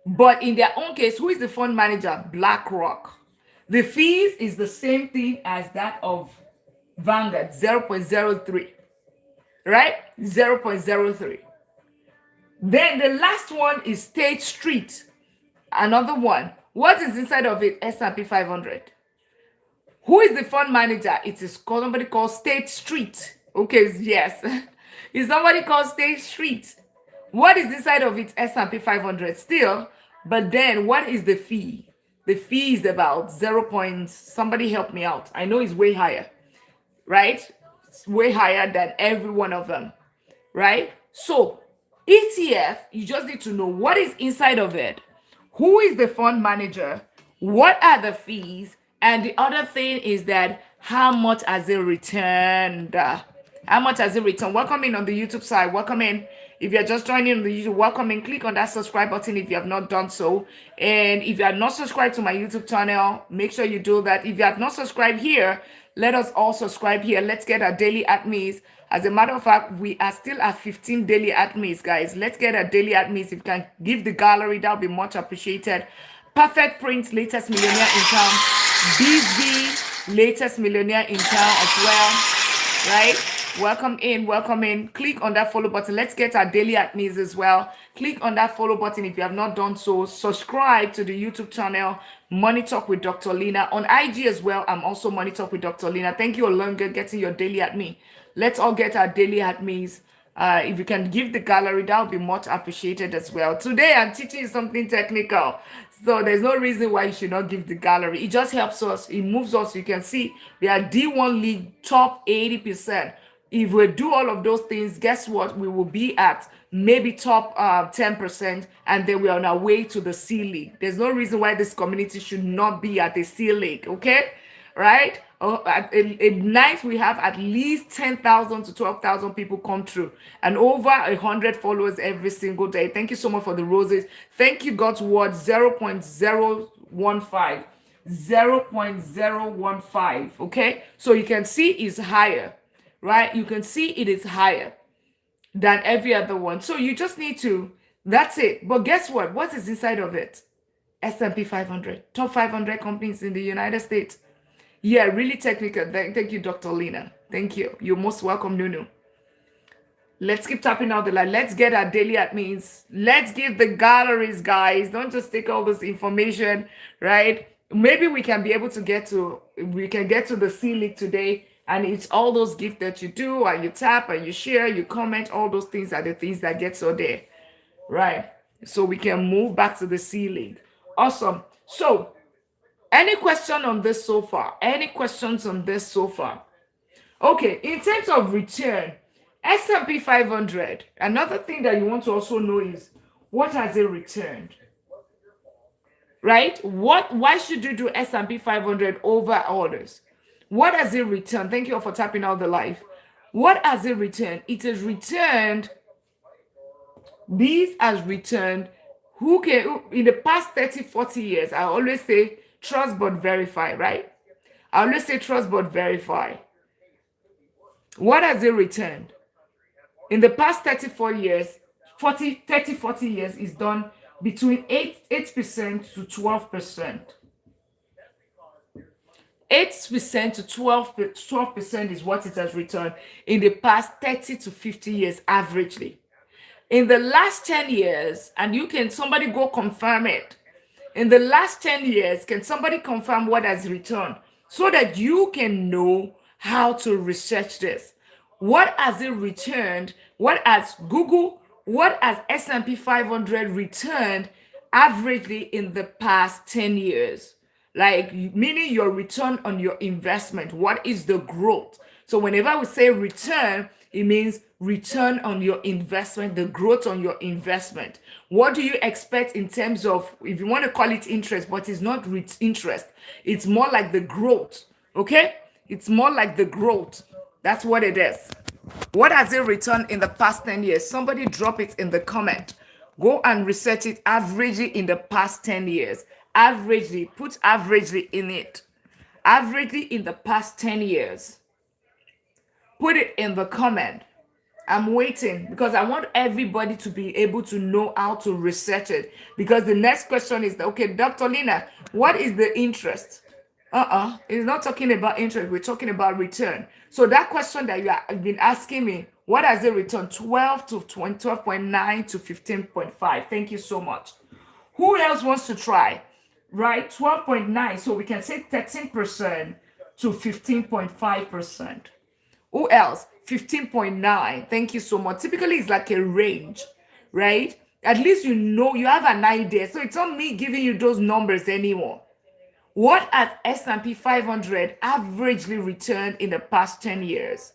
But in their own case, who is the fund manager? BlackRock. The fees is the same thing as that of Vanguard, 0.03. Right? 0.03. Then the last one is State Street. Another one. What is inside of it? S&P 500. Who is the fund manager? It is somebody called State Street. Okay, yes. It's somebody called State Street. What is inside of it? S&P 500 still. But then what is the fee? The fee is about 0. Somebody help me out. I know it's way higher. Right? It's way higher than every one of them. Right? So ETF, you just need to know what is inside of it. Who is the fund manager? What are the fees? And the other thing is that how much has it returned? How much has it returned? Welcome in on the YouTube side. Welcome in. If you're just joining on the YouTube, welcome in. Click on that subscribe button if you have not done so. And if you are not subscribed to my YouTube channel, make sure you do that. If you have not subscribed here, let us all subscribe here. Let's get our daily admins. As a matter of fact, we are still at 15 daily admins, guys. Let's get our daily admins. If you can give the gallery, that would be much appreciated. Perfect Prince, latest millionaire in town. BB, latest millionaire in town as well. Right? Welcome in, welcome in. Click on that follow button. Let's get our daily admins as well. Click on that follow button if you have not done so. Subscribe to the YouTube channel, Money Talk with Dr. Lina. On IG as well, I'm also Money Talk with Dr. Lina. Thank you, Olunga, getting your daily admin. Let's all get our daily admins. If you can give the gallery, that would be much appreciated as well. Today, I'm teaching you something technical. So there's no reason why you should not give the gallery. It just helps us. It moves us. You can see we are D1 League top 80%. If we do all of those things, guess what? We will be at maybe top 10%, and then we're on our way to the C League. There's no reason why this community should not be at the C League, okay? Right? At a night, we have at least 10,000 to 12,000 people come through, and over 100 followers every single day. Thank you so much for the roses. Thank you, God's word 0.015. 0.015. Okay, so you can see it's higher, right? You can see it is higher than every other one. So you just need to, that's it. But guess what? What is inside of it? S&P 500, top 500 companies in the United States. Yeah, really technical. Thank you, Dr. Lina. Thank you. You're most welcome, Nunu. Let's keep tapping out the line. Let's get our daily admins. Let's give the galleries, guys. Don't just take all this information, right? Maybe we can be able to get to the C League today, and it's all those gifts that you do, and you tap, and you share, you comment, all those things are the things that get so there, right? So we can move back to the C League. Awesome. So, any question on this so far? Any questions on this so far? Okay, in terms of return, S&P 500, another thing that you want to also know is what has it returned? Right? Why should you do S&P 500 over others? What has it returned? Thank you all for tapping out the live. What has it returned? It has returned, these has returned, in the past 30, 40 years, I always say trust but verify, right? I always say trust but verify. What has it returned? In the past 34 years, 40 years is done between 8% to 12%. 8% to 12% is what it has returned in the past 30 to 50 years averagely. In the last 10 years, and somebody go confirm it. In the last 10 years, can somebody confirm what has returned so that you can know how to research this? What has it returned? What has S&P 500 returned averagely in the past 10 years? Like, meaning your return on your investment. What is the growth? So whenever we say return, it means return on your investment, the growth on your investment. What do you expect in terms of, if you want to call it interest, but it's not interest, it's more like the growth, okay? It's more like the growth. That's what it is. What has it returned in the past 10 years? Somebody drop it in the comment. Go and research it averagely in the past 10 years. Averagely, put averagely in it. Averagely in the past 10 years. Put it in the comment. I'm waiting because I want everybody to be able to know how to research it. Because the next question is, okay, Dr. Lina, what is the interest? It's not talking about interest. We're talking about return. So that question that you have been asking me, what has it returned? 12 to 20, 12.9 to 15.5. Thank you so much. Who else wants to try? Right? 12.9. So we can say 13% to 15.5%. Who else? 15.9. Thank you so much. Typically, it's like a range, right? At least you know, you have an idea. So it's not me giving you those numbers anymore. What has S&P 500 averagely returned in the past 10 years,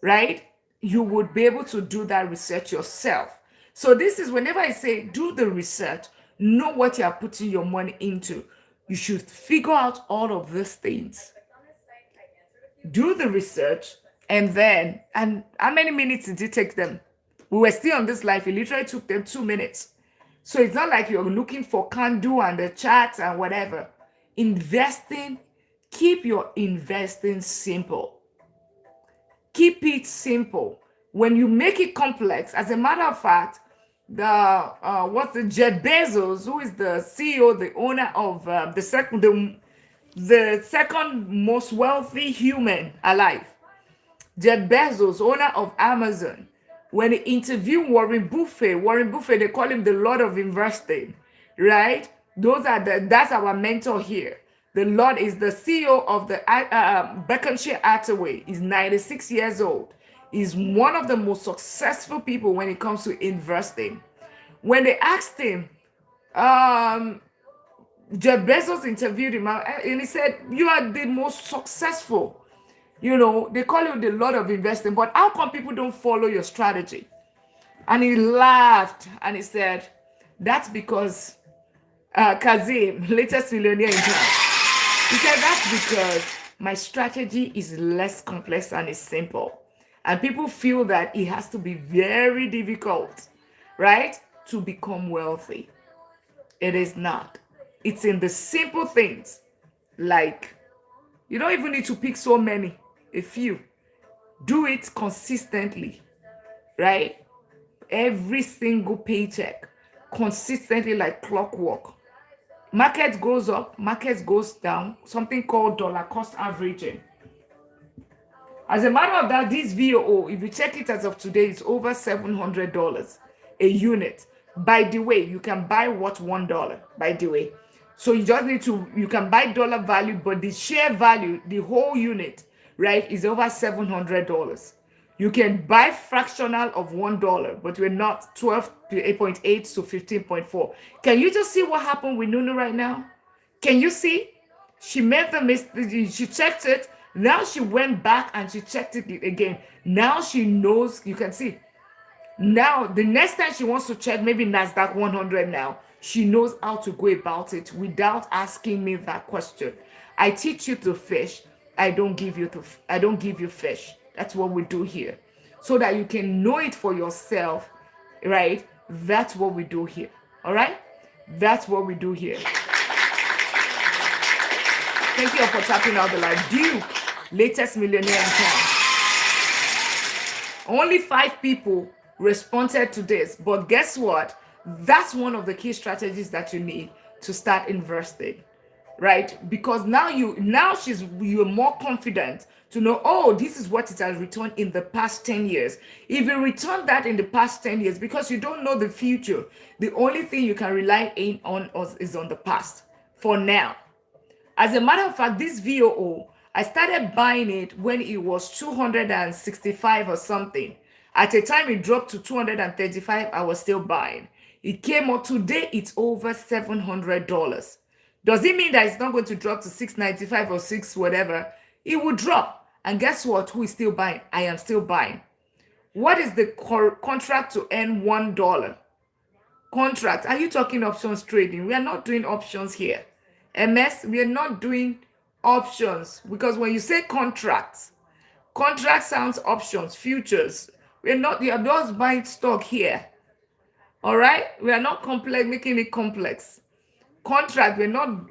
right? You would be able to do that research yourself. So this is whenever I say do the research, know what you are putting your money into. You should figure out all of these things. Do the research, and how many minutes did it take them? We were still on this live. It literally took them 2 minutes. So it's not like you're looking for can do and the charts and whatever. Investing, keep your investing simple. Keep it simple. When you make it complex, as a matter of fact, Jeff Bezos, who is the CEO, the owner of the second most wealthy human alive, Jeff Bezos, owner of Amazon, when he interviewed Warren Buffett, they call him the Lord of Investing, right? That's our mentor here. The Lord is the CEO of the Berkshire Hathaway. He's 96 years old. He's one of the most successful people when it comes to investing. When they asked him, Jeff Bezos interviewed him and he said, "You are the most successful." They call you the Lord of Investing, but how come people don't follow your strategy? And he laughed and he said, that's because Kazim, latest millionaire in town, he said, that's because my strategy is less complex and it's simple. And people feel that it has to be very difficult, right, to become wealthy. It is not. It's in the simple things. Like, you don't even need to pick so many, a few. Do it consistently, right? Every single paycheck, consistently like clockwork. Market goes up, market goes down, something called dollar cost averaging. As a matter of that, this VOO, if you check it as of today, it's over $700 a unit. By the way, you can buy what $1, by the way. So you just need to, you can buy dollar value, but the share value, the whole unit, right, is over $700. You can buy fractional of $1, but we're not 12 to 8.8 to 15.4. Can you just see what happened with Nunu right now? Can you see? She made the mistake, she checked it. Now she went back and she checked it again. Now she knows, you can see. Now, the next time she wants to check maybe NASDAQ 100 now, she knows how to go about it without asking me that question. I teach you to fish. I don't give you fish. That's what we do here. So that you can know it for yourself, right? That's what we do here. All right? That's what we do here. Thank you all for tapping out the live. Duke, latest millionaire in town. Only 5 people responded to this, but guess what? That's one of the key strategies that you need to start investing, right? Because now you're more confident to know, oh, this is what it has returned in the past 10 years. If you return that in the past 10 years, because you don't know the future, the only thing you can rely on is on the past for now. As a matter of fact, this VOO, I started buying it when it was 265 or something. At a time it dropped to 235, I was still buying. It came up today, it's over $700. Does it mean that it's not going to drop to 695 or 6 whatever? It will drop. And guess what? Who is still buying? I am still buying. What is the contract to earn $1? Contract. Are you talking options trading? We are not doing options here. MS, we are not doing options, because when you say contract sounds options, futures. We are just buying stock here. All right, we are not making it complex. Contract,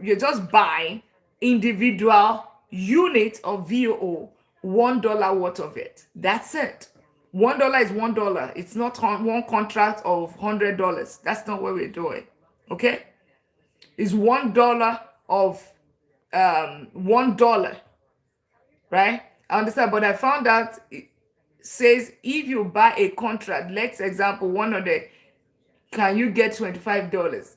you're just buying individual unit of VOO, $1 worth of it. That's it. $1 is $1. It's not one contract of $100. That's not what we're doing. Okay, it's $1 of $1, right? I understand, but I found out it says if you buy a contract, let's example 100, can you get $25?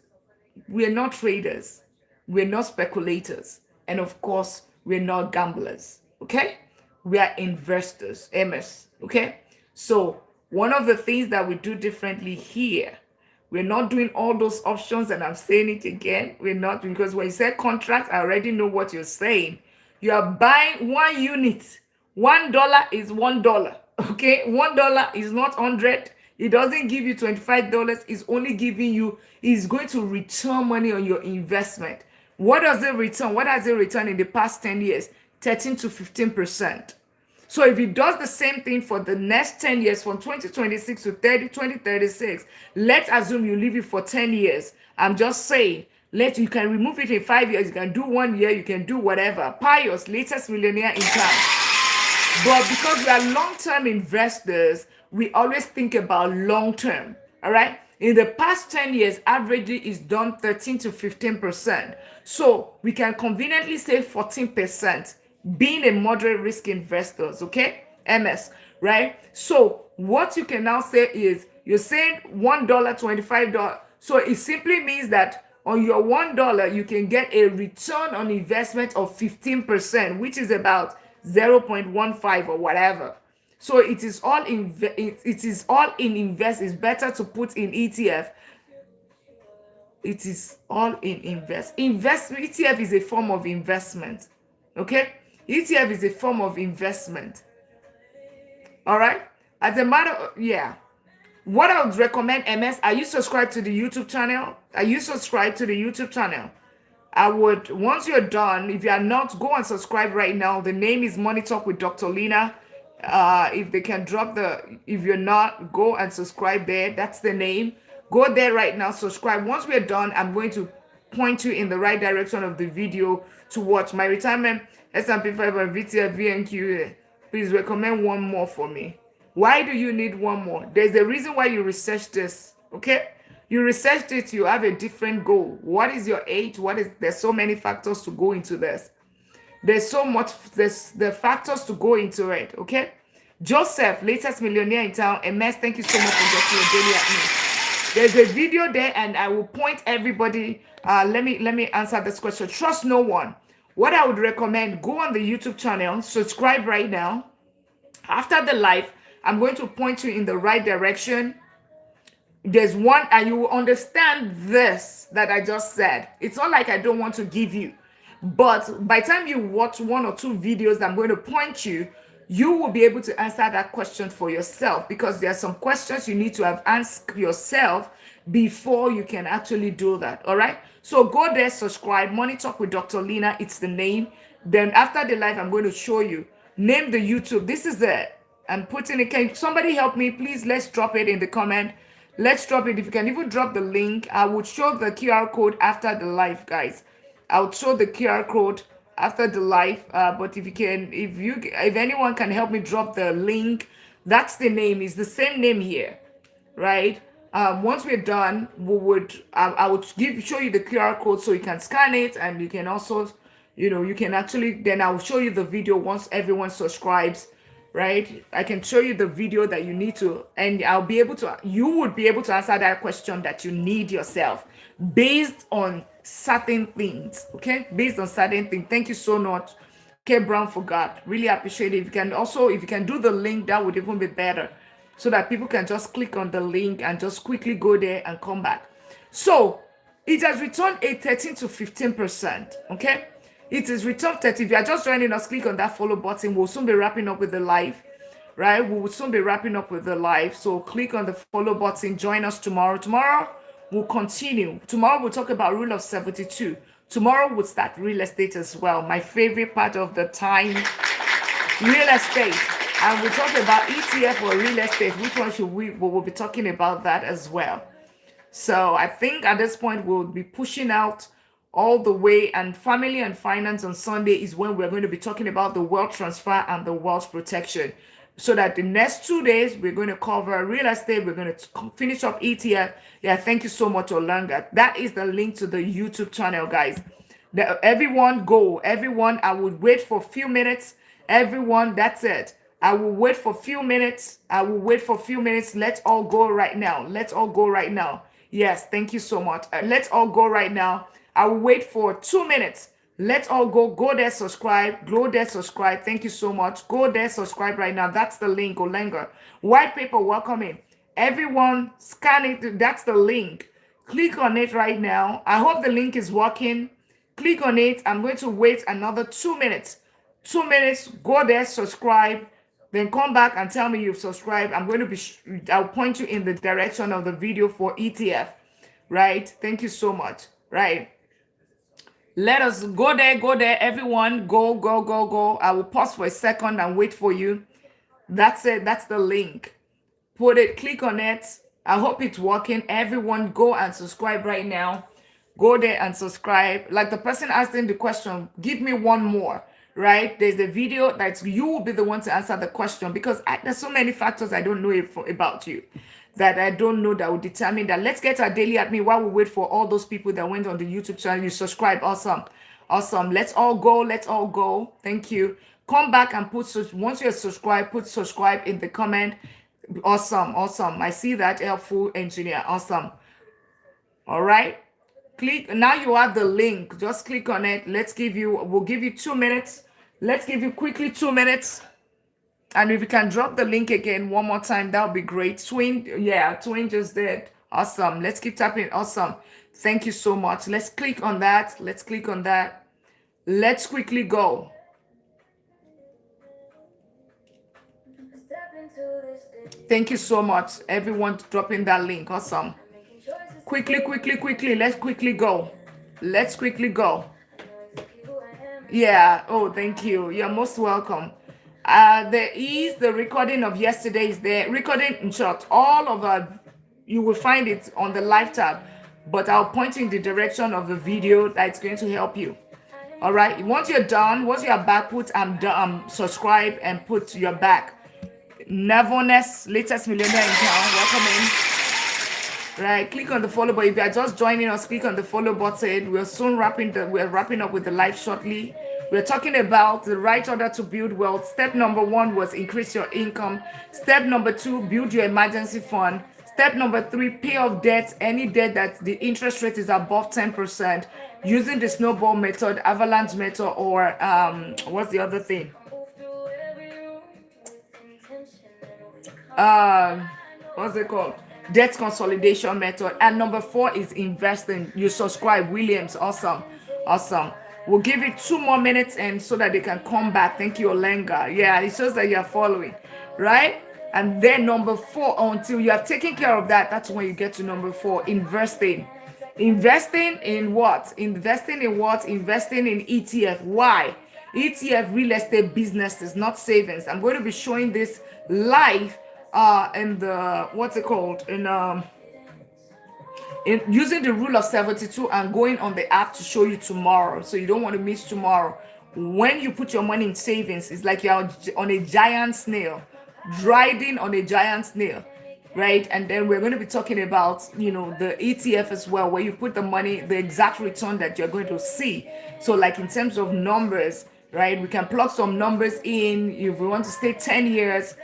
We're not traders, we're not speculators, and of course we're not gamblers. Okay, we are investors, MS. Okay, so one of the things that we do differently here, we're not doing all those options, and I'm saying it again. We're not, because when you say contract, I already know what you're saying. You are buying one unit. $1 is $1. Okay, $1 is not 100. It doesn't give you $25. It's only giving you, it's going to return money on your investment. What does it return? What has it returned in the past 10 years? 13 to 15%. So if it does the same thing for the next 10 years, from 2026 to 2036, let's assume you leave it for 10 years. I'm just saying, you can remove it in 5 years, you can do 1 year, you can do whatever. Pious, latest millionaire in town. But because we are long-term investors, we always think about long-term, all right? In the past 10 years, averagely is done 13 to 15%. So we can conveniently say 14%. Being a moderate risk investors, okay? MS, right? So what you can now say is, you're saying $1, $25. So it simply means that on your $1, you can get a return on investment of 15%, which is about 0.15 or whatever. So it is all in invest. It's better to put in ETF. It is all in invest. ETF is a form of investment. Okay? ETF is a form of investment. All right. As a matter of, yeah. What I would recommend, MS, are you subscribed to the YouTube channel? Are you subscribed to the YouTube channel? I would, once you're done, if you are not, go and subscribe right now. The name is Money Talk with Dr. Lina. If they can drop the, if you're not, go and subscribe there. That's the name. Go there right now, subscribe. Once we're done, I'm going to point you in the right direction of the video to watch. My retirement S&P 500 VTF VNQ. Please recommend one more for me. Why do you need one more? There's a reason why you researched this, okay? You researched it, you have a different goal. What is your age? There's so many factors to go into this. There's the factors to go into it, okay? Joseph, latest millionaire in town. MS, thank you so much for getting your daily at me. There's a video there, and I will point everybody. Let me answer this question. Trust no one. What I would recommend, go on the YouTube channel, subscribe right now. After the live, I'm going to point you in the right direction. There's one, and you will understand this that I just said. It's not like I don't want to give you, but by the time you watch one or two videos I'm going to point you, you will be able to answer that question for yourself, because there are some questions you need to have asked yourself before you can actually do that. All right, so go there, subscribe. Money Talk with Dr. Lina, it's the name. Then after the live, I'm going to show you, name the YouTube. This is it. I'm putting it. Can somebody help me, please? Let's drop it in the comment. Let's drop it. If you can even drop the link, I would show the QR code after the live, guys. I'll show the QR code after the live. But if anyone can help me drop the link, that's the name. It's the same name here, right? Once we're done, I would show you the QR code so you can scan it, and you can also, you can actually, then I'll show you the video once everyone subscribes. Right, I can show you the video that you need to, and you would be able to answer that question that you need yourself based on certain things. Okay, based on certain things. Thank you so much, K Brown, for God. Really appreciate it. If you can do the link, that would even be better, so that people can just click on the link and just quickly go there and come back. So it has returned a 13 to 15%. Okay. It is returned 30. If you are just joining us, click on that follow button. We'll soon be wrapping up with the live, right? We will soon be wrapping up with the live. So click on the follow button. Join us tomorrow. Tomorrow, we'll continue. Tomorrow, we'll talk about Rule of 72. Tomorrow, we'll start real estate as well. My favorite part of the time, real estate. And we'll talk about ETF or real estate. Which one should we? We'll be talking about that as well. So I think at this point, we'll be pushing out all the way, and family and finance on Sunday is when we're going to be talking about the wealth transfer and the wealth protection. So that the next 2 days we're going to cover real estate, we're going to finish up ETF. Yeah, thank you so much, Olanga. That is the link to the YouTube channel, guys. Everyone go, everyone. I would wait for a few minutes. Everyone, that's it. I will wait for a few minutes. Let's all go right now. Let's all go right now. Yes, thank you so much. Let's all go right now. I will wait for 2 minutes. Let's all go there, subscribe. Go there, subscribe. Thank you so much. Go there, subscribe right now. That's the link, Olenga. White paper, welcome in. Everyone, scan it. That's the link. Click on it right now. I hope the link is working. Click on it. I'm going to wait another 2 minutes. 2 minutes. Go there, subscribe. Then come back and tell me you've subscribed. I'll point you in the direction of the video for ETF. Right? Thank you so much. Right? Let us go there, everyone. Go. I will pause for a second and wait for you. That's it. That's the link. Click on it. I hope it's working. Everyone go and subscribe right now. Go there and subscribe. Like the person asking the question, give me one more, right? There's a video that you will be the one to answer the question, because there's so many factors I don't know about you that I don't know that will determine that. Let's get our daily at me while we wait for all those people that went on the YouTube channel. You subscribe. Awesome. Let's all go. Thank you. Come back and once you're subscribed, put subscribe in the comment. Awesome. I see that. Helpful engineer. Awesome. All right. Click. Now you have the link. Just click on it. We'll give you 2 minutes. Let's give you quickly 2 minutes. And if you can drop the link again one more time, that would be great. Twin just did. Awesome. Let's keep tapping. Awesome. Thank you so much. Let's click on that. Let's quickly go. Thank you so much, everyone, dropping that link. Awesome. Quickly, quickly, quickly. Let's quickly go. Let's quickly go. Yeah. Oh, thank you. You're most welcome. There is the recording of yesterday's there. Recording in short, all of you will find it on the live tab, but I'll point in the direction of the video that's going to help you. All right. Once you're done, once you're back, put I'm done. Subscribe and put your back. Nervousness, latest millionaire in town. Welcome in. Right, click on the follow button. If you are just joining us, click on the follow button. We're wrapping up with the live shortly. We're talking about the right order to build wealth. Step number 1 was increase your income. Step number 2, build your emergency fund. Step number 3, pay off debt, any debt that the interest rate is above 10%, using the snowball method, avalanche method, or what's the other thing? What's it called? Debt consolidation method. And number 4 is investing. You subscribe. Williams, awesome. We'll give it 2 more minutes and so that they can come back. Thank you, Olenga. Yeah, it shows that you're following, right? And then number 4, until you have taken care of that, that's when you get to number 4, investing. Investing in what? Investing in ETF. Why? ETF, real estate businesses, not savings. I'm going to be showing this live in the in using the rule of 72 and going on the app to show you tomorrow, so you don't want to miss tomorrow. When you put your money in savings, it's like you're on a giant snail, riding on a giant snail, right? And then we're going to be talking about the ETF as well, where you put the money, the exact return that you're going to see. So like in terms of numbers, right, we can plug some numbers in. If we want to stay 10 years,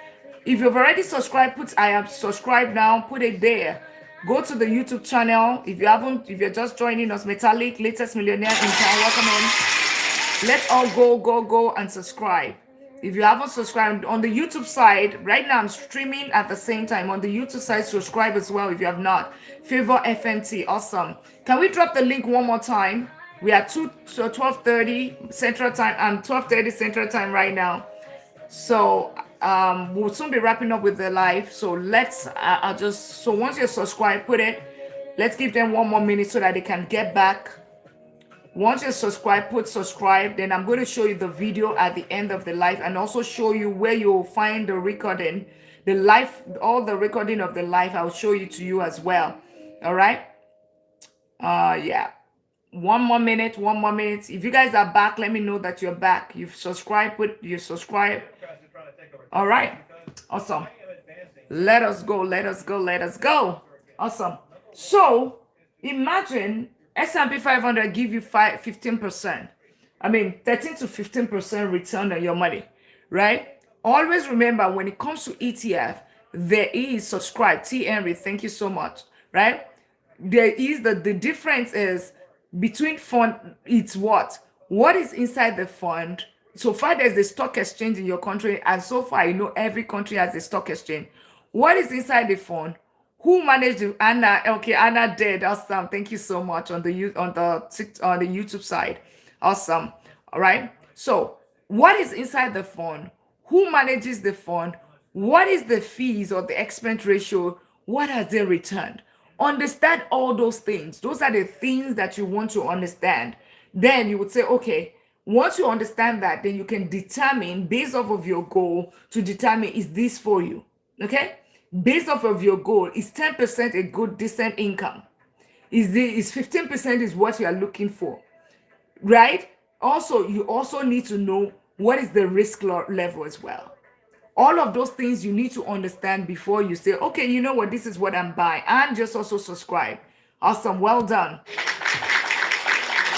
if you've already subscribed, put I am subscribed now, put it there. Go to the YouTube channel. If you're just joining us, Metallic, latest millionaire in town, welcome in. Let's all go and subscribe. If you haven't subscribed on the YouTube side, right now I'm streaming at the same time. On the YouTube side, subscribe as well if you have not. Favor FMT, awesome. Can we drop the link one more time? We are 12:30 Central Time and 12:30 Central Time right now. So we'll soon be wrapping up with the live. So let's once you're subscribed, put it. Let's give them 1 more minute so that they can get back. Once you're subscribed, put subscribe. Then I'm going to show you the video at the end of the live and also show you where you'll find the recording, the live, all the recording of the live. I'll show you to you as well. All right. Yeah. 1 more minute. If you guys are back, let me know that you're back. You've subscribed, put you subscribe. All right. Awesome. Let us go. Awesome. So imagine S&P 500 give you 15%. 13 to 15% return on your money, right? Always remember, when it comes to ETF, there is subscribe. T. Henry, thank you so much, right? There is the difference is between fund, it's what is inside the fund. So far there's the stock exchange in your country, and so far every country has a stock exchange. What is inside the fund? Who managed the Anna? Okay, Anna did. Awesome. Thank you so much on the YouTube side. Awesome. All right. So what is inside the fund? Who manages the fund? What is the fees or the expense ratio? What has they returned? Understand all those things. Those are the things that you want to understand. Then you would say, okay, once you understand that, then you can determine based off of your goal to determine, is this for you? Okay. Based off of your goal, is 10% a good, decent income? Is 15% is what you are looking for, right? Also, you also need to know what is the risk level as well. All of those things you need to understand before you say, okay, you know what, this is what I'm buying. And just also subscribe. Awesome, well done.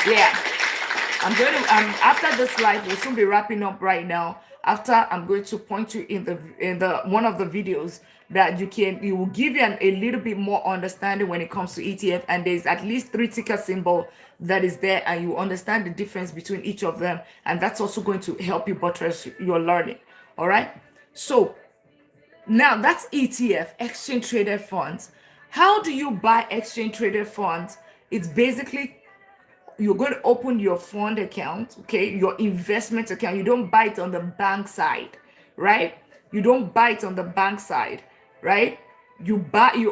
Yeah, I'm going to after this live, we'll soon be wrapping up right now. After, I'm going to point you in the one of the videos that it will give you a little bit more understanding when it comes to ETF, and there's at least 3 ticker symbol that is there, and you understand the difference between each of them, and that's also going to help you buttress your learning. All right, so now that's ETF, exchange traded funds. How do you buy exchange traded funds? It's basically, you're going to open your fund account, okay, your investment account. You don't buy it on the bank side, right? You don't buy it on the bank side, right? You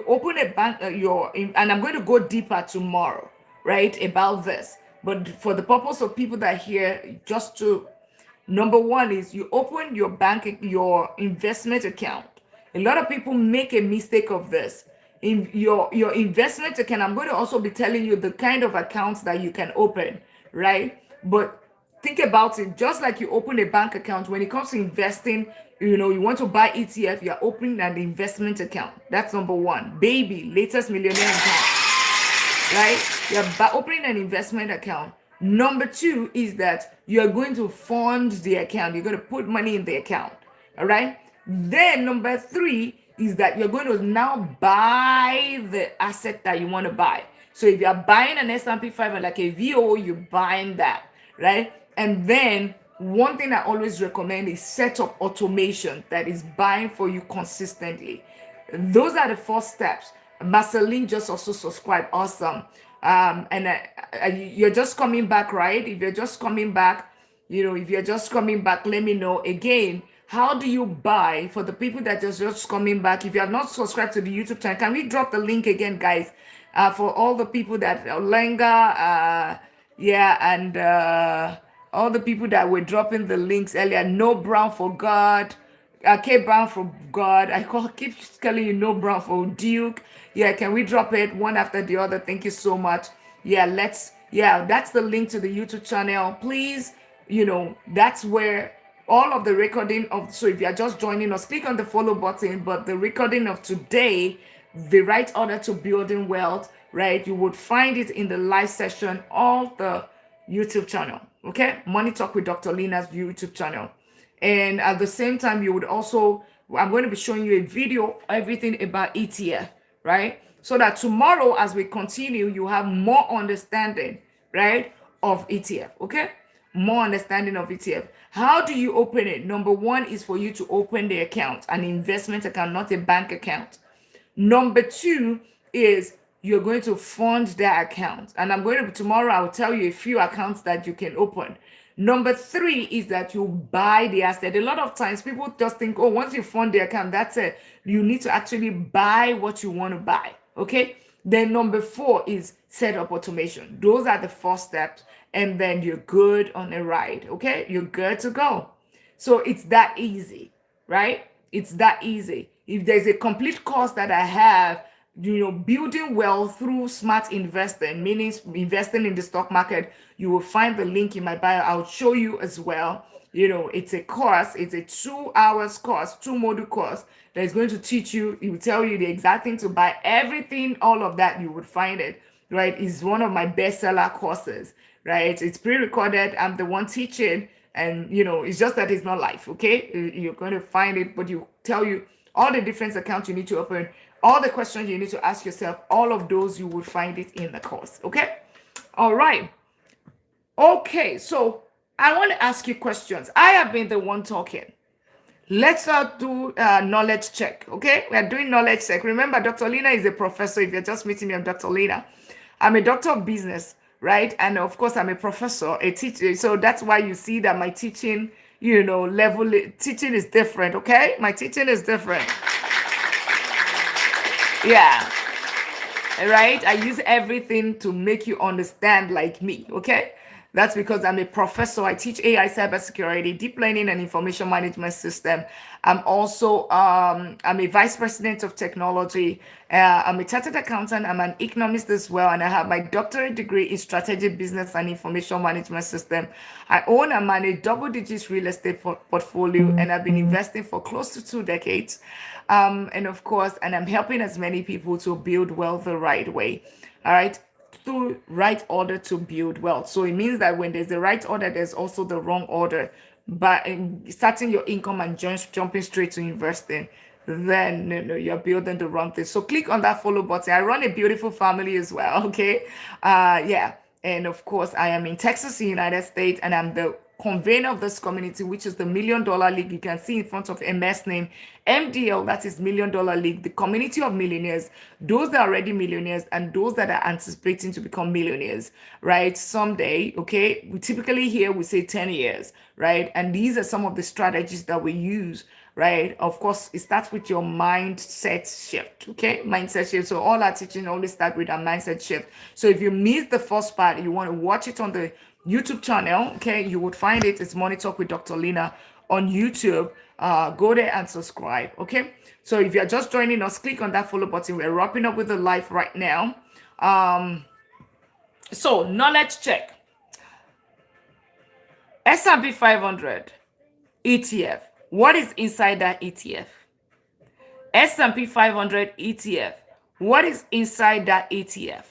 open a bank, and I'm going to go deeper tomorrow, right, about this. But for the purpose of people that are here, just to number one is you open your investment account. A lot of people make a mistake of this. In your investment account, I'm going to also be telling you the kind of accounts that you can open, right? But think about it, just like you open a bank account. When it comes to investing, you want to buy ETF, you're opening an investment account. That's number one. Baby, latest millionaire account, right? You're opening an investment account. Number two is that you're going to fund the account. You're going to put money in the account. All right. Then number three is that you're going to now buy the asset that you want to buy. So if you're buying an S&P 500 like a VO, you're buying that, right? And then one thing I always recommend is set up automation that is buying for you consistently. Those are the first steps. Marceline just also subscribed. Awesome. And you're just coming back, right? If you're just coming back, if you're just coming back, let me know again. How do you buy for the people that are just coming back? If you have not subscribed to the YouTube channel, can we drop the link again, guys? For all the people that Lenga, yeah, and all the people that were dropping the links earlier. No Brown for God. K Brown for God. Keep telling you no Brown for Duke. Yeah, can we drop it one after the other? Thank you so much. Yeah, that's the link to the YouTube channel. Please, that's where all of the recording of, so if you're just joining us, click on the follow button, but the recording of today, the right order to building wealth, right? You would find it in the live session of the YouTube channel. Okay, Money Talk with Dr. Lina's YouTube channel. And at the same time, you would also, I'm going to be showing you a video, everything about ETF, right? So that tomorrow, as we continue, you have more understanding, right, of ETF, okay? More understanding of ETF. How do you open it? Number one is for you to open the account, an investment account, not a bank account. Number two is you're going to fund that account. And tomorrow I'll tell you a few accounts that you can open. Number three is that you buy the asset. A lot of times people just think, oh, once you fund the account, that's it. You need to actually buy what you want to buy. Okay. Then number four is set up automation. Those are the first steps. And then you're good on a ride. Okay. You're good to go. So it's that easy, right? It's that easy. If there's a complete course that I have, building wealth through smart investing, meaning investing in the stock market, you will find the link in my bio. I'll show you as well. It's a course. It's a 2 hours course, 2-module course that is going to teach you. It will tell you the exact thing to buy, everything, all of that. You would find it, right? It's one of my bestseller courses, right? It's pre-recorded. I'm the one teaching, and it's just that it's not live. Okay, you're going to find it, but you tell you all the different accounts you need to open, all the questions you need to ask yourself, all of those, you will find it in the course. Okay. All right. Okay. So I want to ask you questions. I have been the one talking. Let's do knowledge check. Okay. We are doing knowledge check. Remember, Dr. Lina is a professor. If you're just meeting me, I'm Dr. Lina. I'm a doctor of business, right? And of course, I'm a professor, a teacher. So that's why you see that my teaching, level teaching is different. Okay. My teaching is different. Yeah. Right? I use everything to make you understand like me. Okay. That's because I'm a professor. I teach AI, cybersecurity, deep learning, and information management system. I'm also I'm a vice president of technology. I'm a chartered accountant. I'm an economist as well, and I have my doctorate degree in strategic business and information management system. I own and manage double-digit real estate portfolio, and I've been investing for close to 2 decades. And of course, and I'm helping as many people to build wealth the right way. All right. Through right order to build wealth. So it means that when there's the right order, there's also the wrong order. But starting your income and jumping straight to investing, then no, you're building the wrong thing. So click on that follow button. I run a beautiful family as well. Okay. Yeah. And of course, I am in Texas, United States, and I'm the convener of this community, which is the $1 Million League. You can see in front of MS name MDL, that is $1 Million League, the community of millionaires, those that are already millionaires and those that are anticipating to become millionaires, right? Someday. Okay. We typically here we say 10 years, right? And these are some of the strategies that we use right? Of course, it starts with your mindset shift, okay? Mindset shift. So all our teaching always start with a mindset shift. So if you miss the first part, you want to watch it on the YouTube channel, okay? You would find it. It's Money Talk with Dr. Lina on YouTube. Go there and subscribe, okay? So if you're just joining us, click on that follow button. We're wrapping up with the live right now. So knowledge check. S&P 500 ETF. What is inside that ETF? S&P 500 ETF. What is inside that ETF?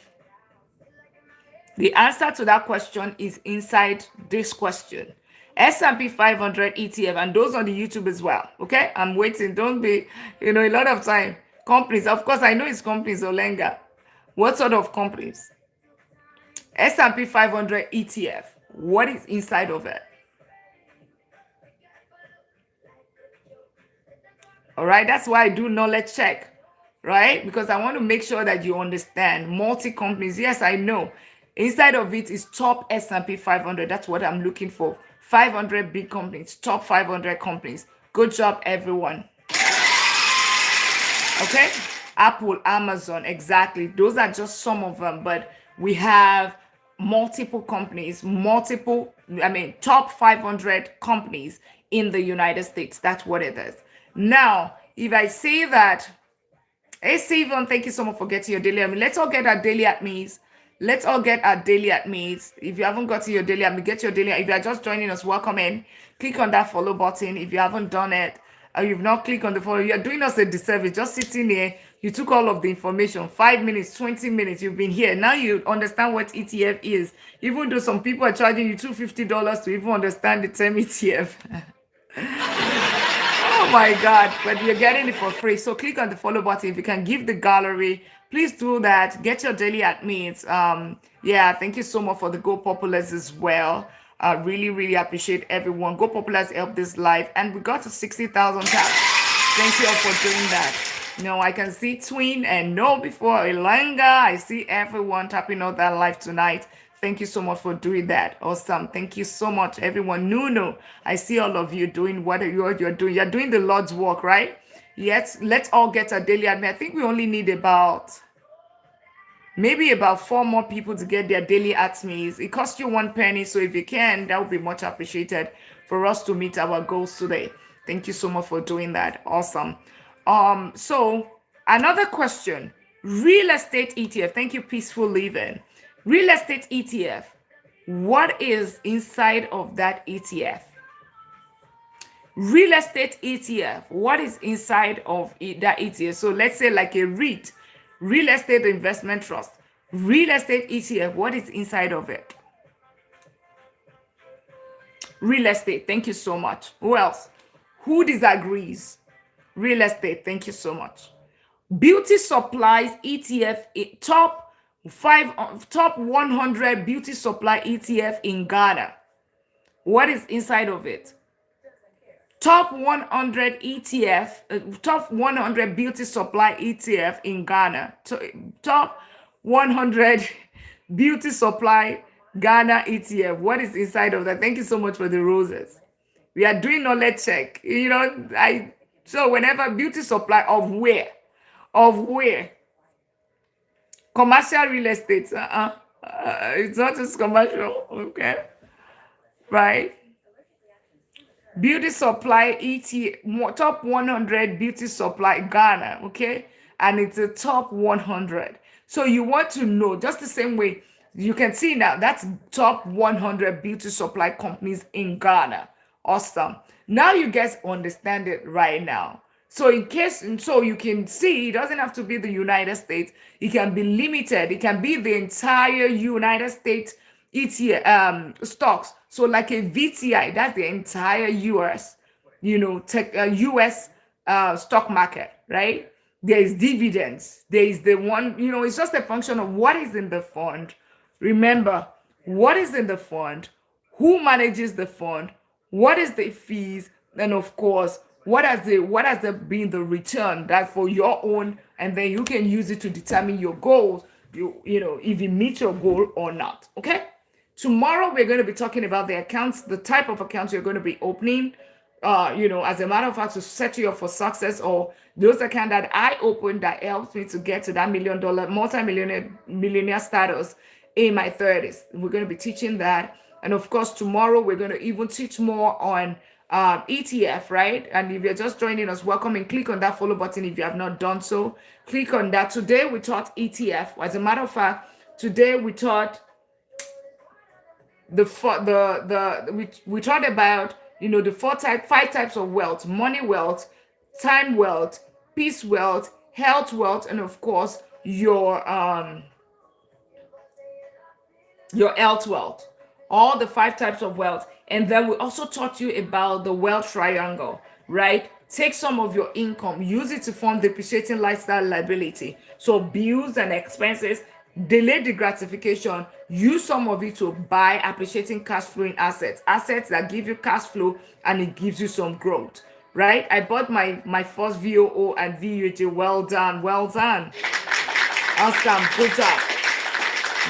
The answer to that question is inside this question. S&P 500 ETF, and those on the YouTube as well. Okay, I'm waiting. Don't be, a lot of time. Companies, of course, I know it's companies, Olenga. What sort of companies? S&P 500 ETF. What is inside of it? All right, that's why I do knowledge check, right? Because I want to make sure that you understand multi companies. Yes, I know. Inside of it is top S&P 500. That's what I'm looking for. 500 big companies, top 500 companies. Good job, everyone. Okay, Apple, Amazon, exactly. Those are just some of them, but we have multiple companies, top 500 companies in the United States. That's what it is. Now, if I say that, hey, Steven, thank you so much for getting your daily admin. Let's all get our daily admins. Let's all get our daily admins. If you haven't got to your daily admin, get your daily. If you are just joining us, welcome in. Click on that follow button. If you haven't done it, or you've not clicked on the follow, you're doing us a disservice. Just sitting here, you took all of the information, 5 minutes, 20 minutes, you've been here. Now you understand what ETF is. Even though some people are charging you $250 to even understand the term ETF. Oh my God, but you're getting it for free. So click on the follow button. If you can give the gallery, please do that. Get your daily admins. Yeah, thank you so much for the Go Populars as well. I really, really appreciate everyone. Go Populars helped this live, and we got to 60,000 taps. Thank you all for doing that. I can see Twin and No before Elanga. I see everyone tapping out that live tonight. Thank you so much for doing that. Awesome. Thank you so much, everyone. Nuno, I see all of you doing what you're doing. You're doing the Lord's work, right? Yes, let's all get a daily admin. I think we only need maybe about 4 more people to get their daily admins. It costs you 1 penny, so if you can, that would be much appreciated for us to meet our goals today. Thank you so much for doing that. Awesome. So another question. Real estate ETF. Thank you, Peaceful Living. Real estate ETF. What is inside of that ETF? Real estate ETF. What is inside of that ETF? So let's say like a REIT, Real Estate Investment Trust. Real estate ETF. What is inside of it? Real estate. Thank you so much. Who else? Who disagrees? Real estate. Thank you so much. Beauty supplies ETF. Top 100 beauty supply ETF in Ghana. What is inside of it? Top 100 ETF, top 100 beauty supply ETF in Ghana. Top 100 beauty supply Ghana ETF. What is inside of that? Thank you so much for the roses. We are doing knowledge check. So whenever beauty supply of where? Commercial real estate. It's not just commercial, okay? Right? Beauty supply ETF, top 100 beauty supply Ghana, okay? And it's a top 100. So you want to know, just the same way, you can see now, that's top 100 beauty supply companies in Ghana. Awesome. Now you guys understand it right now. So you can see, it doesn't have to be the United States. It can be limited. It can be the entire United States ETF stocks. So like a VTI, that's the entire US, US stock market, right? There is dividends. There is the one, it's just a function of what is in the fund. Remember, what is in the fund, who manages the fund, what is the fees, and of course, what has been the return that for your own, and then you can use it to determine your goals, if you meet your goal or not. Okay. Tomorrow we're going to be talking about the accounts, the type of accounts you're going to be opening, as a matter of fact, to set you up for success, or those account that I opened that helped me to get to that $1 million millionaire status in my 30s. We're going to be teaching that. And of course, tomorrow we're going to even teach more on ETF, right? And if you're just joining us, welcome, and click on that follow button if you have not done so. Click on that. Today we taught ETF. As a matter of fact, today we taught we talked about the five types of wealth: money wealth, time wealth, peace wealth, health wealth, and of course your health wealth. All the five types of wealth. And then we also taught you about the wealth triangle, right? Take some of your income, use it to fund depreciating lifestyle liability. So bills and expenses, delay the gratification, use some of it to buy appreciating cash flowing assets that give you cash flow and it gives you some growth, right? I bought my first VOO and VUJ. Well done, well done. Awesome, good job.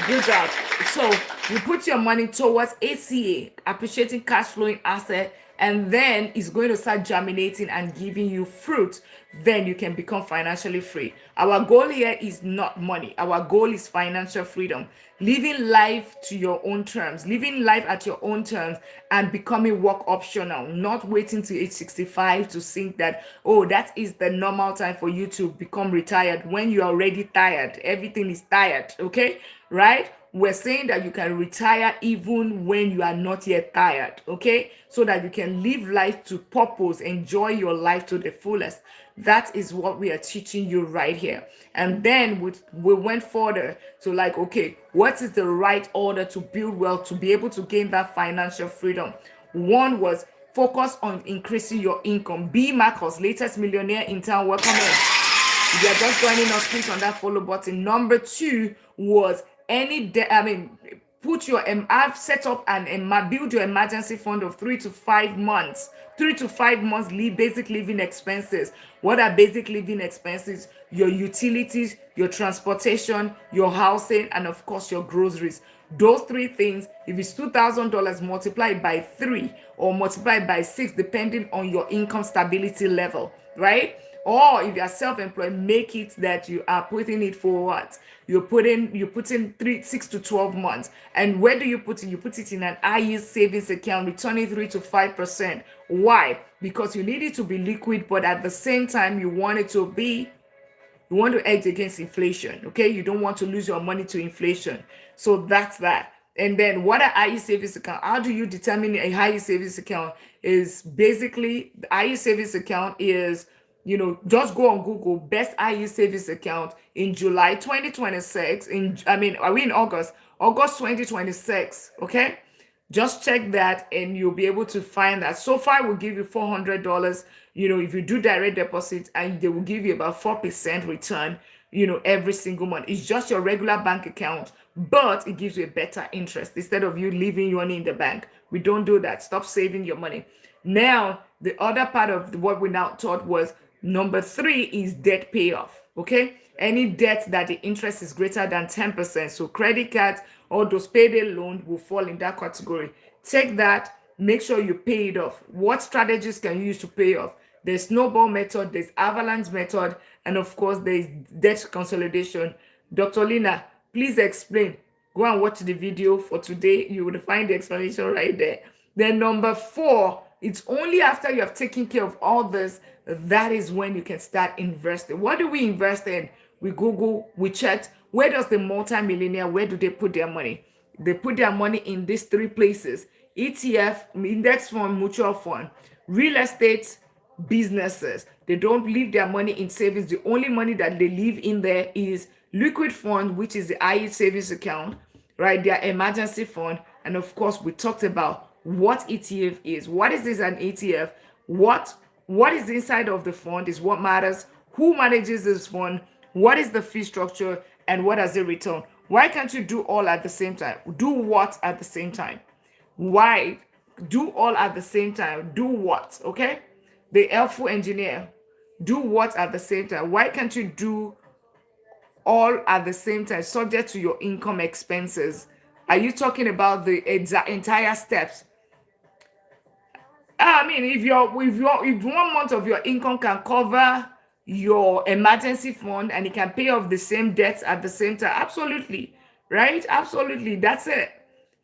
Good job. So you put your money towards ACA, appreciating cash flowing asset, and then it's going to start germinating and giving you fruit. Then you can become financially free. Our goal here is not money. Our goal is financial freedom. Living life to your own terms, living life at your own terms, and becoming work optional, not waiting to age 65 to think that, oh, that is the normal time for you to become retired when you're already tired. Everything is tired, okay? Right? We're saying that you can retire even when you are not yet tired, okay? So that you can live life to purpose, enjoy your life to the fullest. That is what we are teaching you right here. And then we went further to like, okay, what is the right order to build wealth, to be able to gain that financial freedom? One was focus on increasing your income. B. Marcos, latest millionaire in town. Welcome in. If you're just joining us, click on that follow button. Number two was put your I've set up and build your emergency fund of 3 to 5 months. 3 to 5 months basic living expenses. What are basic living expenses? Your utilities, your transportation, your housing, and of course your groceries. Those three things, if it's $2,000, multiplied by 3 or multiplied by 6, depending on your income stability level, right? Or if you're self-employed, make it that you are putting it for what? You put in 6 to 12 months. And where do you put it? You put it in an high-yield savings account, returning 3 to 5%. Why? Because you need it to be liquid, but at the same time, you want to hedge against inflation, okay? You don't want to lose your money to inflation. So that's that. And then what are high-yield savings account? How do you determine a high-yield savings account? Is basically, the high-yield savings account is, just go on Google, best high-yield savings account in July 2026. Are we in August? August 2026, okay? Just check that and you'll be able to find that. So far, we'll give you $400, if you do direct deposit, and they will give you about 4% return, every single month. It's just your regular bank account, but it gives you a better interest instead of you leaving your money in the bank. We don't do that. Stop saving your money. Now, the other part of what we now taught was number 3 is debt payoff, okay? Any debt that the interest is greater than 10%. So credit cards, all those payday loans will fall in that category. Take that, make sure you pay it off. What strategies can you use to pay off? There's snowball method, there's avalanche method, and of course, there's debt consolidation. Dr. Lina, please explain. Go and watch the video for today. You will find the explanation right there. Then number 4, it's only after you have taken care of all this, that is when you can start investing. What do we invest in? We Google, we checked, where does the multimillionaire, where do they put their money? They put their money in these 3 places: ETF, index fund, mutual fund, real estate, businesses. They don't leave their money in savings. The only money that they leave in there is liquid fund, which is the high savings account, right? Their emergency fund. And of course, we talked about what ETF is. What is this an ETF? What is inside of the fund is what matters. Who manages this fund? What is the fee structure? And what does it return? Why can't you do all at the same time? Do what at the same time? Why? Do all at the same time. Do what? Okay? The helpful engineer. Do what at the same time? Why can't you do all at the same time, subject to your income expenses? Are you talking about the entire steps? I mean, if 1 month of your income can cover your emergency fund and it can pay off the same debts at the same time, absolutely, right? Absolutely, that's it,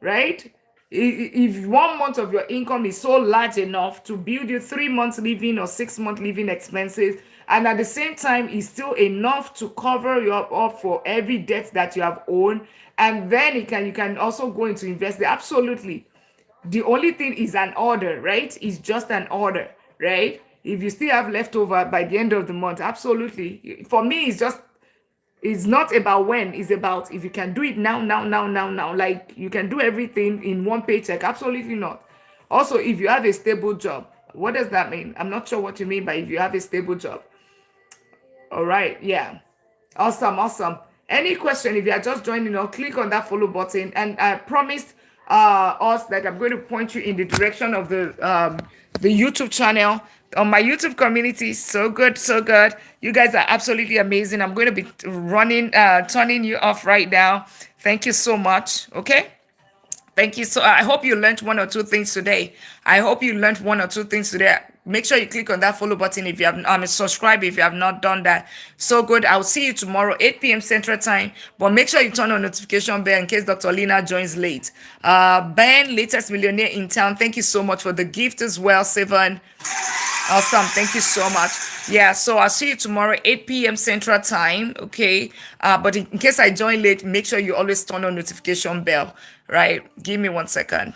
right? If 1 month of your income is so large enough to build you 3 months living or 6 month living expenses, and at the same time is still enough to cover you up for every debt that you have owned, and then you can also go into invest. Absolutely, the only thing is an order, right? It's just an order, right? If you still have leftover by the end of the month, absolutely. For me, it's not about when, it's about if you can do it now, now, now, now, now. Like you can do everything in one paycheck. Absolutely not. Also, if you have a stable job, what does that mean? I'm not sure what you mean by if you have a stable job. All right, yeah. Awesome, awesome. Any question, if you are just joining or click on that follow button. And I promised us that I'm going to point you in the direction of the YouTube channel. On my YouTube community, so good, so good. You guys are absolutely amazing. I'm going to be turning you off right now. Thank you so much. Okay. Thank you. So I hope you learned one or two things today. I hope you learned one or two things today. Make sure you click on that follow button if you have subscribe if you have not done that. So good. I'll see you tomorrow, 8 p.m. Central Time. But make sure you turn on notification bell in case Dr. Lina joins late. Ben, latest millionaire in town. Thank you so much for the gift as well, Seven. Awesome. Thank you so much. Yeah, so I'll see you tomorrow, 8 p.m. Central Time. Okay. But in case I join late, make sure you always turn on notification bell. Right. Give me 1 second.